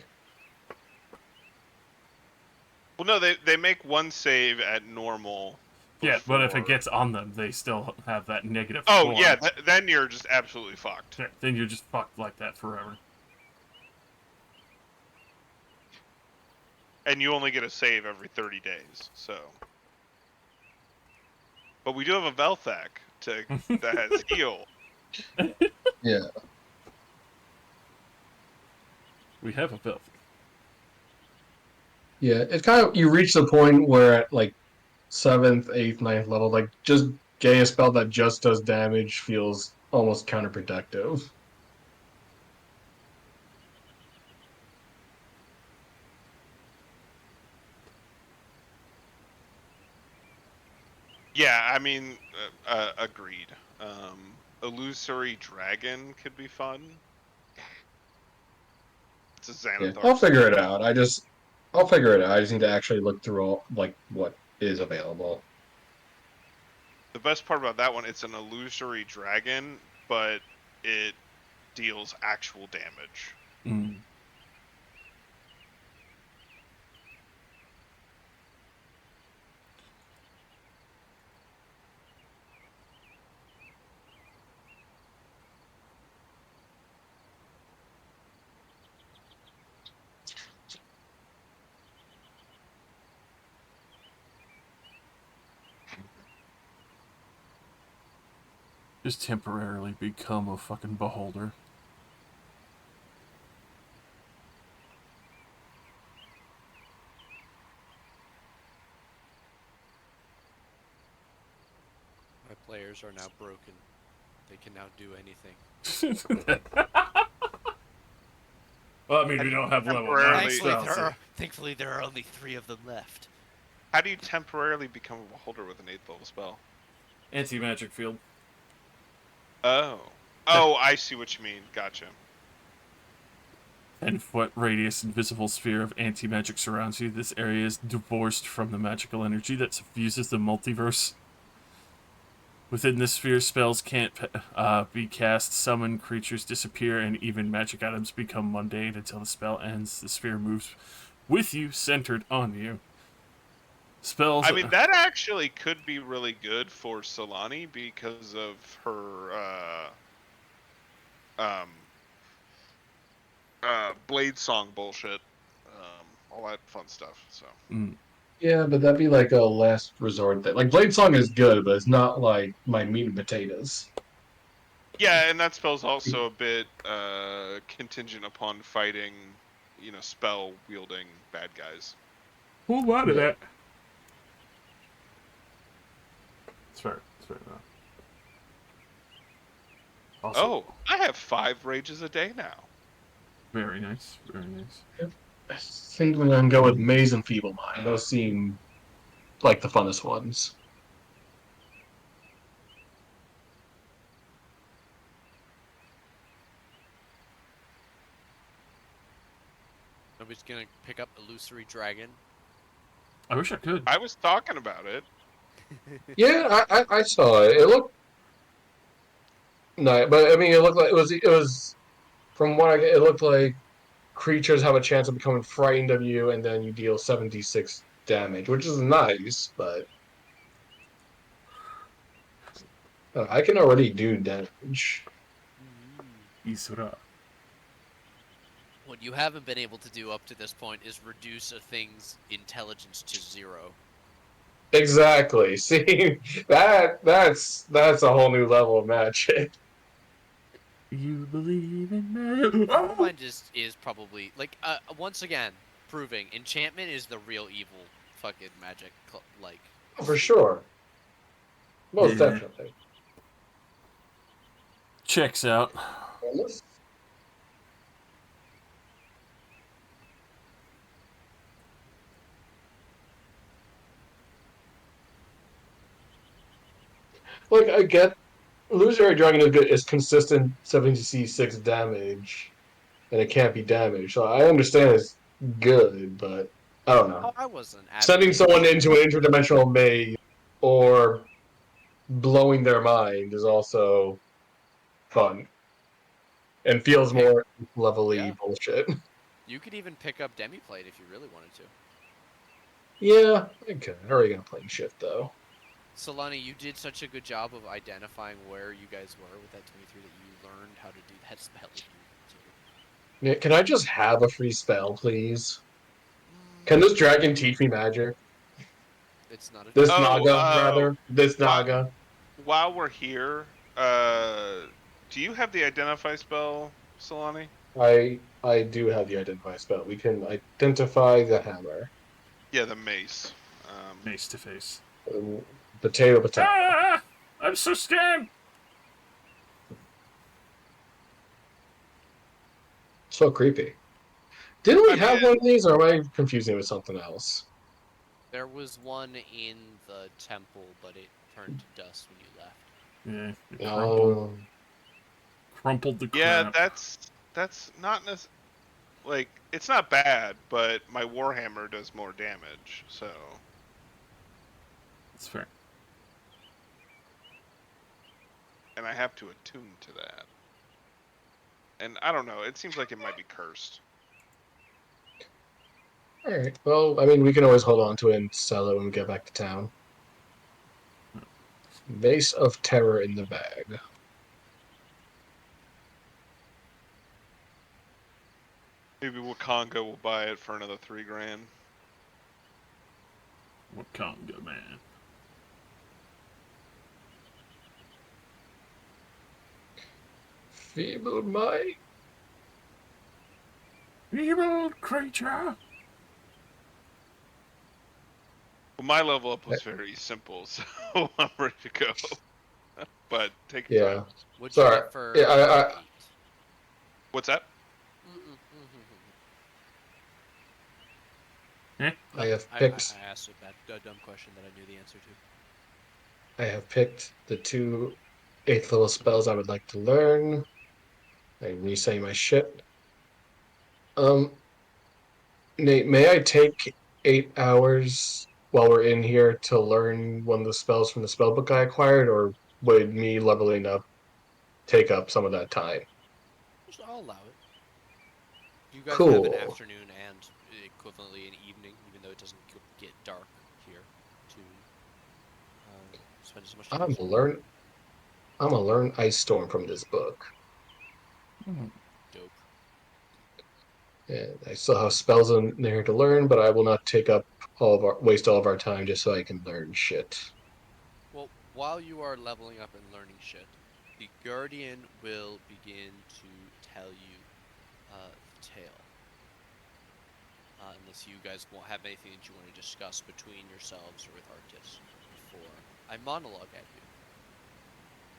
Well, no, they make one save at normal Yeah, but if it before. gets on them, they still have that negative Oh 4. yeah, then you're just absolutely fucked. Then you're just fucked like that forever. And you only get a save every 30 days. So, but we do have a Velthak that has heal. Yeah. We have a filth. Yeah. It's kind of you reach the point where at like seventh, eighth, ninth level, like just getting a spell that just does damage feels almost counterproductive. Yeah, I mean, agreed. Illusory Dragon could be fun. It's a Yeah. I'll Xanathar figure it spell. out. I'll figure it out. I just need to actually look through all like what is available. The best part about that one, it's an Illusory Dragon, but it deals actual damage. Mm. Just temporarily become a fucking beholder. My players are now broken. They can now do anything. Well, I mean, How we do you don't have level 9 temporarily- spells. Thankfully, there are only 3 of them left. How do you temporarily become a beholder with an 8th level spell? Anti-magic field. Oh, I see what you mean. Gotcha. 10-foot radius invisible sphere of anti-magic surrounds you. This area is divorced from the magical energy that suffuses the multiverse. Within this sphere, spells can't be cast, summon, creatures disappear, and even magic items become mundane until the spell ends. The sphere moves with you, centered on you. Spells. I mean, that actually could be really good for Solani because of her Blade Song bullshit. all that fun stuff. So Yeah, but that'd be like a last resort thing. Like Blade Song is good, but it's not like my meat and potatoes. yeah, and that spell's also a bit contingent upon fighting, spell wielding bad guys. Whole lot of Yeah. that. It's fair. It's fair enough. Also, Oh, I have 5 rages a day now. very nice. Very nice. I think we're gonna go with Maze and Feeble Mind. Those seem like the funnest ones. Nobody's gonna pick up Illusory Dragon. I wish I could. I was talking about it. Yeah, I saw it. It looked nice, but I mean, it looked like it was from what it looked like creatures have a chance of becoming frightened of you, and then you deal 76 damage, which is nice, but I can already do damage. Isra. What you haven't been able to do up to this point is reduce a thing's intelligence to 0. Exactly. See, that's a whole new level of magic. You believe in me. Feeble Mind is probably like once again proving enchantment is the real evil fucking magic like For sleeper. sure. Most Yeah. definitely. Checks out. Like I get Illusionary Dragon is good, is consistent 76 damage, and it can't be damaged. So I understand it's good, but I don't know. Oh, I wasn't Sending advocating someone for into an interdimensional maze or blowing their mind is also fun and I feels would pick. more levelly Yeah, bullshit. you could even pick up Demiplate if you really wanted to. Yeah, okay. I already got playing shit though. Solani, you did such a good job of identifying where you guys were with that 23 that you learned how to do that spell if you wanted Yeah, can I just have a free spell, please? to. Can this dragon teach me magic? It's not a This dragon. Oh, Naga, rather. This while Naga. while we're here, do you have the identify spell, Solani? I do have the identify spell. We can identify the hammer. Yeah, the mace. Face to face. Um, Potato, potato. Ah! I'm so scared. So creepy. Didn't we I mean, have one of these, or am I confusing it with something else? There was one in the temple, but it turned to dust when you left. Yeah, it crumpled. Oh, Crumpled the yeah, crap. that's not like it's not bad, but my warhammer does more damage, so It's fair. and I have to attune to that. And I don't know, it seems like it might be cursed. all right. Well, I mean, we can always hold on to it and sell it when we get back to town. Vase of Terror in the bag. Maybe Wakanga will buy it for another $3,000. Wakanga, man. Feeble Mind. Evil creature. Well, my level up was very simple, so I'm ready to go. But take your time. Yeah. What'd you Sorry. get for Yeah, level 8? What's that? Eh? I have I picked. asked a dumb question that I knew the answer to. I have picked the two eighth level spells I would like to learn. I re-say my shit. Um, Nate, may I take 8 hours while we're in here to learn one of the spells from the spell book I acquired, or would me leveling up take up some of that time? I'll allow it. You guys have an Cool. afternoon and equivalently an evening, even though it doesn't get dark here, to spend as much time I'm as gonna you want. learn. I'm gonna learn Ice Storm from this book. Hmm. Dope. And I still have spells in there to learn, but I will not take up waste all of our time just so I can learn shit. Well, while you are leveling up and learning shit, the Guardian will begin to tell you the tale. Unless you guys won't have anything that you want to discuss between yourselves or with Arctis before I monologue at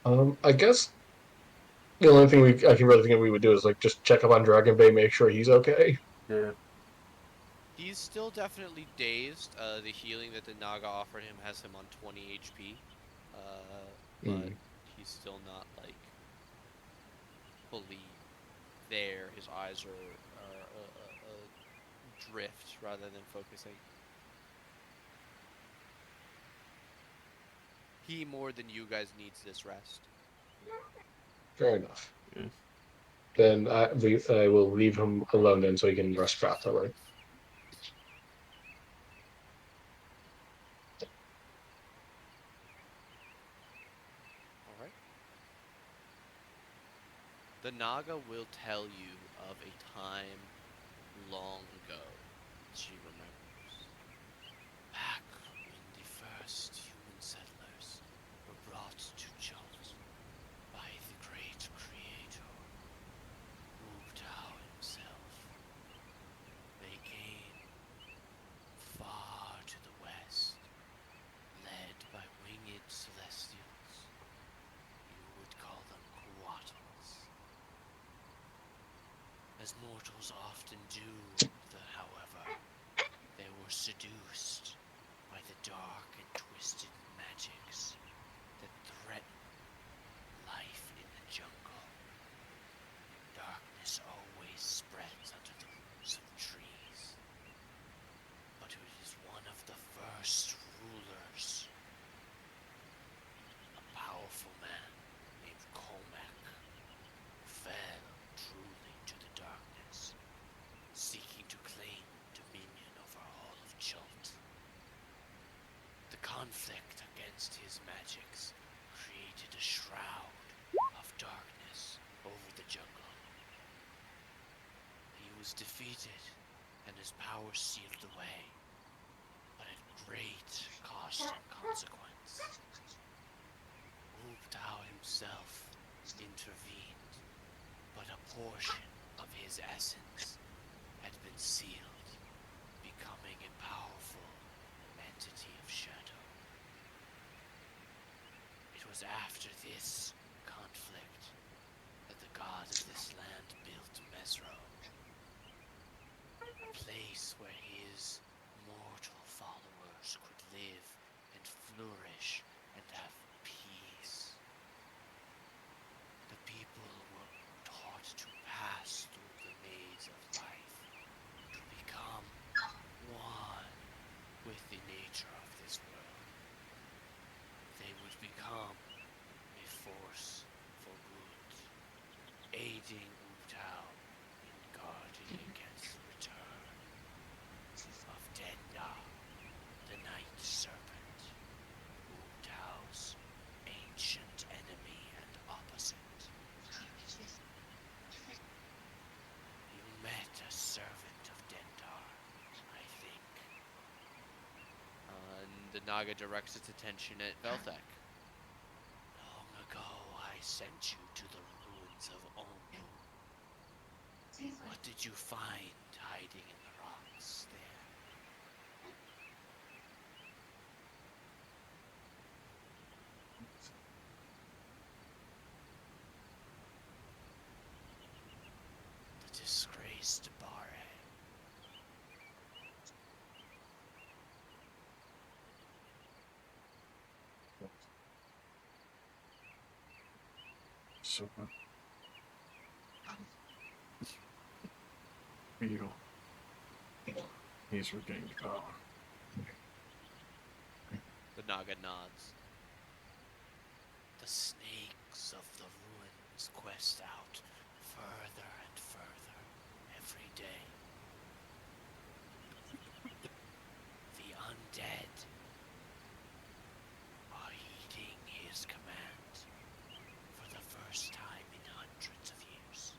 you. I guess the only thing I can really think we would do is like just check up on Dragon Bay, make sure he's okay. Yeah. He's still definitely dazed. The healing that the Naga offered him has him on 20 HP. But Hmm. he's still not like fully there. His eyes are drift rather than focusing. He more than you guys needs this rest. Fair enough. Yeah. Then I will leave him alone then so he can rest properly. All right. The Naga will tell you of a time long ago that she remembers. Back when the first human settlers were brought to Chult by the great creator, Ubtao himself, they came far to the west, led by winged celestials. You would call them Kuatals. As mortals often do, however, they were seduced by the dark and twisted magics that threaten life in the jungle. Darkness always spreads under the roots of trees, but it is one of the first rulers, a powerful man named Comac, who fell truly to the darkness, seeking to claim dominion over all of Chult. The conflict against his magics created a shroud of darkness over the jungle. He was defeated and his power sealed away, but at great cost and consequence. Ubtao himself intervened, but a portion of his essence had been sealed, becoming a powerful entity of shadow. It was after this conflict that the god of this land built Mesro, a place where his mortal followers could live and flourish and have peace. The people were taught to pass through the maze of life, to become one with the nature of this world. They would become a force for good, aiding Ubtao in guarding against the return of Denda, the Night Serpent, Ubtao's ancient enemy and opposite. You met a servant of Dendar, I think. And the Naga directs its attention at Velthek. Long ago, I sent you to the ruins of Ombu. What did you find hiding in the rocks there? The disgraced Bare. So Beetle. He's regained power. The Naga nods. The snakes of the ruins quest out further and further every day. The undead are heeding his command for the first time in hundreds of years.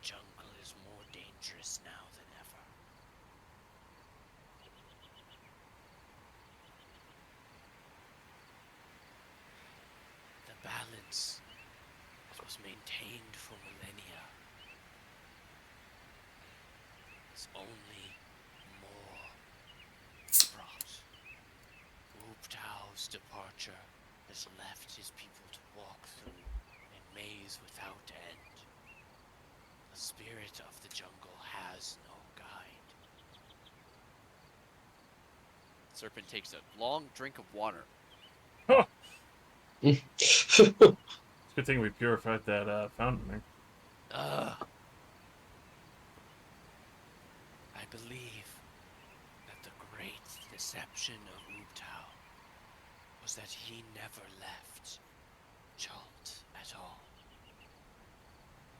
The jungle is more dangerous contained for millennia is only more fraught. Ubtao's departure has left his people to walk through a maze without end. The spirit of the jungle has no guide. Serpent takes a long drink of water. Huh. Mm. It's a good thing we purified that fountain there. Ugh. I believe that the great deception of Ubtao was that he never left Chult at all.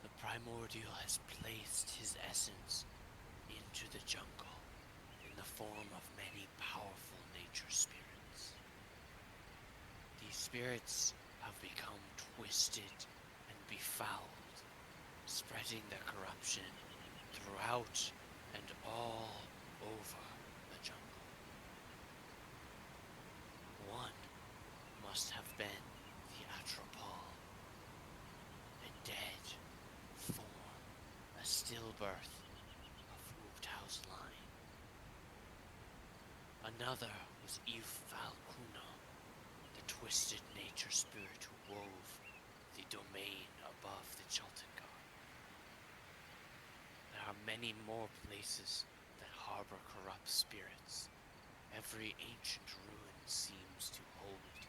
The primordial has placed his essence into the jungle in the form of many powerful nature spirits. These spirits have become twisted and befouled, spreading their corruption throughout and all over the jungle. One must have been the Atropol, a dead form, a stillbirth of Ubtao's line. Another was Ifalkuno, the twisted nature spirit who wove the domain above the Chaltengar. There are many more places that harbor corrupt spirits. Every ancient ruin seems to hold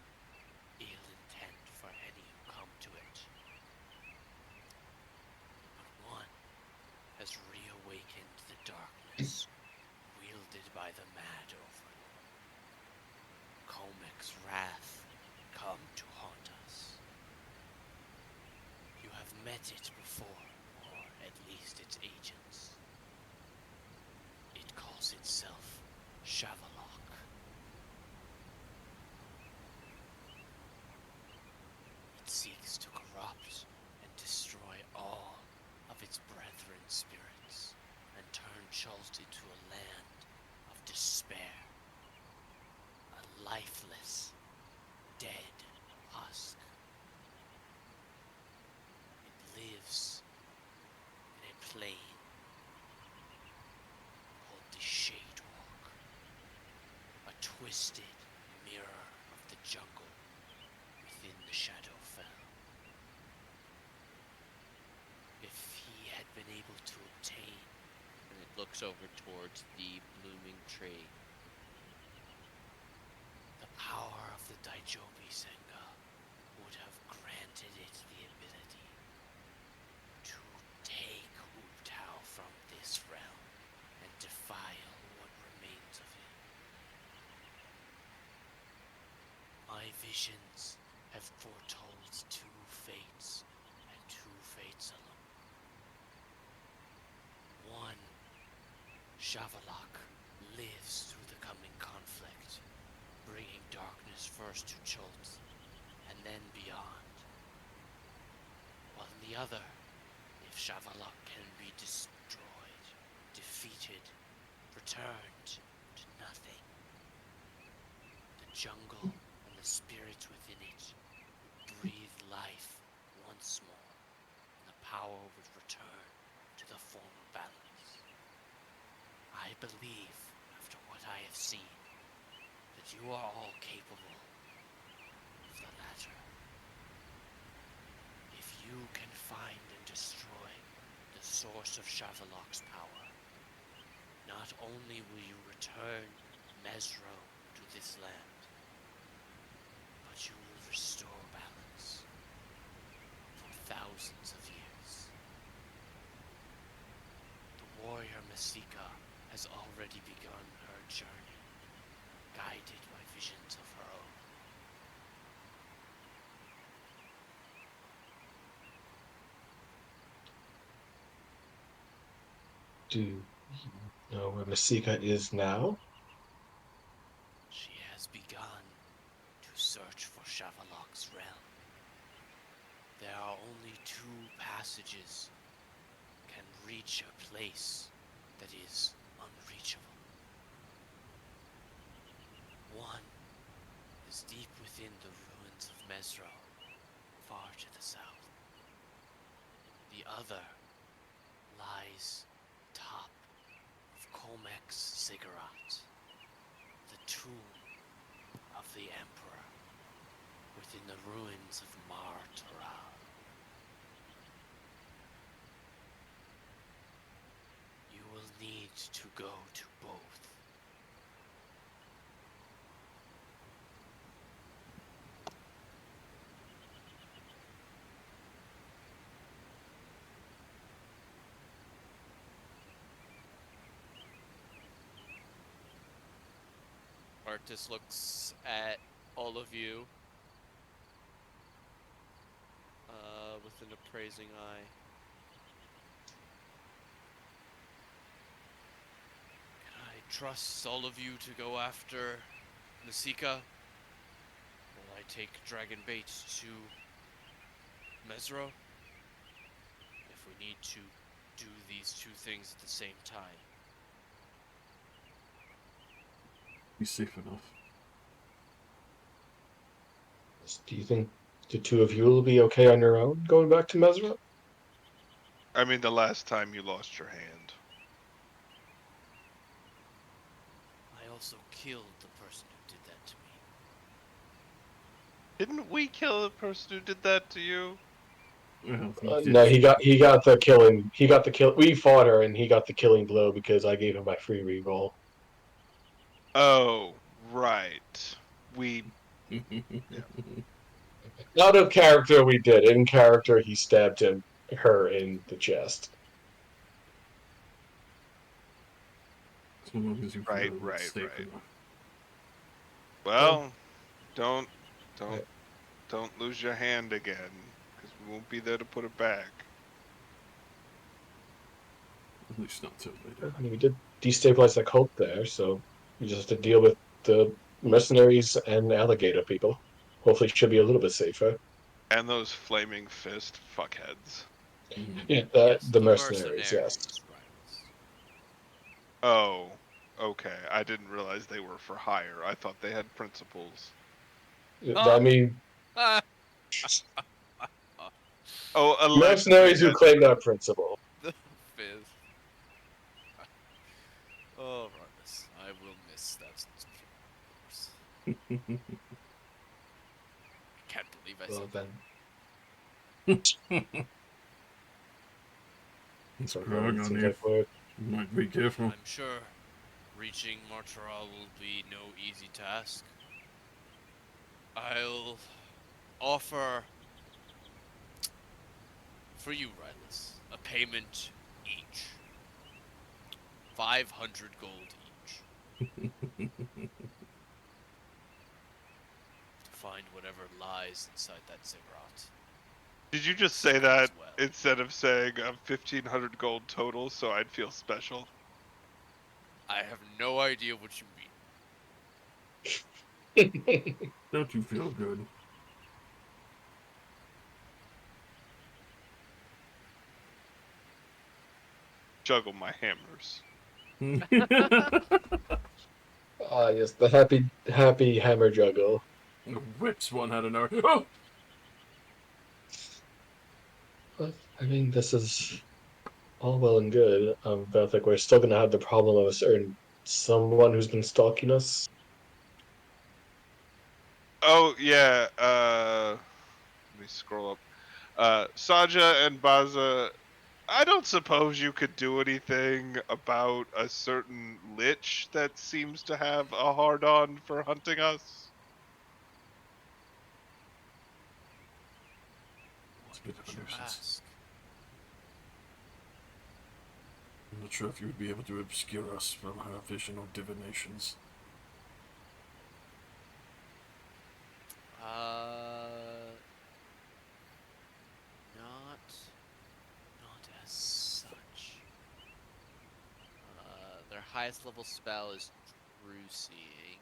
ill intent for any who come to it. But one has reawakened the darkness wielded by the mad overlord. Komek's wrath come to haunt us. You have met it before, or at least its agents. It calls itself Shavalok. It seeks to corrupt and destroy all of its brethren spirits and turn Chult into a land of despair. A lifeless, dead husk. It lives in a plane called the Shadewalk, a twisted mirror of the jungle within the Shadowfell. If he had been able to obtain, and it looks over towards the blooming tree, the power of the Daijobi Senga would have granted it the ability to take Ubtao from this realm and defile what remains of him. My visions have foretold two fates, and two fates alone. One, Shavalok lives through the coming conflict, bringing darkness first to Chult, and then beyond. While the other, if Shavalok can be destroyed, defeated, returned to nothing, the jungle and the spirits within it would breathe life once more, and the power would return to the former balance. I believe, after what I have seen, that you are all capable of the latter. If you can find and destroy the source of Shavalok's power, not only will you return Mesro to this land, but you will restore balance for thousands of years. The warrior Masika has already begun her journey, guided by visions of her own. Do you know where Masika is now? She has begun to search for Shavalok's realm. There are only two passages can reach a place that is unreachable. One is deep within the ruins of Mesro, far to the south. The other lies top of Colmex Ziggurat, the tomb of the Emperor within the ruins of Martoral. You will need to go to both. Artis looks at all of you with an appraising eye. Can I trust all of you to go after Nasika? Will I take Dragon Bait to Mesro? If we need to do these two things at the same time. He's safe enough. Do you think the two of you will be okay on your own going back to Mesra? I mean, the last time you lost your hand. I also killed the person who did that to me. Didn't we kill the person who did that to you? Well, No, he got the killing. He got the kill. We fought her, and he got the killing blow because I gave him my free reroll. Oh, right. We. Out of character, we did. In character, he stabbed her in the chest. As long as you Right, feel it's right, safe right. enough. Well, don't, I, don't lose your hand again, because we won't be there to put it back. At least not till later. I mean, we did destabilize the cult there, so we just have to deal with the mercenaries and alligator people. Hopefully, it should be a little bit safer. And those flaming fist fuckheads. Mhm. Yeah, Yes, the the mercenaries, yes. Rivals. Oh, okay. I didn't realize they were for hire. I thought they had principles. I mean, Ah! Oh, allegedly, mercenaries who yes. claim that principle. The fifth. Oh, Rardus, I will miss that sense of humor of yours. I can't believe I Well, said that. then, It's okay, growing it on seems you. like we're You might be careful. I'm sure reaching Martaral will be no easy task. I'll offer for you, Rylus, a payment each. 500 gold each. To find whatever lies inside that ziggurat. Did you just say Secret that as well. instead of saying 1,500 gold total so I'd feel special? I have no idea what you mean. Don't you feel good? Juggle my hammers. ah, yes, the happy hammer juggle. Whips one out of nowhere. Oh! But, I mean, this is all well and good. But I think we're still gonna have the problem of a certain someone who's been stalking us. Oh, yeah, let me scroll up. Saja and Baza, I don't suppose you could do anything about a certain lich that seems to have a hard-on for hunting us? It's Why a bit of don't a you nuisance. ask? I'm not sure if you would be able to obscure us from her vision or divinations. Not, not as such. Their highest level spell is True Seeing.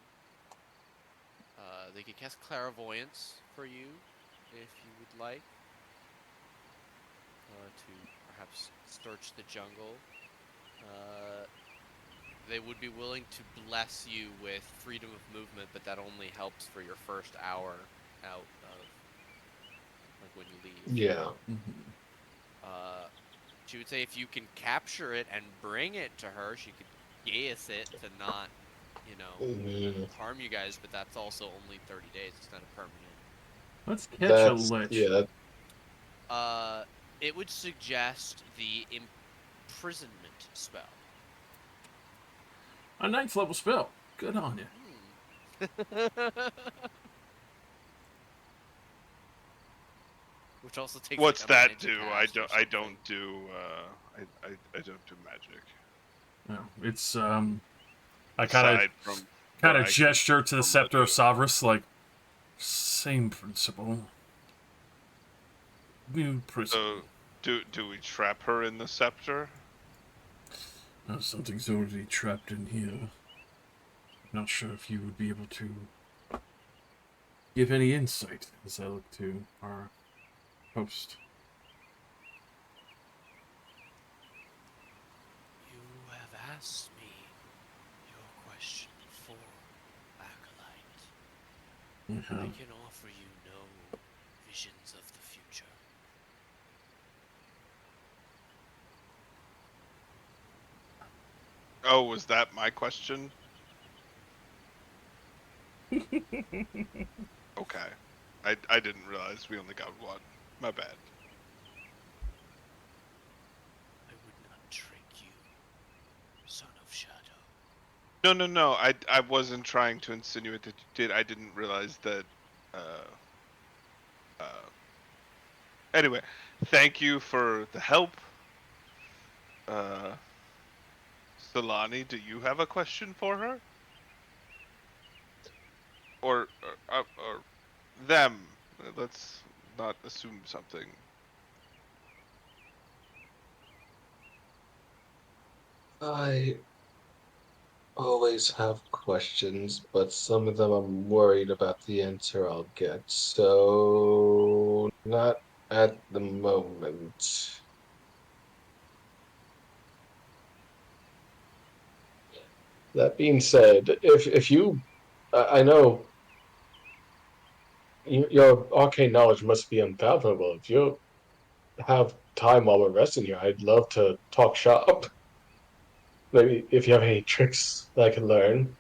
They could cast Clairvoyance for you, if you would like, to perhaps search the jungle. They would be willing to bless you with freedom of movement, but that only helps for your first hour out of, like, when you leave. Yeah. Mm-hmm. She would say if you can capture it and bring it to her, she could gaze it to not, you know, Mm, harm you guys. But that's also only 30 days. It's not a permanent. Let's catch a that's lich. yeah. Uh, it would suggest the imprisonment spell. A 9th level spell. Good on you. Which also takes like What's a that minute to do? cast or I something. don't do I don't do magic No, it's I aside from what kind of I can gesture to the normally scepter of do. Savras, like same principle. New prison. So do we trap her in the scepter? Something's already trapped in here. Not sure if you would be able to give any insight as I look to our host. You have asked me your question before, Acolyte. I can offer you no visions of the future. Oh, was that my question? Okay. I didn't realize we only got one. My bad. I would not trick you, son of Shadow. No. I wasn't trying to insinuate that you did. I didn't realize that. Uh, uh. Anyway, thank you for the help. Uh, Solani, do you have a question for her, or them? Let's not assume something. I always have questions, but some of them I'm worried about the answer I'll get. So not at the moment. That being said, if you, I know your arcane knowledge must be unfathomable. If you have time while we're resting here, I'd love to talk shop. Maybe if you have any tricks that I can learn.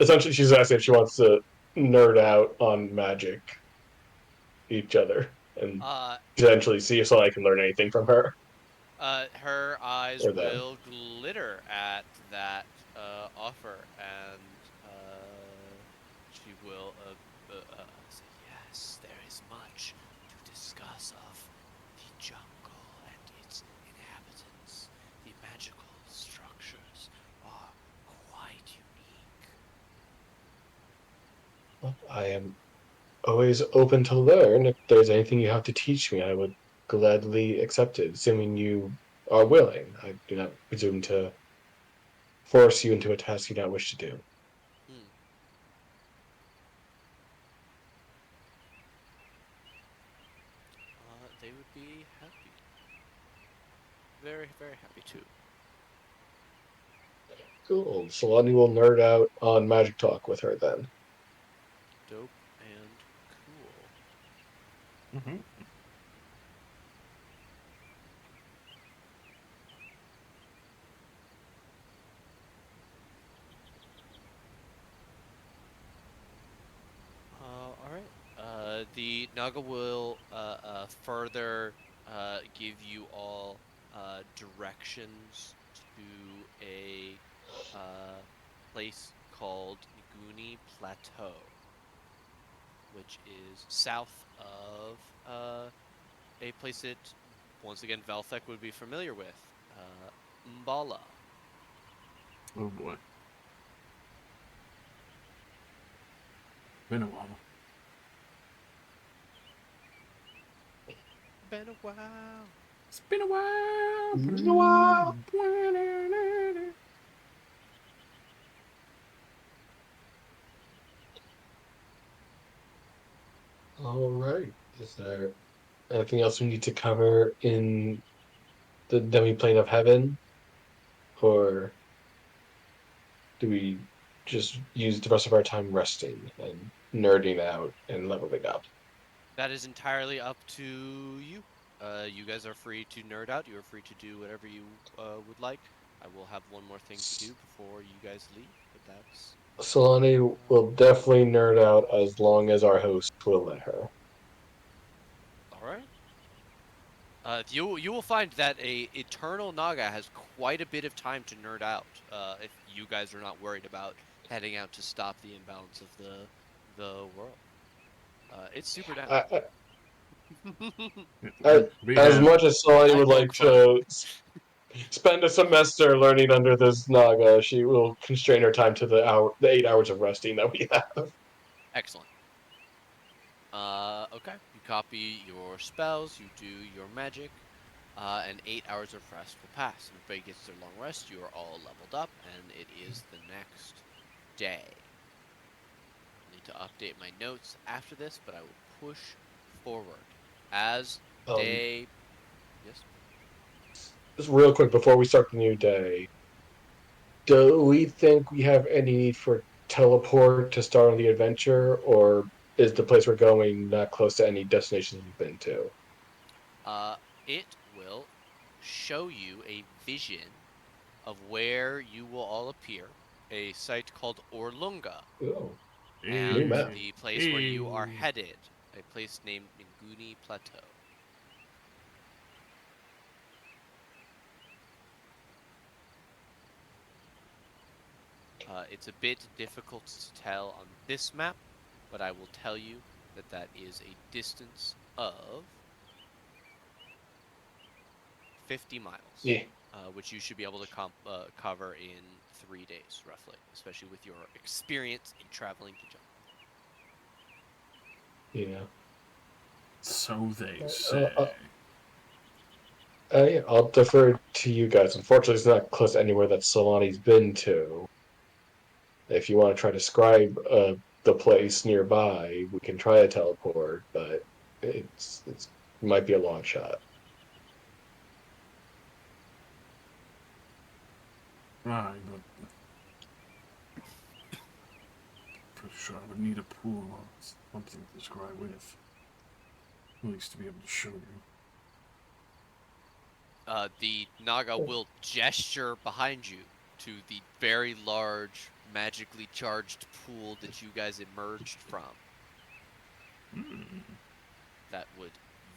Essentially, she's asking if she wants to nerd out on magic each other and Uh, potentially see if so I can learn anything from her her eyes or them. will glitter at that offer, and she will say, "Yes, there is much to discuss of the jungle and its inhabitants. The magical structures are quite unique." I am always open to learn. If there's anything you have to teach me, I would gladly accept it, assuming you are willing. I do not presume to force you into a task you don't wish to do. Hmm. They would be happy, very, very happy too. Cool. Solani will nerd out on magic talk with her then. Dope and cool. Mm-hmm. All right. The Naga will further give you all directions to a uh, place called Niguni Plateau, which is south of a place that, once again, Velthek would be familiar with, Mbala. Oh boy. Been a while. Been a while. It's been a while. Wow. All right. Is there anything else we need to cover in the demi-plane of heaven? Or do we just use the rest of our time resting and nerding out and leveling up? That is entirely up to you. You guys are free to nerd out. You are free to do whatever you would like. I will have one more thing to do before you guys leave, but that's Solani will definitely nerd out as long as our host will let her. all right. You will find that a eternal Naga has quite a bit of time to nerd out. If you guys are not worried about heading out to stop the imbalance of the world, it's super down. I, We, we as have much as Solani I would poke like fun. to spend a semester learning under this Naga, she will constrain her time to the 8 hours of resting that we have. Excellent. Okay. You copy your spells. You do your magic. And 8 hours of rest will pass. Everybody gets their long rest. You are all leveled up, and it is the next day. I'll need to update my notes after this, but I will push forward as Um, day. Yes. just real quick before we start the new day, do we think we have any need for teleport to start on the adventure, or is the place we're going not close to any destinations we've been to? Uh, it will show you a vision of where you will all appear. A site called Orlunga, Oh, new and map. a the place where you are a headed, a place named Minguni Plateau. It's a bit difficult to tell on this map, but I will tell you that that is a distance of 50 miles, Yeah, which you should be able to cover in 3 days, roughly, especially with your experience in traveling to jungle. yeah. so they Uh, say. uh, yeah, I'll defer to you guys. Unfortunately, it's not close to anywhere that Solani's been to. If you want to try to describe the place nearby, we can try a teleport, but it's it might be a long shot. Right, but pretty sure I would need a pool or something to describe with. At least to be able to show you. The Naga will gesture behind you to the very large, magically charged pool that you guys emerged from. Hmm. That would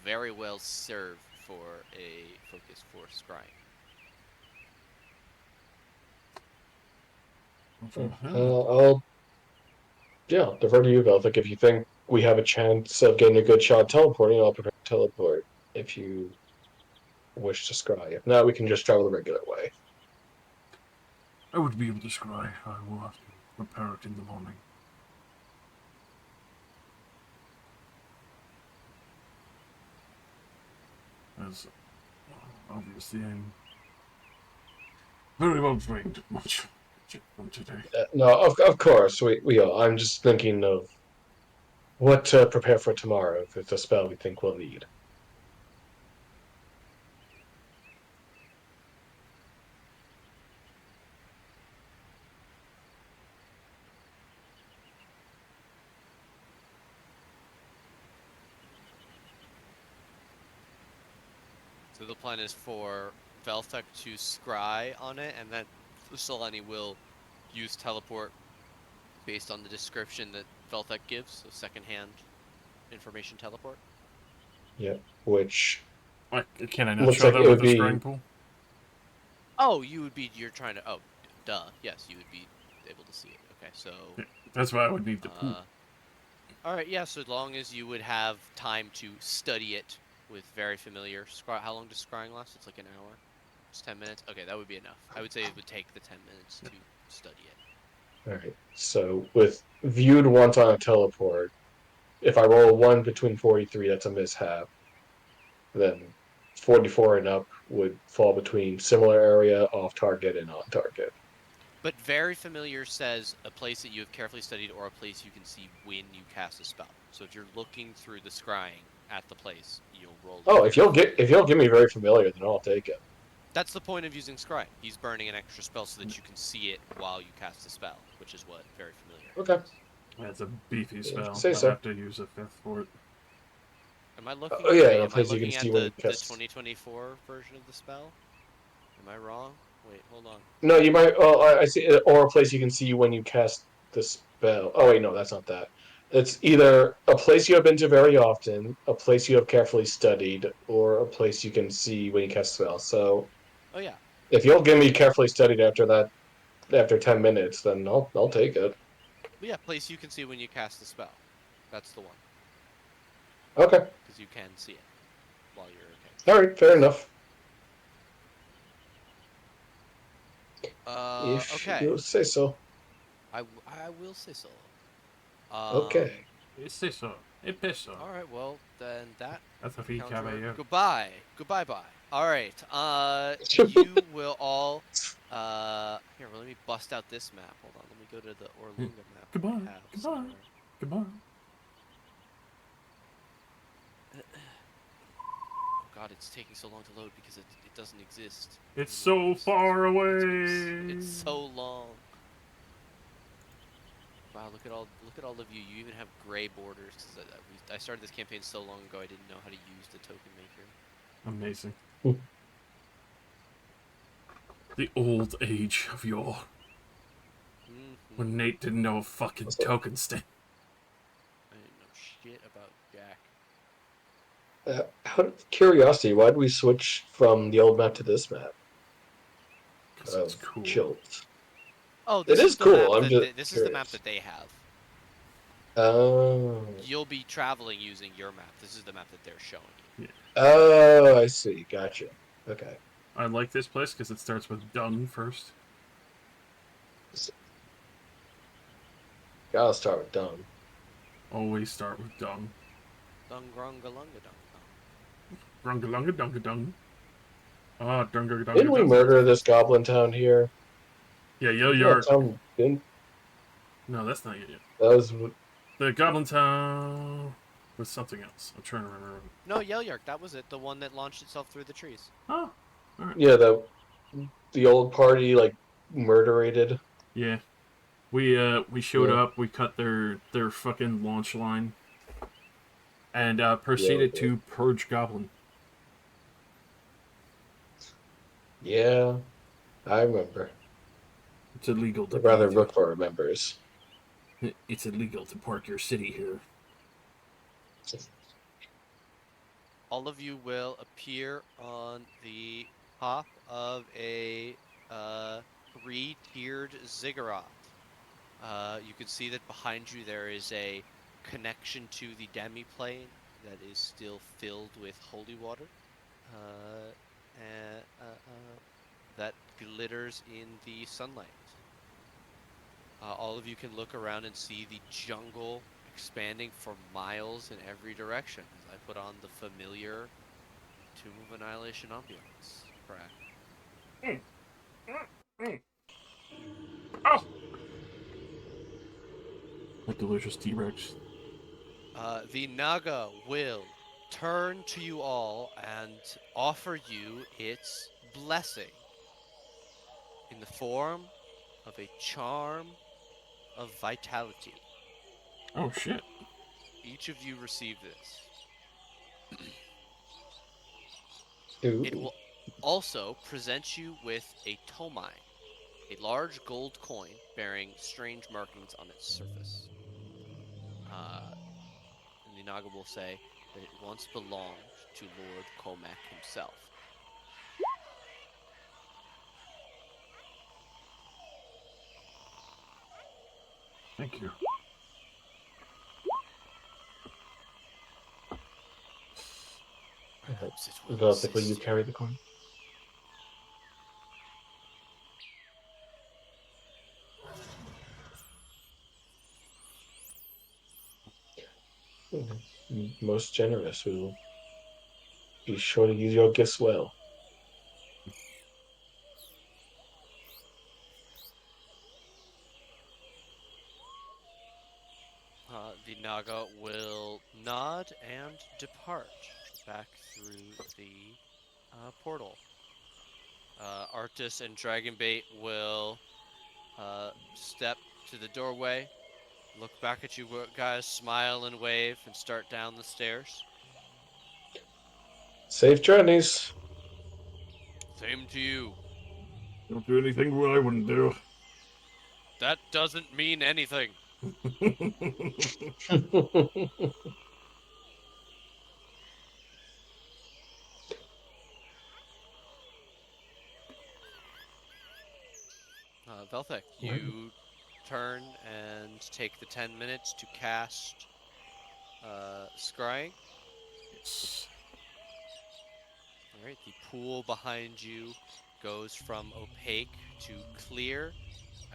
very well serve for a focus for scrying. I'll yeah, I'll defer to you, Velvic. If you think we have a chance of getting a good shot teleporting, I'll prepare to teleport. If you wish to scry, if not, we can just travel the regular way. I would be able to scry. I will have to prepare it in the morning. As obviously I'm very well drained much from today. No, of course we are. I'm just thinking of what to prepare for tomorrow if it's a spell we think we'll need. So the plan is for Velthek to scry on it, and then Solani will use teleport based on the description that Velthek gives, so secondhand information teleport. Yeah, which Can I not looks show like that it with would the be scrying pool? Oh, you're trying to, oh, duh, yes, you would be able to see it. Okay, so, Yeah, that's why I would need the pool. uh, all right, yeah, so long as you would have time to study it with very familiar scry. How long does scrying last? It's like an hour. It's 10 minutes. Okay, that would be enough. I would say it would take the 10 minutes to study it. all right. So with viewed once on a teleport, if I roll a one between 43, that's a mishap. Then 44 and up would fall between similar area, off target, and on target. But very familiar says a place that you have carefully studied or a place you can see when you cast a spell. So if you're looking through the scrying at the place, you'll roll a Oh, very familiar. if you'll give me very familiar, then I'll take it. That's the point of using scrying. He's burning an extra spell so that you can see it while you cast a spell, which is what very familiar Okay, is. That's a beefy yeah, if you spell. say I'd so. have to use a fifth for it. Am I looking? Oh yeah, Wait, and a am I place you can looking see at when you the cast. 2024 version of the spell? Am I wrong? Wait, hold on. No, you might. Oh, I see. Or a place you can see when you cast the spell. Oh wait, no, that's not that. It's either a place you have been to very often, a place you have carefully studied, or a place you can see when you cast a spell. So Oh yeah. if you'll give me carefully studied after that, after 10 minutes, then I'll take it. But yeah, place you can see when you cast the spell. That's the one. Okay, Because you can see it while you're all right, fair enough. If Okay. you say so. I will say so. Okay. Esse só. E peso. All right. Well, then that That's a fee encounter. caballero. Goodbye. Goodbye. Bye. All right. You will all. Here. Let me bust out this map. Hold on. Let me go to the Orlunga map that Goodbye. I have Goodbye. somewhere. Goodbye. Oh God, it's taking so long to load because it doesn't exist It's anymore. so far It's away. so long. Wow, look at all of you. You even have gray borders because I started this campaign so long ago I didn't know how to use the token maker. Amazing. The old age of yore. When Mm-hmm. Nate didn't know a fucking So, token stand. I didn't know shit about Jack. out of curiosity, why did we switch from the old map to this map Because it's of cool. Chilt? Oh, It this is is the cool. map I'm that just this is the map curious. that they have. Oh, You'll be traveling using your map. This is the map that they're showing you. Yeah. oh, I see. Gotcha. Okay. I like this place because it starts with dung first. Gotta start with dung. Always start with dung. Dungrungalunga dung dung. Rungalunga dunga dung. Ah, dunga dunga Didn't we dung. murder this goblin town here? Yeah, Yo Yeah, Yark. town didn't. No, that's not it. That was The Goblin Town was something else. I'm trying to remember. No, Yelyark, that was it. The one that launched itself through the trees. Oh, alright. yeah the old party like murderated. Yeah. We showed Yeah, up, we cut their fucking launch line, and yeah, proceeded to purge Goblin. yeah. I remember. It's illegal to Or be rather, there. Rookvar remembers. It's illegal to park your city here. All of you will appear on the top of a three-tiered ziggurat. You can see that behind you there is a connection to the demi-plane that is still filled with holy water. Uh, and, that glitters in the sunlight. All of you can look around and see the jungle expanding for miles in every direction as I put on the familiar Tomb of Annihilation ambiance track. Oh! A delicious T-Rex. The Naga will turn to you all and offer you its blessing in the form of a charm of vitality. Oh shit. Each of you receive this. It Ooh, will also present you with a tomai, a large gold coin bearing strange markings on its surface. Uh, and the Naga will say that it once belonged to Lord Comac himself. Thank you. Perhaps it will Velocically, you assist you. carry the coin. Most generous. We will be sure to use your gifts well. The Naga will nod and depart back through the portal. Arctis and Dragonbait will step to the doorway, look back at you guys, smile and wave, and start down the stairs. Safe journeys. Same to you. Don't do anything what I wouldn't do. That doesn't mean anything. Velthek, you turn and take the 10 minutes to cast Scrying. Yes. Alright, the pool behind you goes from opaque to clear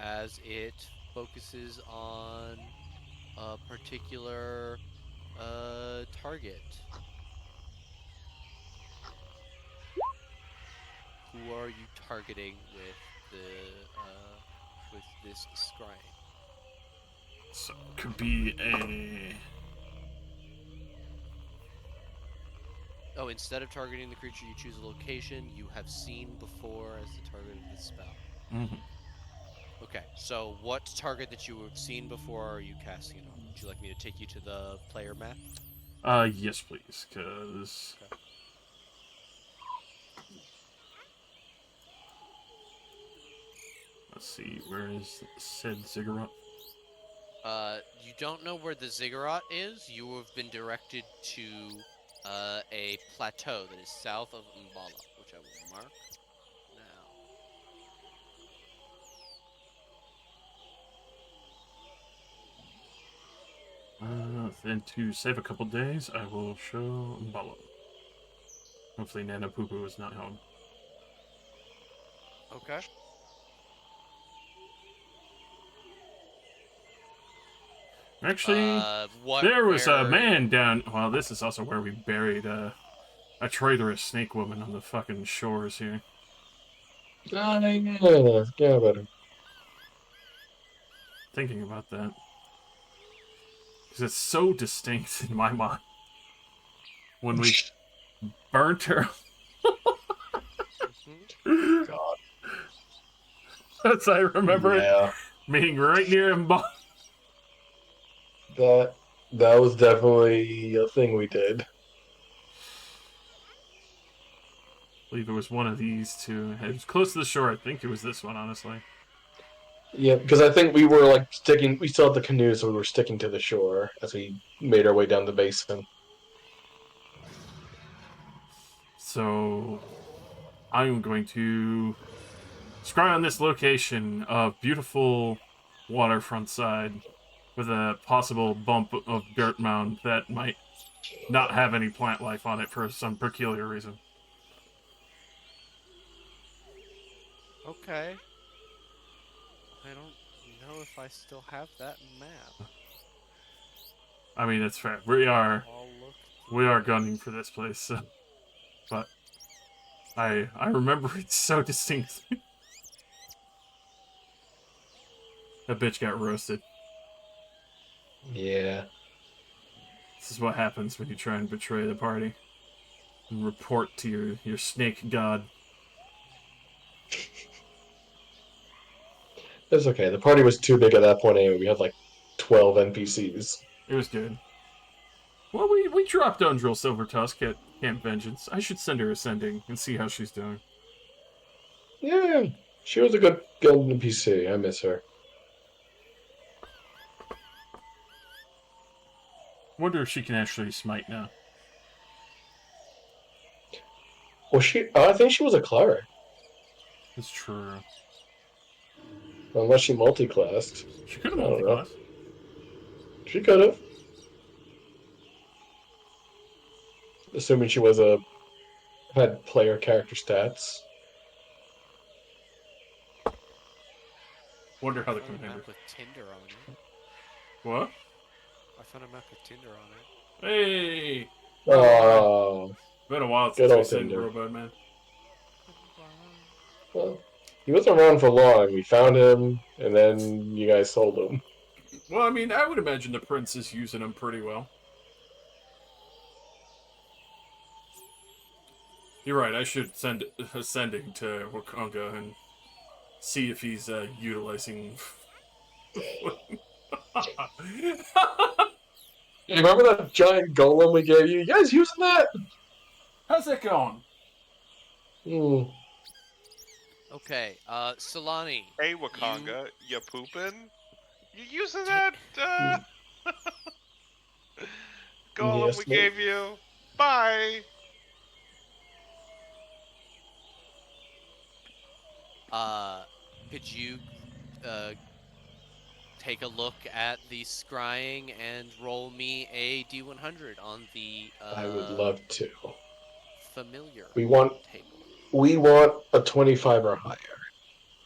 as it focuses on a particular target. Who are you targeting with this scrying? So it could be a. Oh, instead of targeting the creature, you choose a location you have seen before as the target of the spell. Mm-hmm. Okay, so what target that you have seen before are you casting it on? Would you like me to take you to the player map? Yes, please, because. Okay. Let's see, where is said ziggurat? You don't know where the ziggurat is. You have been directed to a plateau that is south of Umbala, which I will mark now. Then to save a couple days, I will show Mbalo. Hopefully Nana Poo Poo is not home. Okay. Actually, What? there was a Where? man down. Well, this is also where we buried a traitorous snake woman on the fucking shores here. Ah, yeah, better. Thinking about that. Because it's so distinct in my mind. When we burnt her. Mhm. God. As I remember it Yeah, being right near Mbalo. that that was definitely a thing we did. I believe it was one of these two. It was close to the shore. I think it was this one, honestly. Yeah, because I think we were like sticking. We still had the canoe, so we were sticking to the shore as we made our way down the basin. So I'm going to scry on this location of beautiful waterfront side with a possible bump of dirt mound that might not have any plant life on it for some peculiar reason. Okay. I don't know if I still have that map. I mean, it's fair. I'll look We through are it. gunning for this place, so. But I remember it so distinctly. That bitch got roasted. Yeah, This is what happens when you try and betray the party and report to your snake god. it's okay. The party was too big at that point anyway. We had like 12 NPCs. It was good. Well, we dropped Undrill Silver Tusk at Camp Vengeance. I should send her ascending and see how she's doing. Yeah, she was a good NPC. I miss her. Wonder if she can actually smite now. Well, she. I think she was a cleric, It's true. unless she multi-classed. She could I have don't know. multi-class. She could have, assuming she was a had player character stats. Wonder how I the found a commander. map with Tinder on it. What? I found a map with Tinder on it. Hey! Robot! Oh, Been a while good since we old seen Tinder. Robot Man. Well, he wasn't around for long. We found him, and then you guys sold him. Well, I mean, I would imagine the prince is using him pretty well. You're right. I should send ascending to Wakonga and see if he's utilizing. You remember that giant golem we gave you? You guys using that? How's that going? Hmm. Okay, Solani, Hey, you Wakanga, you pooping? You using take. that golem we Yes, mate. gave you? Bye. Uh, could you uh take a look at the scrying and roll me a D100 on the I would love to. familiar We want table? we want a 25 or higher.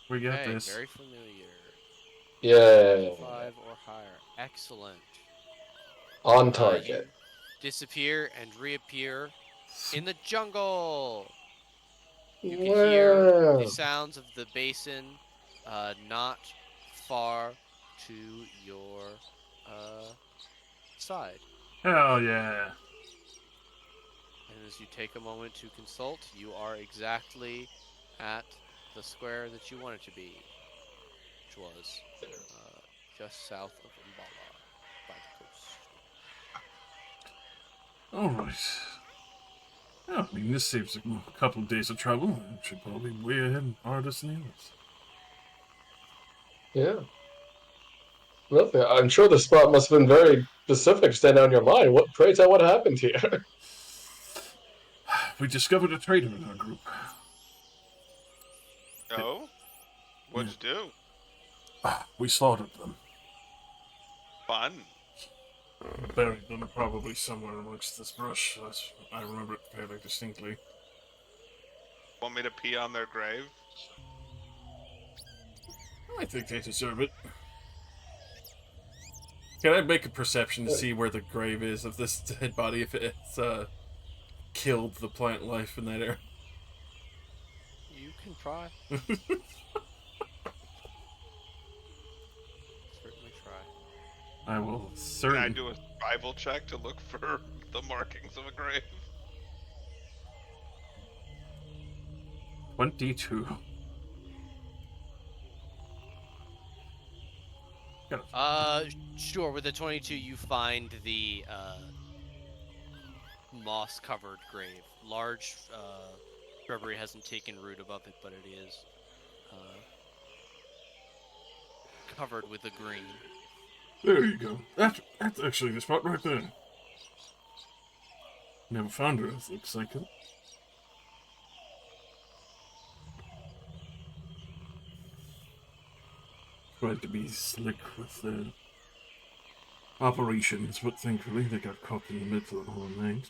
We got Okay, this. very familiar. Yeah. 25 or higher. Excellent. On target. You disappear and reappear in the jungle. You could hear the Wow. sounds of the basin not far to your uh, side. Hell yeah. And as you take a moment to consult, you are exactly at the square that you wanted to be, which was uh, just south of Umbala by the coast. Alright. Yeah, I mean, this saves a couple of days of trouble. It should probably be way ahead harder than the others. Yeah. Lovely. I'm sure the spot must have been very specific, stand out in your mind. What pray tell what happened here? We discovered a traitor in our group. Oh, Yeah. what'd you do? We slaughtered them. Fun. Buried them probably somewhere amongst this brush. I remember it fairly distinctly. Want me to pee on their grave? I think they deserve it. Can I make a perception to see where the grave is of this dead body if it's killed the plant life in that area? You can try. Certainly try. I will Can I certain do a survival check to look for the markings of a grave? 22. Uh, sure. With the 22, you find the moss-covered grave. Large shrubbery hasn't taken root above it, but it is uh, covered with a green. There you go. That's actually the spot right there. Never found her. It looks like it. Tried to be slick with the operations, but thankfully they got caught in the middle of the whole night.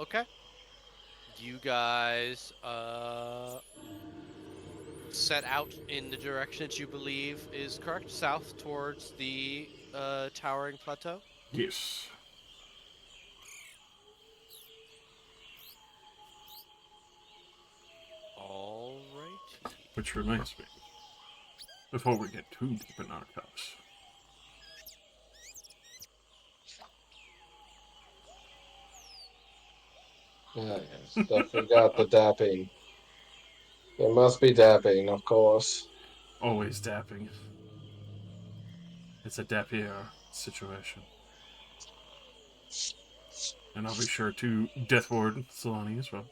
Okay. You guys set out in the direction that you believe is correct, south towards the towering plateau. Yes. Alrighty. Which reminds me, before we get too deep in our cups, Ah, yes. Definitely got the dapping. There must be dapping, of course. always dapping. It's a dappier situation. And I'll be sure to Deathward Solani as well.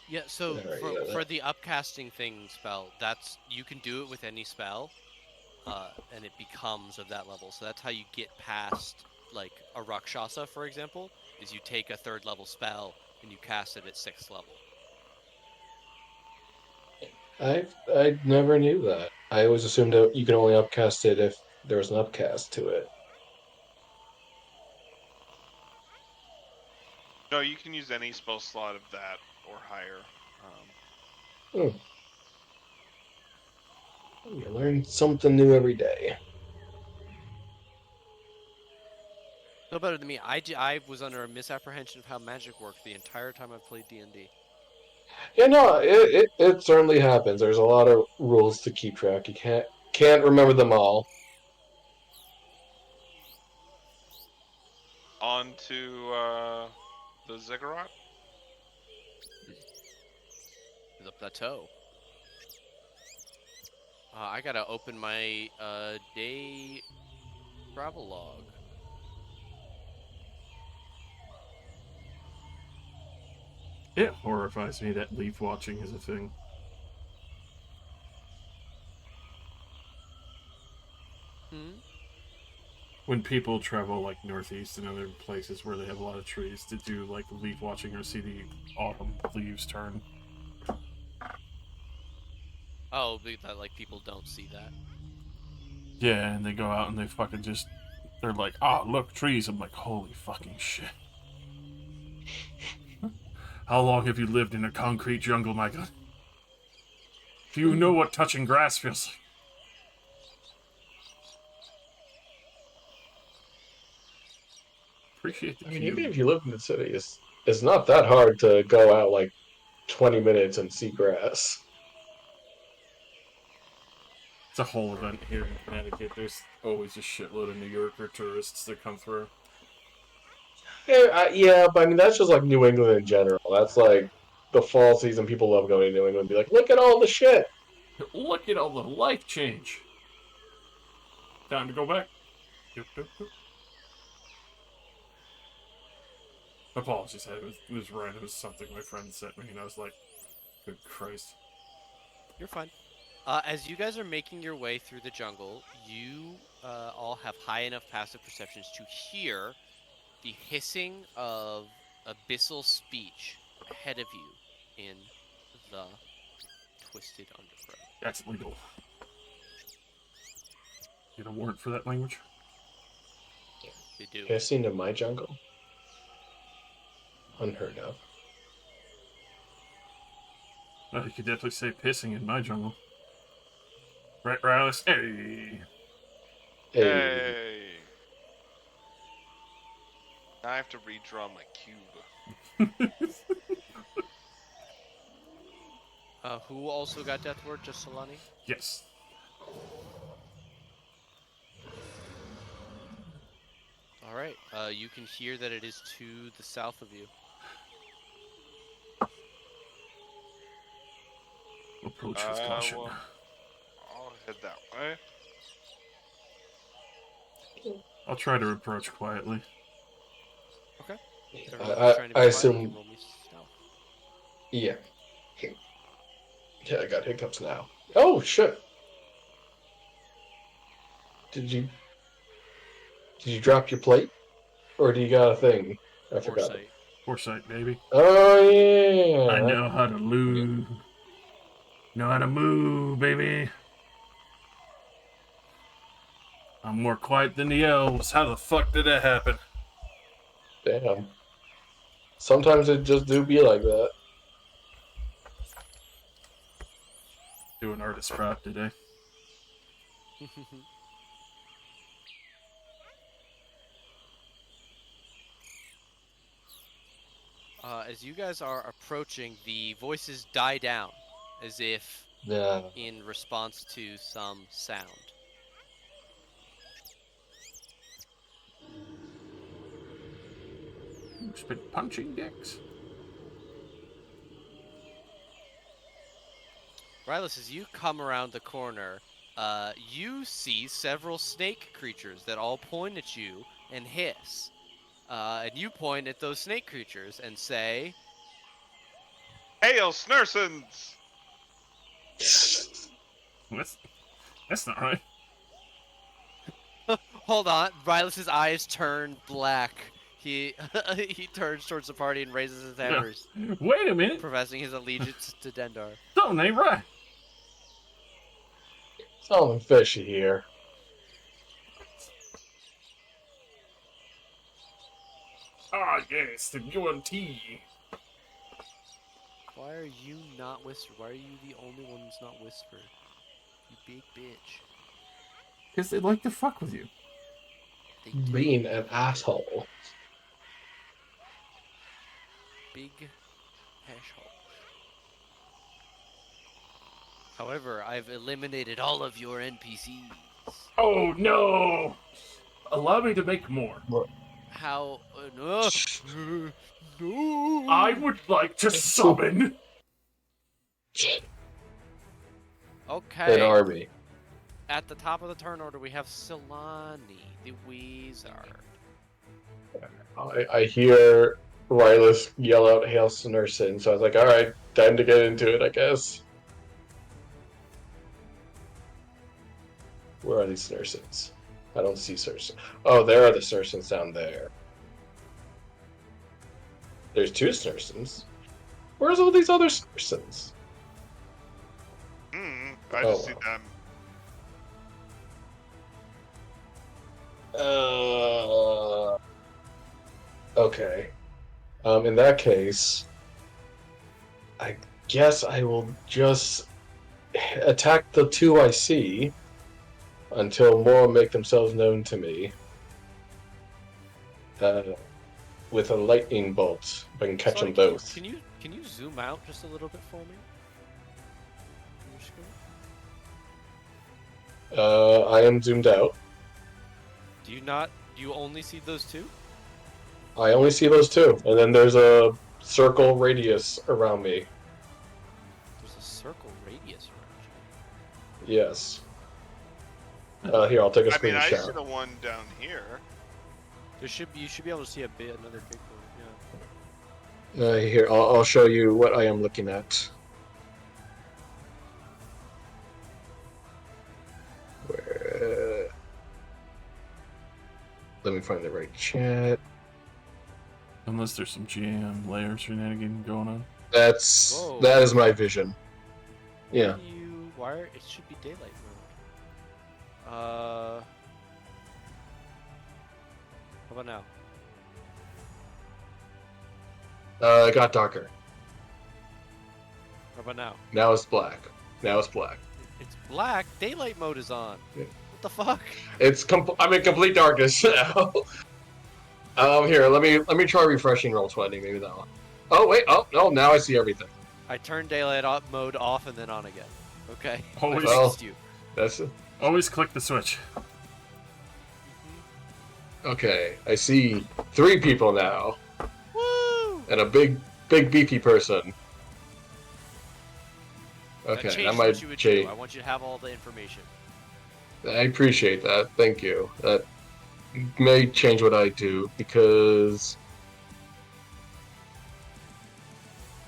Yeah, so There for you go. for the upcasting thing spell, that's you can do it with any spell, and it becomes of that level. So that's how you get past like a Rakshasa, for example, is you take a third level spell and you cast it at sixth level. I never knew that. I always assumed that you can only upcast it if there was an upcast to it. No, you can use any spell slot of that or higher. Hmm. You learn something new every day. No better than me. I was under a misapprehension of how magic worked the entire time I've played D&D. Yeah, no, it certainly happens. There's a lot of rules to keep track. You can't remember them all. On to the ziggurat. The plateau. I gotta open my day travel log. It horrifies me that leaf watching is a thing. Hmm. When people travel like northeast and other places where they have a lot of trees to do like leaf watching or see the autumn leaves turn. Oh, that like people don't see that. Yeah, and they go out and they fucking just they're like, ah, oh, look, trees. I'm like, holy fucking shit. How long have you lived in a concrete jungle, Michael? Do you know what touching grass feels like? Appreciate the I mean, even cube. if you live in the city, it's not that hard to go out like 20 minutes and see grass. It's a whole event here in Connecticut. There's always a shitload of New Yorker tourists that come through. Yeah, but I mean that's just like New England in general. That's like the fall season. People love going to New England and be like, look at all the shit. Look at all the life change. Time to go back. Doop, doop, doop. Apologies, it was random. It was something my friend sent me, and I was like, good Christ. You're fine. As you guys are making your way through the jungle, you all have high enough passive perceptions to hear the hissing of abyssal speech ahead of you in the twisted undergrowth. That's illegal. Get a warrant for that language? They do. Pissing in my jungle? Unheard of. You could definitely say pissing in my jungle. Right, Riley? Hey! Hey, Hey. Now I have to redraw my cube. Who also got death word? Just Solani? Yes. All right. You can hear that it is to the south of you. Approach with caution. Well, I'll head that way. I'll try to approach quietly. Okay. If everyone's I, trying to I be quiet, you can assume. roll me stealth. Yeah, yeah, I got hiccups now. Oh shit! Did you did you drop your plate, or do you got a thing? I forgot. Foresight. Foresight, baby. Oh I yeah. know how to lose. Know how to move, baby. I'm more quiet than the elves. How the fuck did that happen? Damn. Sometimes it just do be like that. Doing artist prop today. As you guys are approaching, the voices die down, as if Yeah. in response to some sound. Who's been punching dicks? Rylus, as you come around the corner, you see several snake creatures that all point at you and hiss. And you point at those snake creatures and say, Hail, Snursons! That's not right. "Hold on!" Rylus's eyes turn black. He he turns towards the party and raises his Yeah. hammers, Wait a minute. professing his allegiance to Dendar. Something ain't right. Something fishy here. Ah, yes, the UNT. Why are you not whispered? Why are you the only one that's not whispered? You big bitch. Because they like to fuck with you. They do. Being an asshole. Big asshole. However, I've eliminated all of your NPCs. Oh no! Allow me to make more. How? No. No. I would like to summon. An Okay. army. At the top of the turn order, we have Silani, the wizard. I hear Rylus yell out Hail Snurson, so I was like, alright, time to get into it, I guess. Where are these Snursons? I don't see Sursons. Oh, there are the Sursons down there. There's two Snursons. Where's all these other Snursons? I just see them. Okay. In that case, I guess I will just attack the two I see until more make themselves known to me. With a lightning bolt, if I can catch them both. Can you zoom out just a little bit for me? On your screen? I am zoomed out. Do you not? Do you only see those two? I only see those two, and then there's a circle radius around me. There's a circle radius around Yes. Here, I'll take a I mean, I see screenshot. the one down here. you. You should be able to see another big one. Yeah. Here, I'll show you what I am looking at. Where... Let me find the right chat. Unless there's some GM layers shenanigan going on. That is my vision. Yeah. It should be daylight mode. How about now? It got darker. How about now? Now it's black. Now it's black. It's black. Daylight mode is on. Yeah. What the fuck? I'm in complete darkness now. Here, let me try refreshing Roll20. Maybe that one. Oh wait. Oh no. Now I see everything. I turned daylight mode off and then on again. Okay. Always, I fixed you. That's it. always click the switch. Okay. I see 3 people now, Woo! and a big beefy person. That Okay, changed that might what you would change. do. I want you to have all the information. I appreciate that. Thank you. That may change what I do because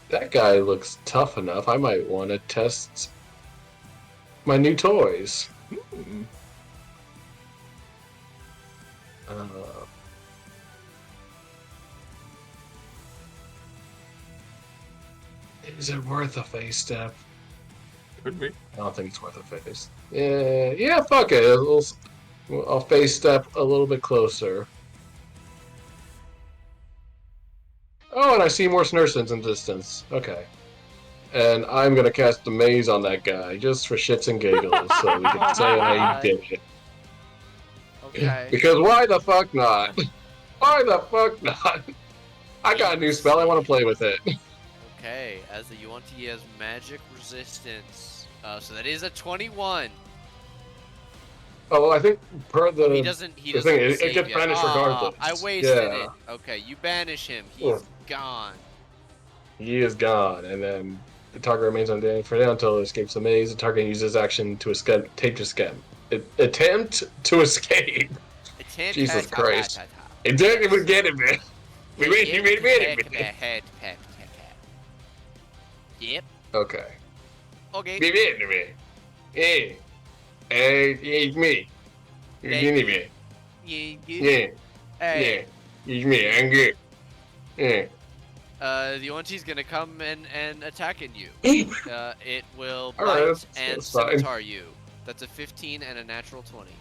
that guy looks tough enough. I might want to test my new toys. Is it worth a face step? Could be. I don't think it's worth a face. Yeah, fuck it. I'll face step a little bit closer. Oh, and I see more Snursons in distance. Okay. And I'm gonna cast the maze on that guy, just for shits and giggles, so we can say I did it. Okay. Because why the fuck not? Why the fuck not? I got a new spell, I want to play with it. Okay, as the Yuan-Ti has magic resistance. So that is a 21. Oh, I think per the... He doesn't the thing, it save gets yet. banished regardless. I wasted Yeah. it. Okay, you banish him. He's Yeah. gone. He is gone, and then the target remains on damage for now until it escapes the maze. The target uses action to escape. Attempt to escape. Jesus Christ. It didn't even get it, man. You made it. Yep. Okay. Okay. Be made me. Hey. Hey, it's me. Thank You need you. me. Yeah. Yeah. Hey. Yeah. It's me. I'm good. Yeah. The Yuan-Ti's gonna come and attack at you. It will bite Alright, and that's fine. scimitar you. That's a 15 and a natural 20.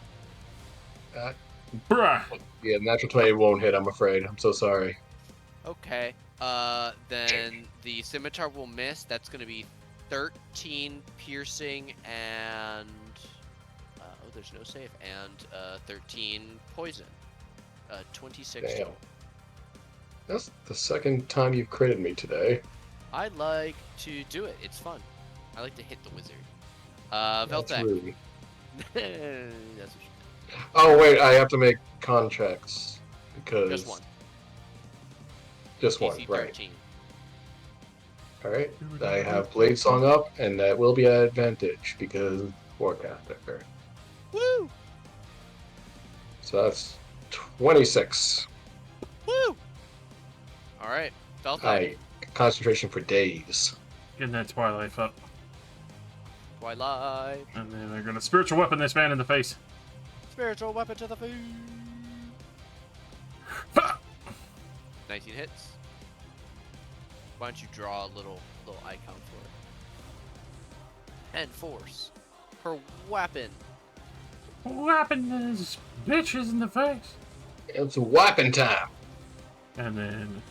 Bruh. Yeah, natural 20 won't hit, I'm afraid. I'm so sorry. Okay. Then the scimitar will miss. That's gonna be 13 piercing and oh, there's no save, and 13 poison. 26 Damn. total. That's the second time you've critted me today. I like to do it. It's fun. I like to hit the wizard. That's Veltec. rude. That's what she Oh wait, I have to make contracts because did. Just one. Just one, DC right? 13. All right. I have Blade Song up, and that will be an advantage because Forecaster. Woo! So that's 26. Woo! All right, Veltec. I concentration for days. Getting that Twilight up. Twilight. And then they're gonna spiritual weapon this man in the face. Spiritual weapon to the food. 19 hits. Why don't you draw a little icon for it? And force. Her weapon. Whapping these bitches in the face. It's weapon time. And then,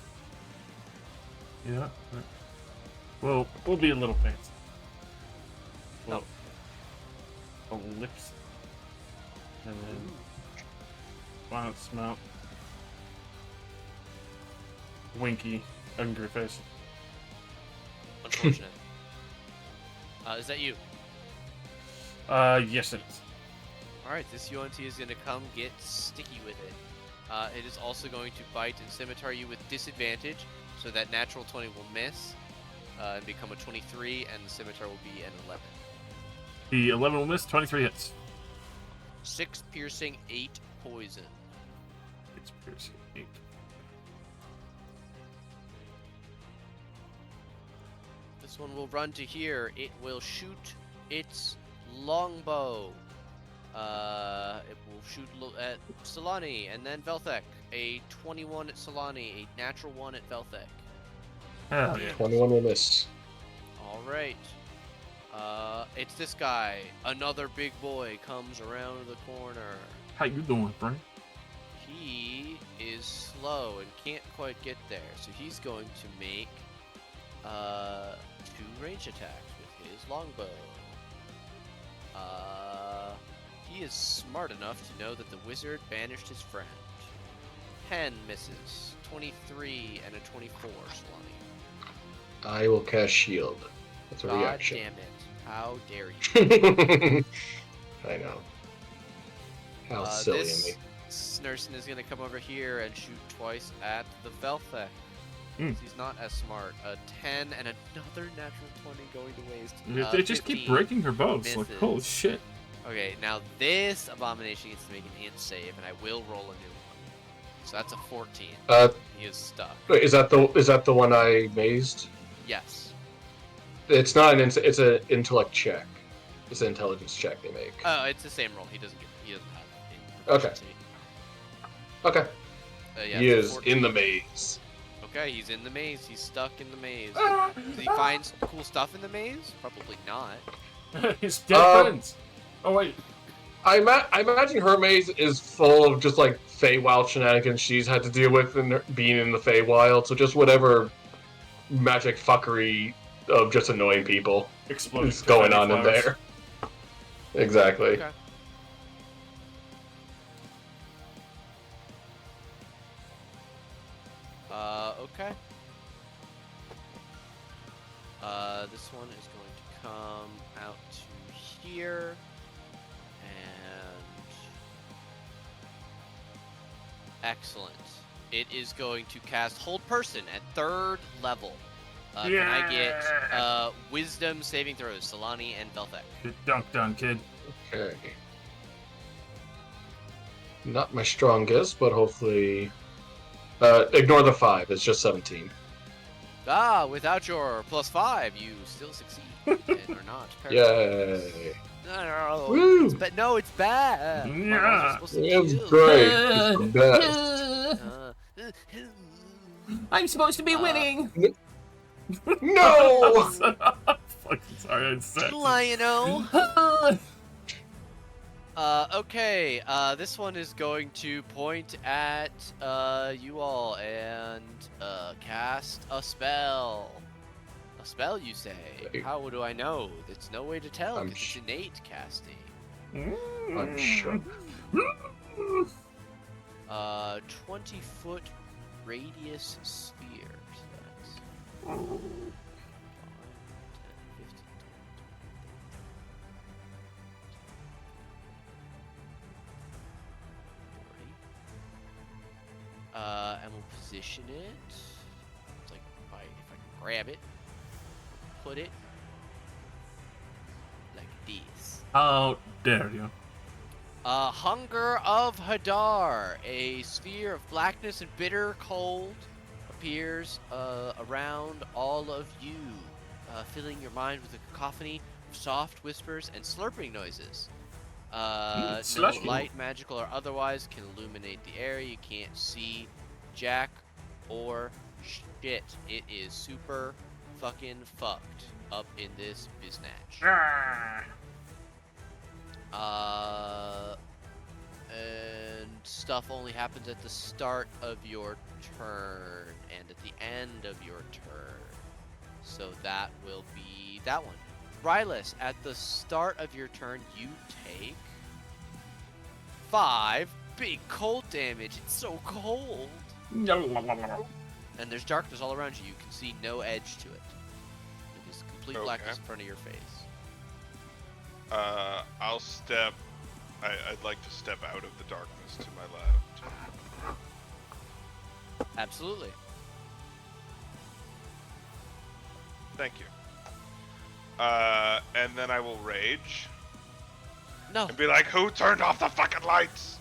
yeah, we'll be a little fancy. No. Lips. And then, violent smelt. Winky, angry face. Unfortunate. Is that you? Yes it is. Alright, this UNT is going to come get sticky with it. It is also going to bite and scimitar you with disadvantage, so that natural 20 will miss and become a 23, and the scimitar will be an 11. The 11 will miss, 23 hits. 6 piercing, 8 poison. It's piercing 8. This one will run to here. It will shoot its longbow. It will shoot at Solani and then Velthek. A 21 at Solani, a natural 1 at Velthek. Hell yeah. 21 will miss. All right. It's this guy. Another big boy comes around the corner. How you doing, friend? He is slow and can't quite get there, so he's going to make 2 range attacks with his longbow. He is smart enough to know that the wizard banished his friend. 10 misses, 23 and a 24, Solani. I will cast shield. That's a God reaction. damn it! How dare you? I know. How silly of me. This Snursen is gonna come over here and shoot twice at the Velthek. He's not as smart. A 10 and another natural 20 going to waste. They just keep 15 breaking her bows. Like, misses. holy shit. Okay, now this abomination gets to make an int save, and I will roll a new one. So that's a 14. He is stuck. Wait, is that the one I mazed? Yes. It's not an it's an intellect check. It's an intelligence check they make. Oh, it's the same roll. He doesn't have Okay. proficiency. Okay. Yeah, He it's a is 14. in the maze. Okay, he's in the maze. He's stuck in the maze. Ah! Does he find cool stuff in the maze? Probably not. His dead friends. Oh, wait. I imagine her maze is full of just like Feywild shenanigans she's had to deal with in being in the Feywild. So just whatever magic fuckery of just annoying people Exploding is going on in flowers. there. Exactly. Okay. Okay. This one is going to come out to here, and excellent. It is going to cast Hold Person at 3rd level. Can I get Wisdom saving throws, Solani and Velthek? Get dunked on, kid. Okay. Not my strongest, but hopefully. Ignore the 5. It's just 17. Ah, without your +5, you still succeed and are not paralyzed. Yay! No, Woo! it's bad. Yeah. It's great. It's the best. I'm supposed to be winning. No! Fucking sorry, I'm sad. Lion-O. Okay, this one is going to point at, you all and, cast a spell. A spell, you say? How do I know? There's no way to tell I'm because it's innate casting. I'm sure. 20-foot radius sphere. So that's 5, 10, 15, 40. And we'll position it. It's like if I can grab it, put it like this. How dare you? Hunger of Hadar, a sphere of blackness and bitter cold, appears around all of you, filling your mind with a cacophony of soft whispers and slurping noises. No slushy. light, magical or otherwise, can illuminate the area. You can't see jack or shit. It is super fucking fucked up in this biznatch. And stuff only happens at the start of your turn and at the end of your turn. So that will be that one. Rylus, at the start of your turn, you take 5 big cold damage. It's so cold. And there's darkness all around you. You can see no edge to it. It is complete blackness in front of your face. I'll step. I'd like to step out of the darkness to my left. Absolutely. Thank you. And then I will rage No. and be like, "Who turned off the fucking lights?"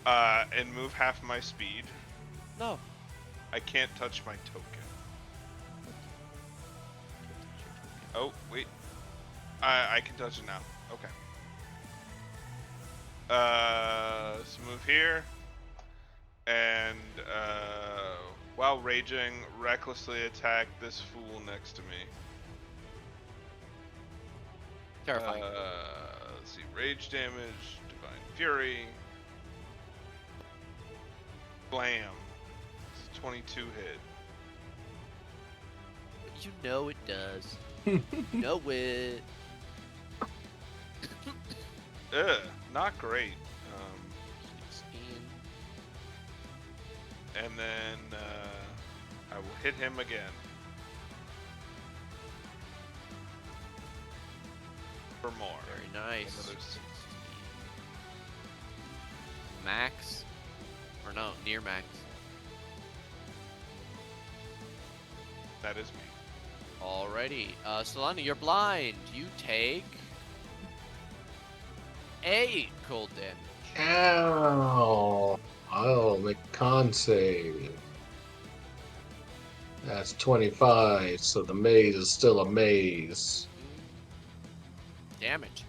And move half my speed. No. I can't touch my token. Oh, wait. I can touch it now. Okay. So move here. And, while raging, recklessly attack this fool next to me. Terrifying. Let's see. Rage damage, Divine Fury. Blam. It's a 22 hit. You know it does. Know it. Ugh, not great. 16. And then I will hit him again. For more. Very nice. Another 16. Max. Or no, near max. That is me. Alrighty. Solana, you're blind. You take 8 cold damage. Ow! I'll make a con save. That's 25, so the maze is still a maze. Damage.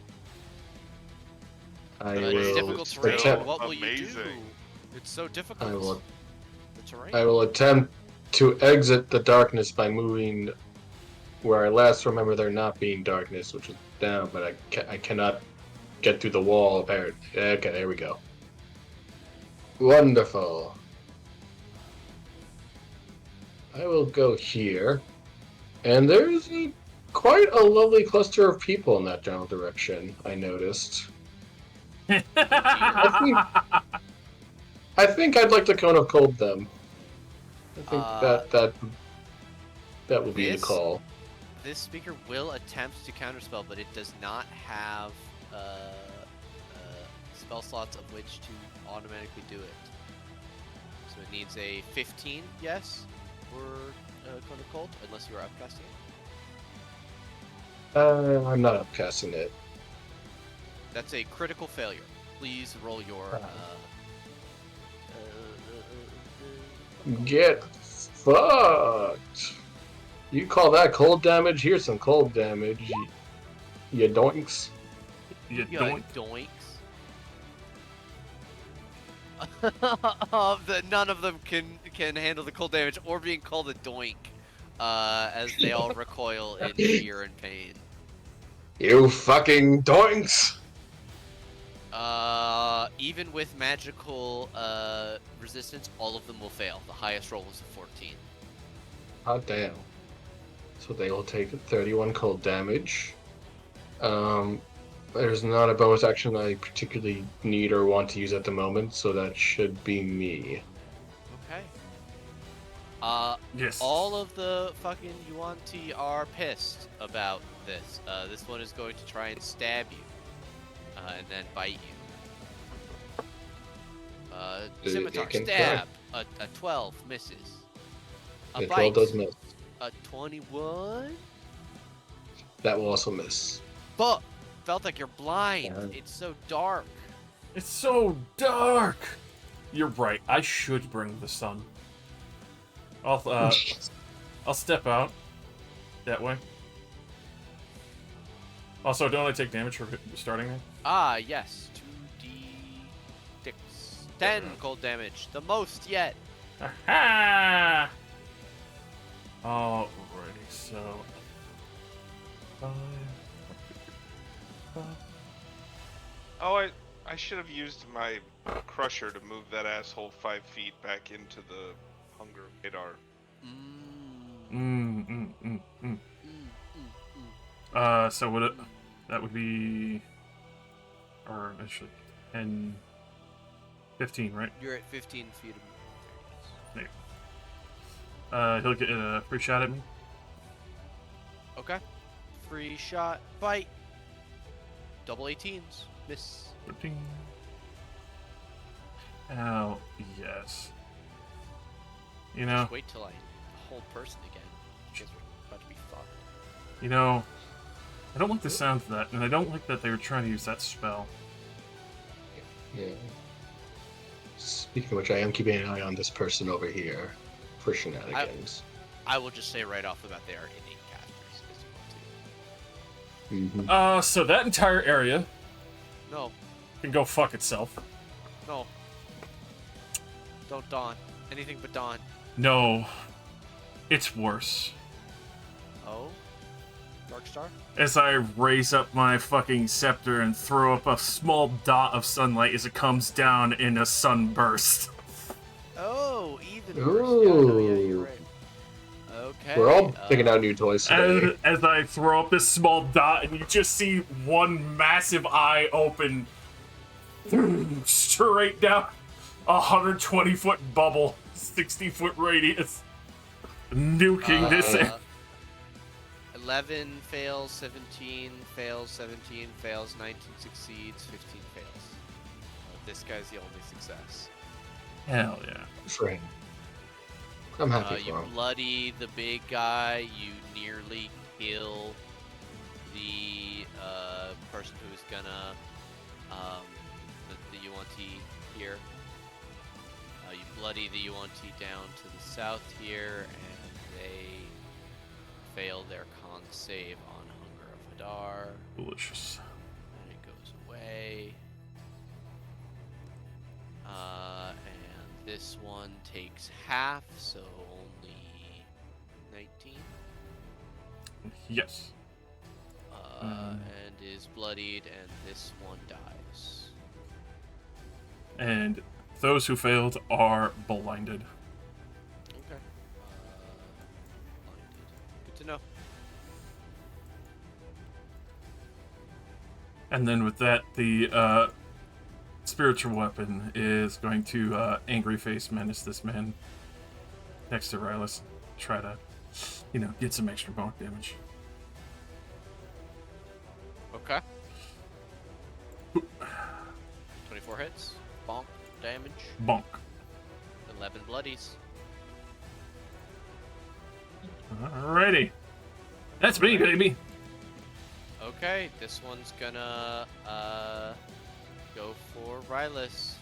I But it's will difficult terrain. attempt. What will you do? Amazing. It's so difficult. I will. The terrain. I will attempt to exit the darkness by moving where I last remember there not being darkness, which is down, but I cannot get through the wall apparently. Okay, there we go. Wonderful. I will go here, and there's quite a lovely cluster of people in that general direction, I noticed. I think I'd like to cone of cold them. I think that will be the this- call. This speaker will attempt to counterspell, but it does not have spell slots of which to automatically do it. So it needs a 15, yes, for Cone of Cold, unless you are upcasting it. I'm not upcasting it. That's a critical failure. Please roll your. Get fucked. You call that cold damage? Here's some cold damage. You doinks. You Yeah, don't. doinks. None of them can handle the cold damage or being called a doink, as they all recoil in fear and pain. You fucking doinks. Even with magical resistance, all of them will fail. The highest roll was a 14. Hot damn. So they will take 31 cold damage. There's not a bonus action I particularly need or want to use at the moment, so that should be me. Okay. Yes. All of the fucking Yuan-Ti are pissed about this. This one is going to try and stab you, and then bite you. Scimitar, It can stab! A 12 misses. A try. The 12 bite, does miss. a 21? That will also miss. Fuck! Felt like you're blind. Yeah. It's so dark. It's so dark. You're right. I should bring the sun. I'll step out that way. Also, don't I take damage for starting there? Ah, yes. 2d6. 10 cold damage. The most yet. Aha! Alrighty, so 5. Oh, I should have used my crusher to move that asshole 5 feet back into the hunger radar. So would it? That would be, or actually, 10, 15, right? You're at 15 feet of There. He'll get a free shot at me. Okay. Free shot. Bite. Double 18s. Miss. 13. Oh, yes. You know, Just wait till I hold person again. Because we're about to be fucked. you know, I don't like the sound of that, and I don't like that they were trying to use that spell. Yeah. Speaking of which, I am keeping an eye on this person over here for shenanigans. I will just say right off the bat they are innate casters. As you want to. So that entire area No. can go fuck itself. No. Don't dawn. Anything but dawn. No, it's worse. Oh? Darkstar? As I raise up my fucking scepter and throw up a small dot of sunlight as it comes down in a sunburst. Oh, even worse. Yeah, no, yeah, you're right. Okay. We're all picking out new toys today. As I throw up this small dot, and you just see one massive eye open straight down a 120-foot bubble, 60-foot radius, nuking this. 11 fails, 17 fails, 17 fails, 19 succeeds, 15 fails. This guy's the only success. Hell yeah. For him. I'm happy You for him. bloody the big guy. You nearly kill the person who's gonna the Yuan-Ti here. You bloody the Yuan-Ti down to the south here, and they fail their con save on Hunger of Hadar. Delicious. And it goes away. And this one takes half, so only 19. Yes. And is bloodied, and this one dies. And those who failed are blinded. Okay. Blinded. Good to know. And then with that, the spiritual weapon is going to angry face menace this man next to Rylus. Try to, get some extra bonk damage. Okay. 24 hits. Bonk. Damage. Bonk. 11 bloodies. Alrighty. That's me, baby. Okay, this one's gonna go for Rylus.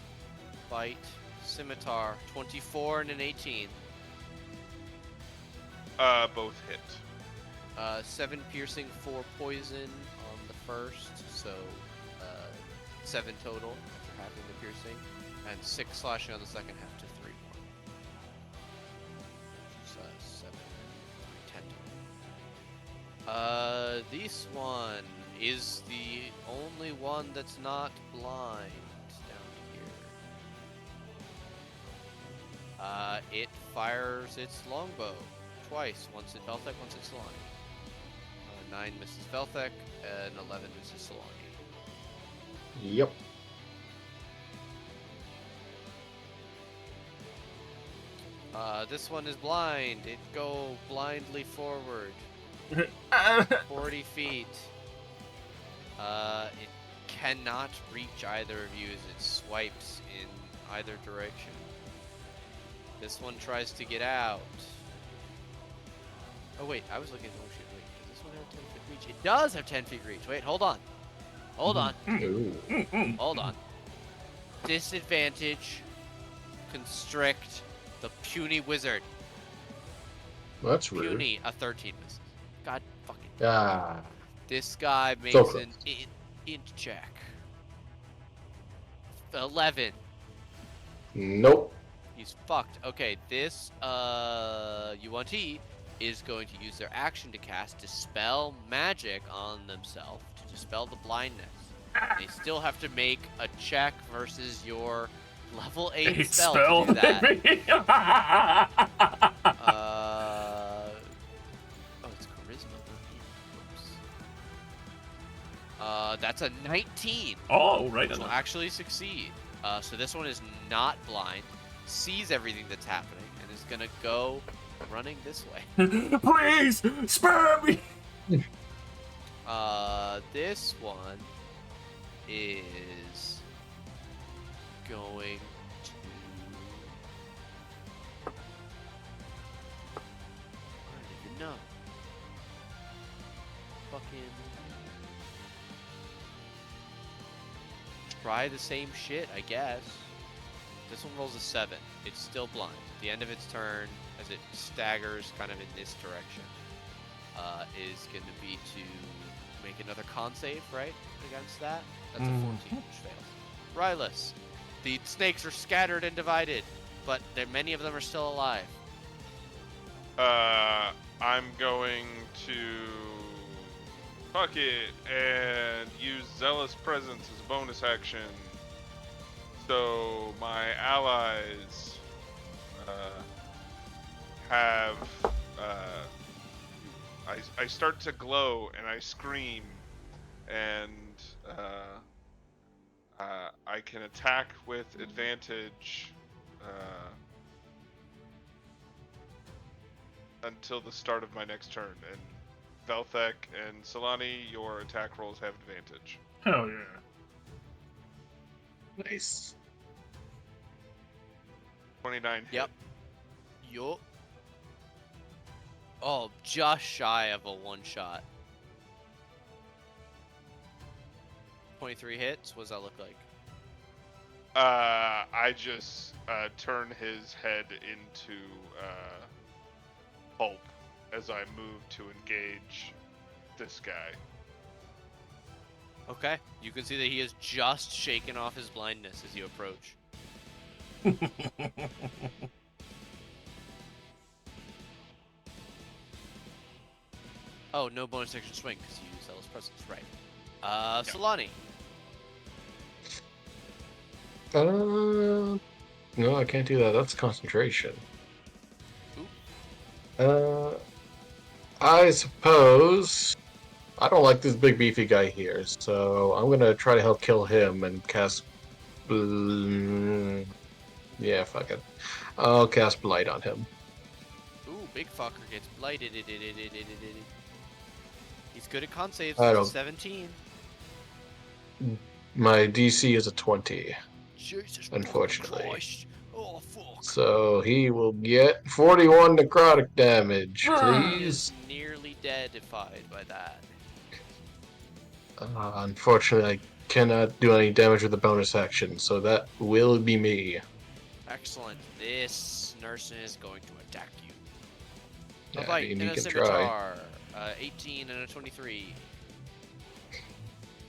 Bite. Scimitar. 24 and an 18. Both hit. 7 piercing, 4 poison on the first, so 7 total after halving the piercing, and 6 slashing on the second half to 3 more. Which is 7 and 3, 10 total. This one is the only one that's not blind down here. It fires its longbow twice. Once at Velthek, once at Solani. 9 misses Velthek, and 11 misses Solani. Yep. This one is blind. It go blindly forward. 40 feet. It cannot reach either of you as it swipes in either direction. This one tries to get out. Oh wait, I was looking. Oh shit! Wait, does this one have 10 feet reach? It does have 10 feet reach. Wait, hold on. Hold on. Ooh. Hold on. Disadvantage. Constrict the puny wizard. That's rude. Puny, a 13 misses. God fucking. Ah. This guy makes close. an int check. 11. Nope. He's fucked. Okay, this UNT is going to use their action to cast Dispel Magic on themselves to dispel the blindness. They still have to make a check versus your level 8 spell to do that. Oh, it's charisma. Whoops. That's a 19. Oh, right Which on will actually succeed. So this one is not blind, sees everything that's happening, and is gonna go running this way. Please, spare me! This one is going to. I don't even know. Fucking. Try the same shit, I guess. This one rolls a 7. It's still blind. At the end of its turn, as it staggers kind of in this direction, is going to be to make another con save, right? Against that? That's a 14, which fails. Rylus, the snakes are scattered and divided, but many of them are still alive. I'm going to fuck it and use Zealous Presence as a bonus action. So my allies have I start to glow and I scream, and I can attack with advantage until the start of my next turn. And Velthek and Solani, your attack rolls have advantage. Hell yeah. Nice. 29 hit. Yep. Yup. Oh, just shy of a one-shot. 23 hits? What does that look like? I just turn his head into pulp as I move to engage this guy. Okay. You can see that he has just shaken off his blindness as you approach. Oh, no bonus action swing because you use Zealous Presence, right. Solani. No, I can't do that. That's concentration. I suppose I don't like this big beefy guy here, so I'm gonna try to help kill him and cast. Yeah, fuck it. I'll cast Blight on him. Ooh, big fucker gets blighted. He's good at con saves. I It's a don't- 17. My DC is a 20, Jesus unfortunately. Christ. Oh, fuck. So he will get 41 necrotic damage, He is please. nearly deadified by that. Unfortunately, I cannot do any damage with the bonus action, so that will be me. Excellent. This Nursen is going to attack you. Yeah, A bite and and you a can try. scimitar. 18 and a 23.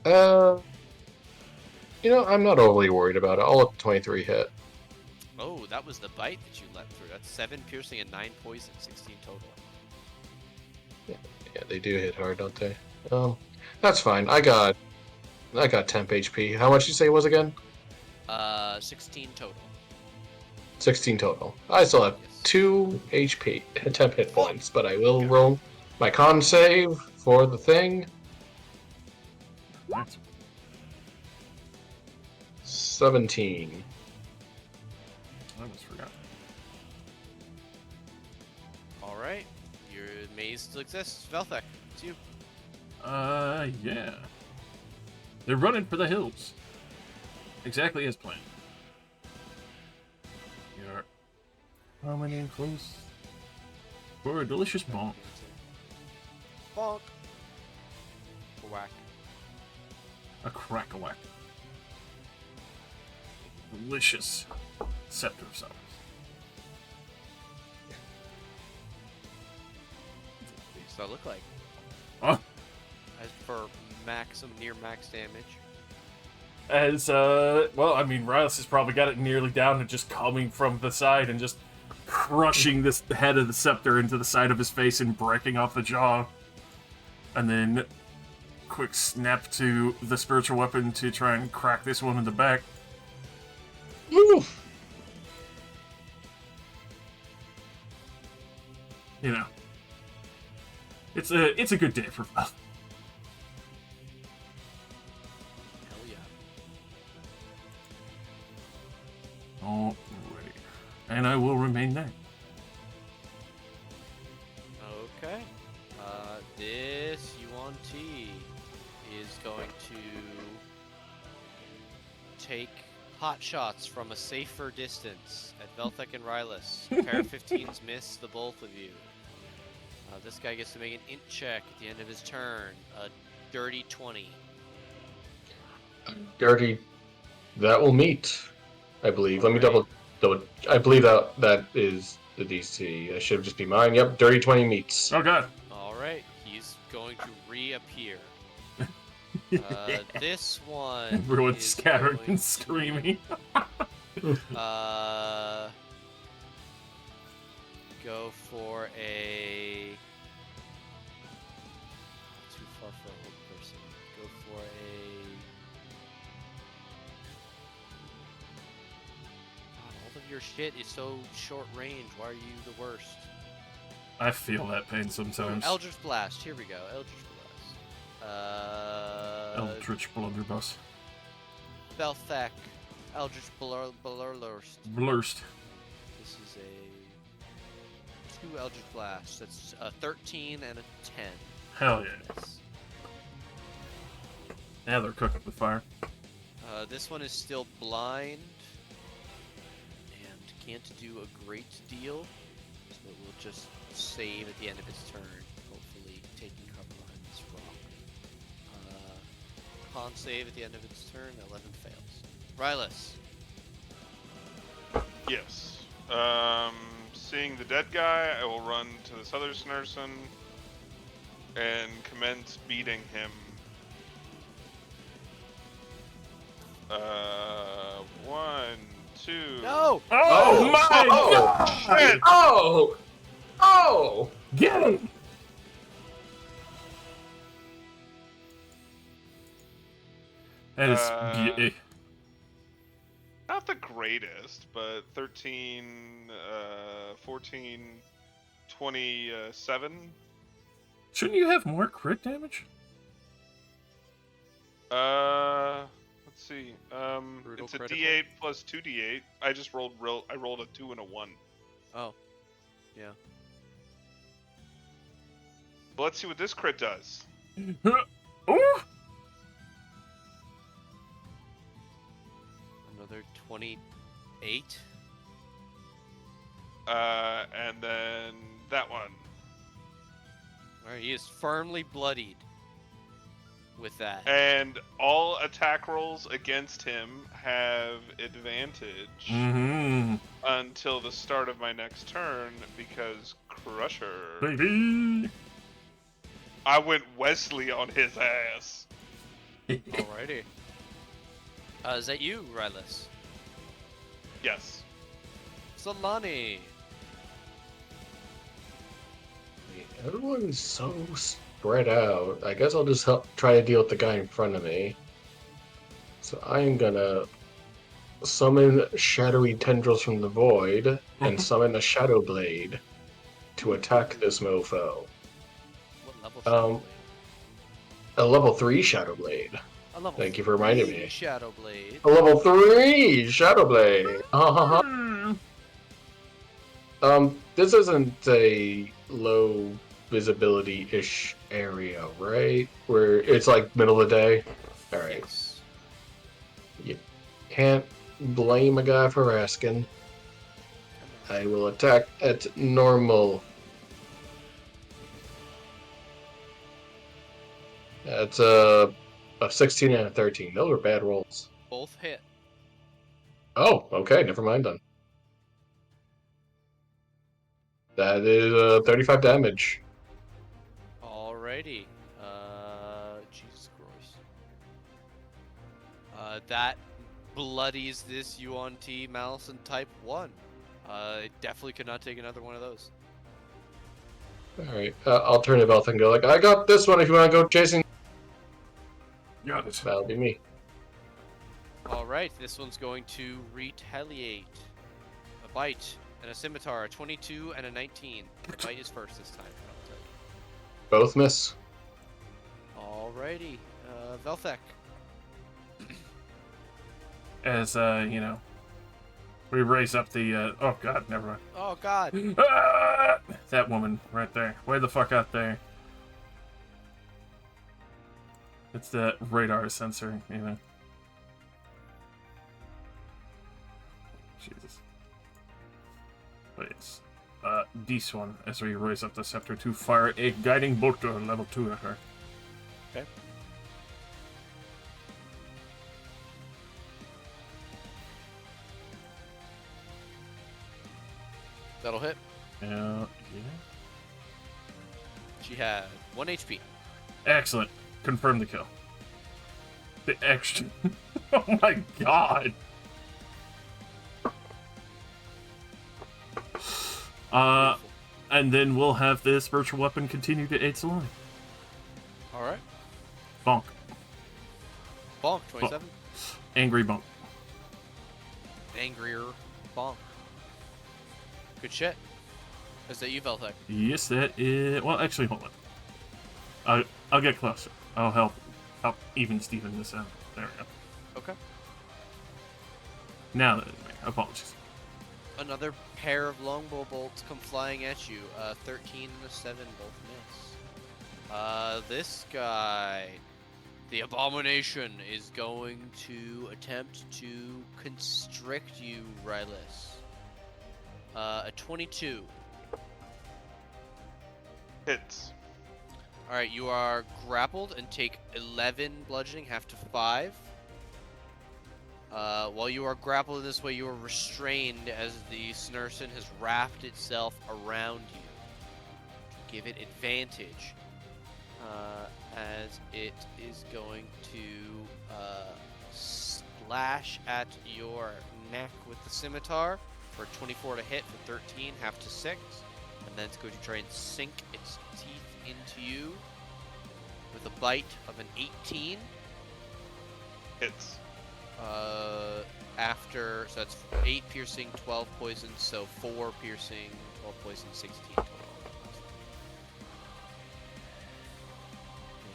I'm not overly worried about it. I'll let the 23 hit. Oh, that was the bite that you let through. That's 7 piercing and 9 poison, 16 total. Yeah, they do hit hard, don't they? That's fine. I got temp HP. How much did you say it was again? 16 total. 16 total. I still have Yes. 2 HP, 10 hit points, but I will roll my con save for the thing. Nice. 17. I almost forgot. All right. Your maze still exists. Velthek, it's you. Yeah. They're running for the hills. Exactly as planned. You're coming in close for a delicious bonk. Bonk. Whack. A crack-a-whack. Delicious scepter of summers. What does that look like? Oh, As for near max damage. well, I mean, Riles has probably got it nearly down to just coming from the side and just crushing the head of the scepter into the side of his face and breaking off the jaw. And then quick snap to the spiritual weapon to try and crack this one in the back. Woo! You know, it's a good day for Val. Hell yeah. Alrighty. And I will remain there. Okay. This Yuan-Ti is going to take hot shots from a safer distance at Velthek and Rylus. Pair of 15s miss the both of you. This guy gets to make an int check at the end of his turn. A dirty 20. Dirty. That will meet, I believe. Let me Alright. double. I believe that is the DC. That should just be mine. Yep, dirty 20 meets. Oh god. Alright, he's going to reappear. This one Everyone's is scattering going and screaming. Go for a... Too far for an old person. Go for a... God, all of your shit is so short range. Why are you the worst? I feel that pain sometimes. Eldritch Blast. Here we go. Eldritch Blast. Eldritch Blunderbuss. Belthek. Eldritch Blurlurst. Blurst. This is a 2 Eldritch Blast. That's a 13 and a 10. Hell yeah. Now they're cooking with fire. This one is still blind and can't do a great deal, so it will just save at the end of its turn, hopefully taking cover behind this rock. Con save at the end of its turn, 11 fails. Rylus. Yes. Seeing the dead guy, I will run to this other Snerson and commence beating him. 1, 2. No! Oh, my god! Shit! Oh! Oh! Get him! That is... Not the greatest, but 13, 14, 27. Shouldn't you have more crit damage? Let's see. Brutal It's a critical? D8 plus 2D8. I just rolled I rolled a 2 and a 1. Oh. Yeah. But let's see what this crit does. Oh! Another 28. And then that one. Alright, he is firmly bloodied with that. And all attack rolls against him have advantage Mm-hmm. until the start of my next turn because Crusher. Baby! I went Wesley on his ass. Alrighty. Is that you, Rylus? Yes. Solani. Everyone's so spread out. I guess I'll just try to deal with the guy in front of me. So I am gonna summon shadowy tendrils from the void and Mhm. summon a shadow blade to attack this mofo. What level Shadow Um, Blade? a level 3 shadow blade. A level Thank you for reminding 3 me. Shadow Blade. A level 3 shadow blade. This isn't a low visibility ish area, right? Where it's like middle of the day. All right. Yes. You can't blame a guy for asking. Come on. I will attack at normal. That's a 16 and a 13. Those are bad rolls. Both hit. Oh, okay. Never mind then. That is 35 damage. Alrighty. Jesus Christ. That bloodies this Yuan T Malison Type 1. It definitely could not take another one of those. All right. I'll turn it off and go like, I got this one if you want to go chasing. Got it. That'll be me. Alright, this one's going to retaliate. A bite and a scimitar, a 22 and a 19. The bite is first this time. Both miss. Alrighty. Velthek. As you know, we raise up the. Oh God, never mind. Oh god. Ah! That woman right there. Way the fuck out there. It's the radar sensor, you know. Jesus. But yes. This one, as we raise up the scepter to fire a guiding bolt to level 2 at her. Okay. That'll hit. Yeah. She had 1 HP. Excellent. Confirm the kill. The extra. Oh my god. Beautiful. And then we'll have this virtual weapon continue to aid Saloni. Alright. Bonk. Bonk, 27. Angry bonk. Angrier bonk. Good shit. Is that you, Velthek? Yes, that is. Well, actually, hold on. I'll get closer. I'll help even Steven this out. There we go. Okay. Now, apologies. Another pair of longbow bolts come flying at you. 13 and a 7 both miss. This guy, the Abomination, is going to attempt to constrict you, Rylus. A 22. Hits. Alright, you are grappled and take 11 bludgeoning, half to 5. While you are grappled in this way, you are restrained as the Snurson has wrapped itself around you to give it advantage. As it is going to slash at your neck with the scimitar for 24 to hit for 13, half to 6. And then it's going to try and sink its teeth into you with a bite of an 18. Hits. So that's 8 piercing, 12 poison, so 4 piercing, 12 poison, 16 total.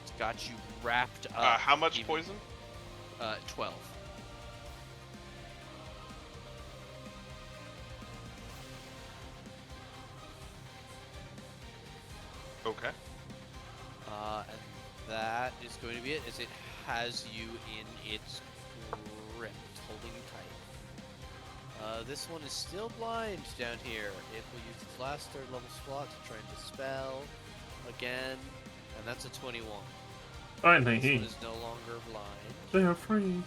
It's got you wrapped up. How much poison? 12. Okay. And that is going to be it, as it has you in its grip, holding you tight. This one is still blind down here. It will use its last 3rd level slot to try and dispel again, and that's a 21. Finally, This one is no longer blind. they are free.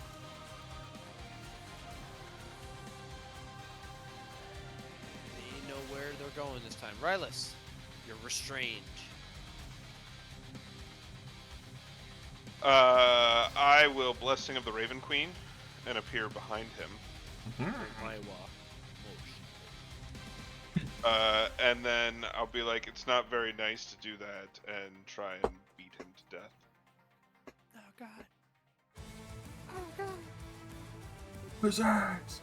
They know where they're going this time. Rylus, you're restrained. I will Blessing of the Raven Queen and appear behind him. My walk. And then I'll be like, it's not very nice to do that, and try and beat him to death. Oh god. his ass.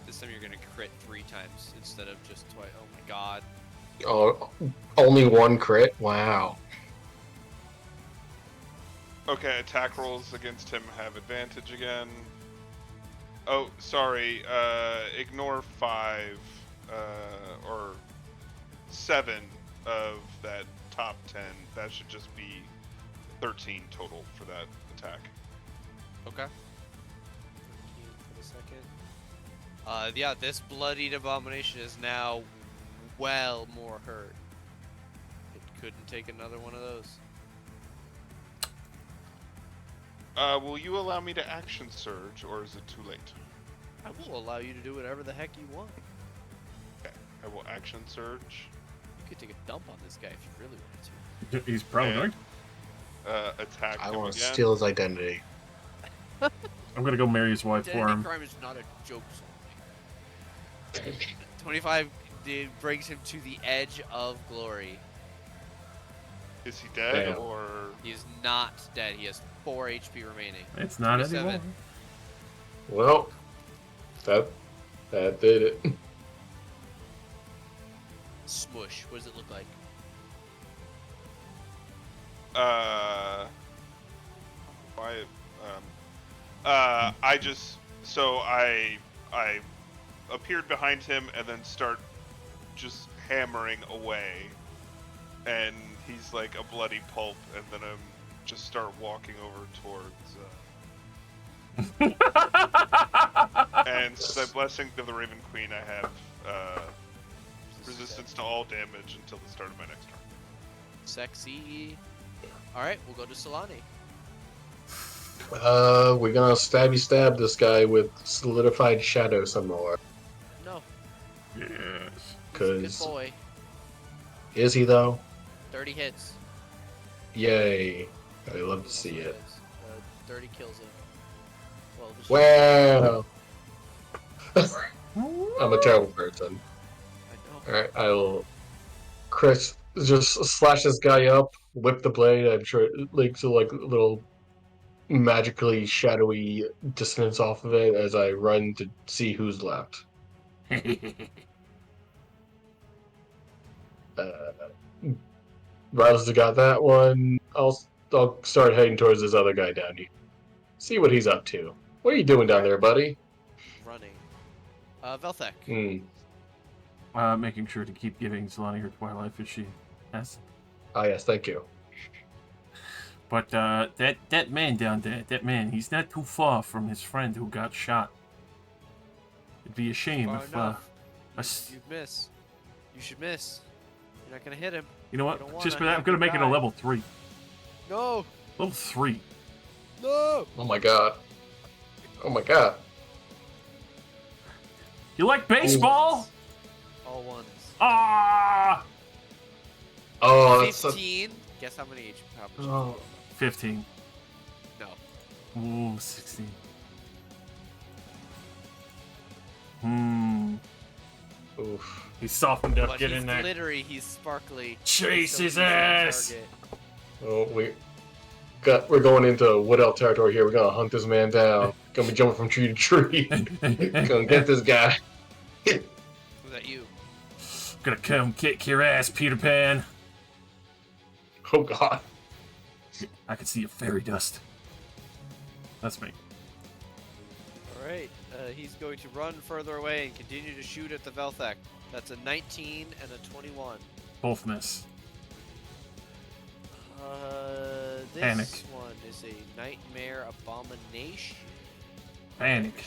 This time you're gonna crit 3 times instead of just twice. Oh my god. Oh, only one crit? Wow. Okay, attack rolls against him have advantage again. Oh, sorry. Ignore 5 or 7 of that top 10. That should just be 13 total for that attack. Okay. 13 for the second. Yeah, this bloodied abomination is now well more hurt. It couldn't take another one of those. Will you allow me to action surge, or is it too late? I will allow you to do whatever the heck you want. Okay, I will action surge. You could take a dump on this guy if you really wanted to. He's probably And- going. Attack I him want to again. steal his identity. I'm gonna go marry his wife for Identity him. crime is not a joke. 25 brings him to the edge of glory. Is he dead, Damn. or... He is not dead. He has 4 HP remaining. It's not 27. anymore. Well, that did it. Smush. What does it look like? Why? I just... So I appeared behind him and then start just hammering away. And he's like a bloody pulp, and then I'm just start walking over towards... And since I'm blessing to the Raven Queen, I have resistance to all damage until the start of my next turn. Sexy. Alright, we'll go to Solani. We're gonna stabby stab this guy with solidified shadow some more. No. Yes. He's a good 'Cause- boy. Is he though? 30 hits. Yay! I love to see it. 30 kills him. Well, just Wow! I'm a terrible person. I know. Alright, I'll Chris just slash this guy up, whip the blade. I'm sure it leaks a little magically shadowy distance off of it as I run to see who's left. Rylas got that one. I'll start heading towards this other guy down here. See what he's up to. What are you doing down there, buddy? Running. Velthek. Making sure to keep giving Zelani her Twilight if she has. Ah, yes, thank you. But that man down there, he's not too far from his friend who got shot. It'd be a shame Far if enough. us- You miss. You should miss. You're not gonna hit him. you know You what? don't Just wanna for that, I'm have gonna him make it a die. level 3. No! Level 3. No! Oh my god. Oh my god. You like baseball? All ones. Ah! Oh, that's 15. Guess how many HP? How much? Oh. 15. No. Ooh, 16. Oof. He's softened up. But Get he's in there. glittery, he's sparkly. Chase so his he's on ass. target. Oh, we're going into Wood Elf territory here. We're gonna hunt this man down. Gonna be jumping from tree to tree. Gonna get this guy. Was that you? Gonna come kick your ass, Peter Pan. Oh god. I can see your fairy dust. That's me. Alright, he's going to run further away and continue to shoot at the Velthek. That's a 19 and a 21. Both miss. This Panic. one is a Nightmare Abomination. Panic.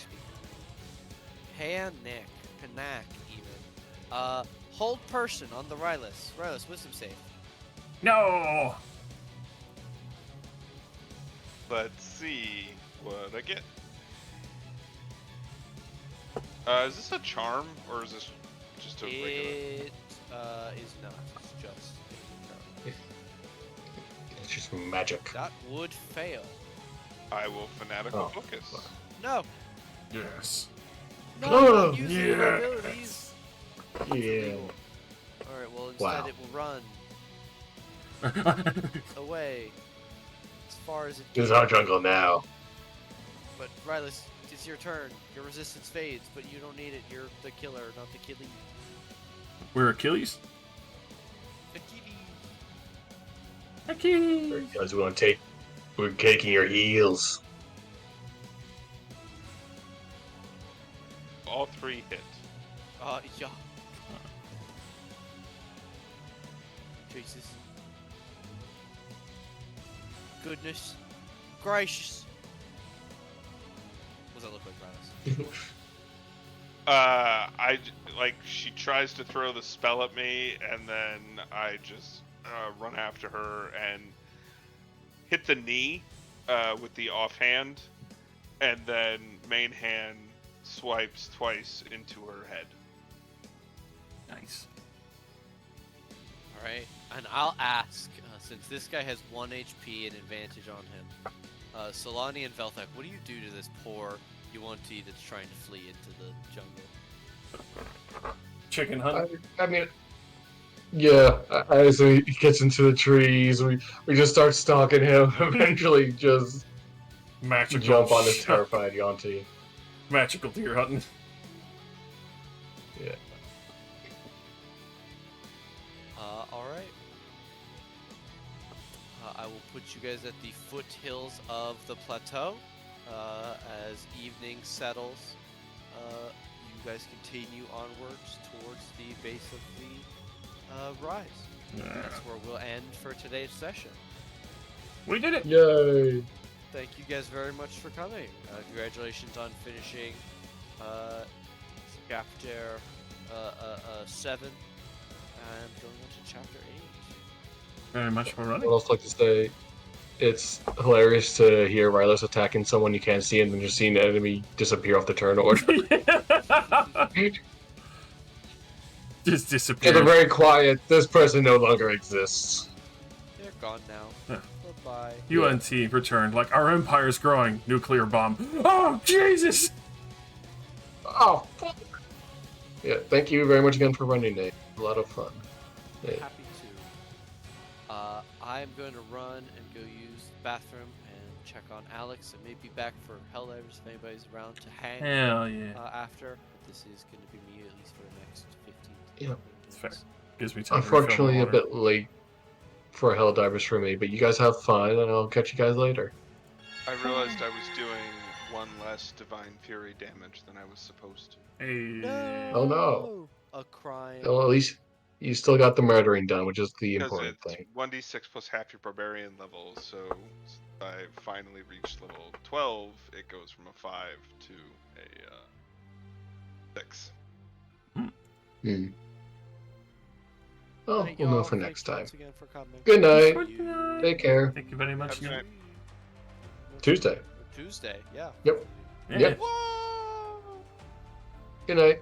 Panic. Panac, even. Hold person on the Rylus. Rylus, wisdom save. No! Let's see what I get. Is this a charm, or is this just a regular? It is not. It's just a It's just magic. That would fail. I will fanatical Oh. focus. No. Yes. No, Oh, not using yeah. your abilities. Yeah. Alright, well instead Wow. it will run away. It's far as it This is can. our jungle now. But Rylus, it's your turn. Your resistance fades, but you don't need it. You're the killer, not the killing. We're Achilles. Achilles. Because we're taking your heels. All 3 hit. Yeah. Jesus. Goodness. Gracious. What does that look like, Rylus? She tries to throw the spell at me, and then I just run after her and hit the knee with the offhand, and then main hand swipes twice into her head. Nice. Alright, and I'll ask, since this guy has 1 HP and advantage on him, Solani and Velthak, what do you do to this poor Yuan-Ti that's trying to flee into the jungle? Chicken hunt. I mean, yeah. As he gets into the trees, we just start stalking him. Eventually, just Magical. jump on this terrified Yonti. Magical deer hunting. Yeah. Alright. I will put you guys at the foothills of the plateau. As evening settles, you guys continue onwards towards the base of the rise. That's where we'll end for today's session. We did it. Yay! Thank you guys very much for coming. Congratulations on finishing chapter 7 and going on to chapter 8. Very much for I'd running. also like to say, it's hilarious to hear Rylus attacking someone you can't see and then just seeing the enemy disappear off the turn order. Just It's disappeared. a very quiet, this person no longer exists. They're gone now. Yeah. Bye-bye. UNT returned. Like, our empire's growing. Nuclear bomb. Oh, Jesus! Oh, fuck. Yeah, thank you very much again for running, Nate. A lot of fun. Yeah. Happy to. I'm going to run and go use the bathroom and check on Alex and maybe back for Helldivers if anybody's around to hang Hell yeah. after. But this is going to be me at least for the next 15 to Yeah, 20 It's fair. minutes. Gives me time to refill my Unfortunately, a water. bit late for Helldivers for me, but you guys have fun, and I'll catch you guys later. I realized I was doing 1 less divine fury damage than I was supposed to. Hey. Oh, no. A crime. Well, at least you still got the murdering done, which is the Because important it's thing. 1d6 plus half your barbarian level, so I finally reached level 12. It goes from a 5 to a 6. Hmm. Oh, Thank we'll know y'all. for Thank next you time. once again for coming. Good night. Good night. Take care. Thank you very much. Have a good night. Tuesday. Tuesday, yeah. Yep. Yeah. Yep. Whoa! Good night.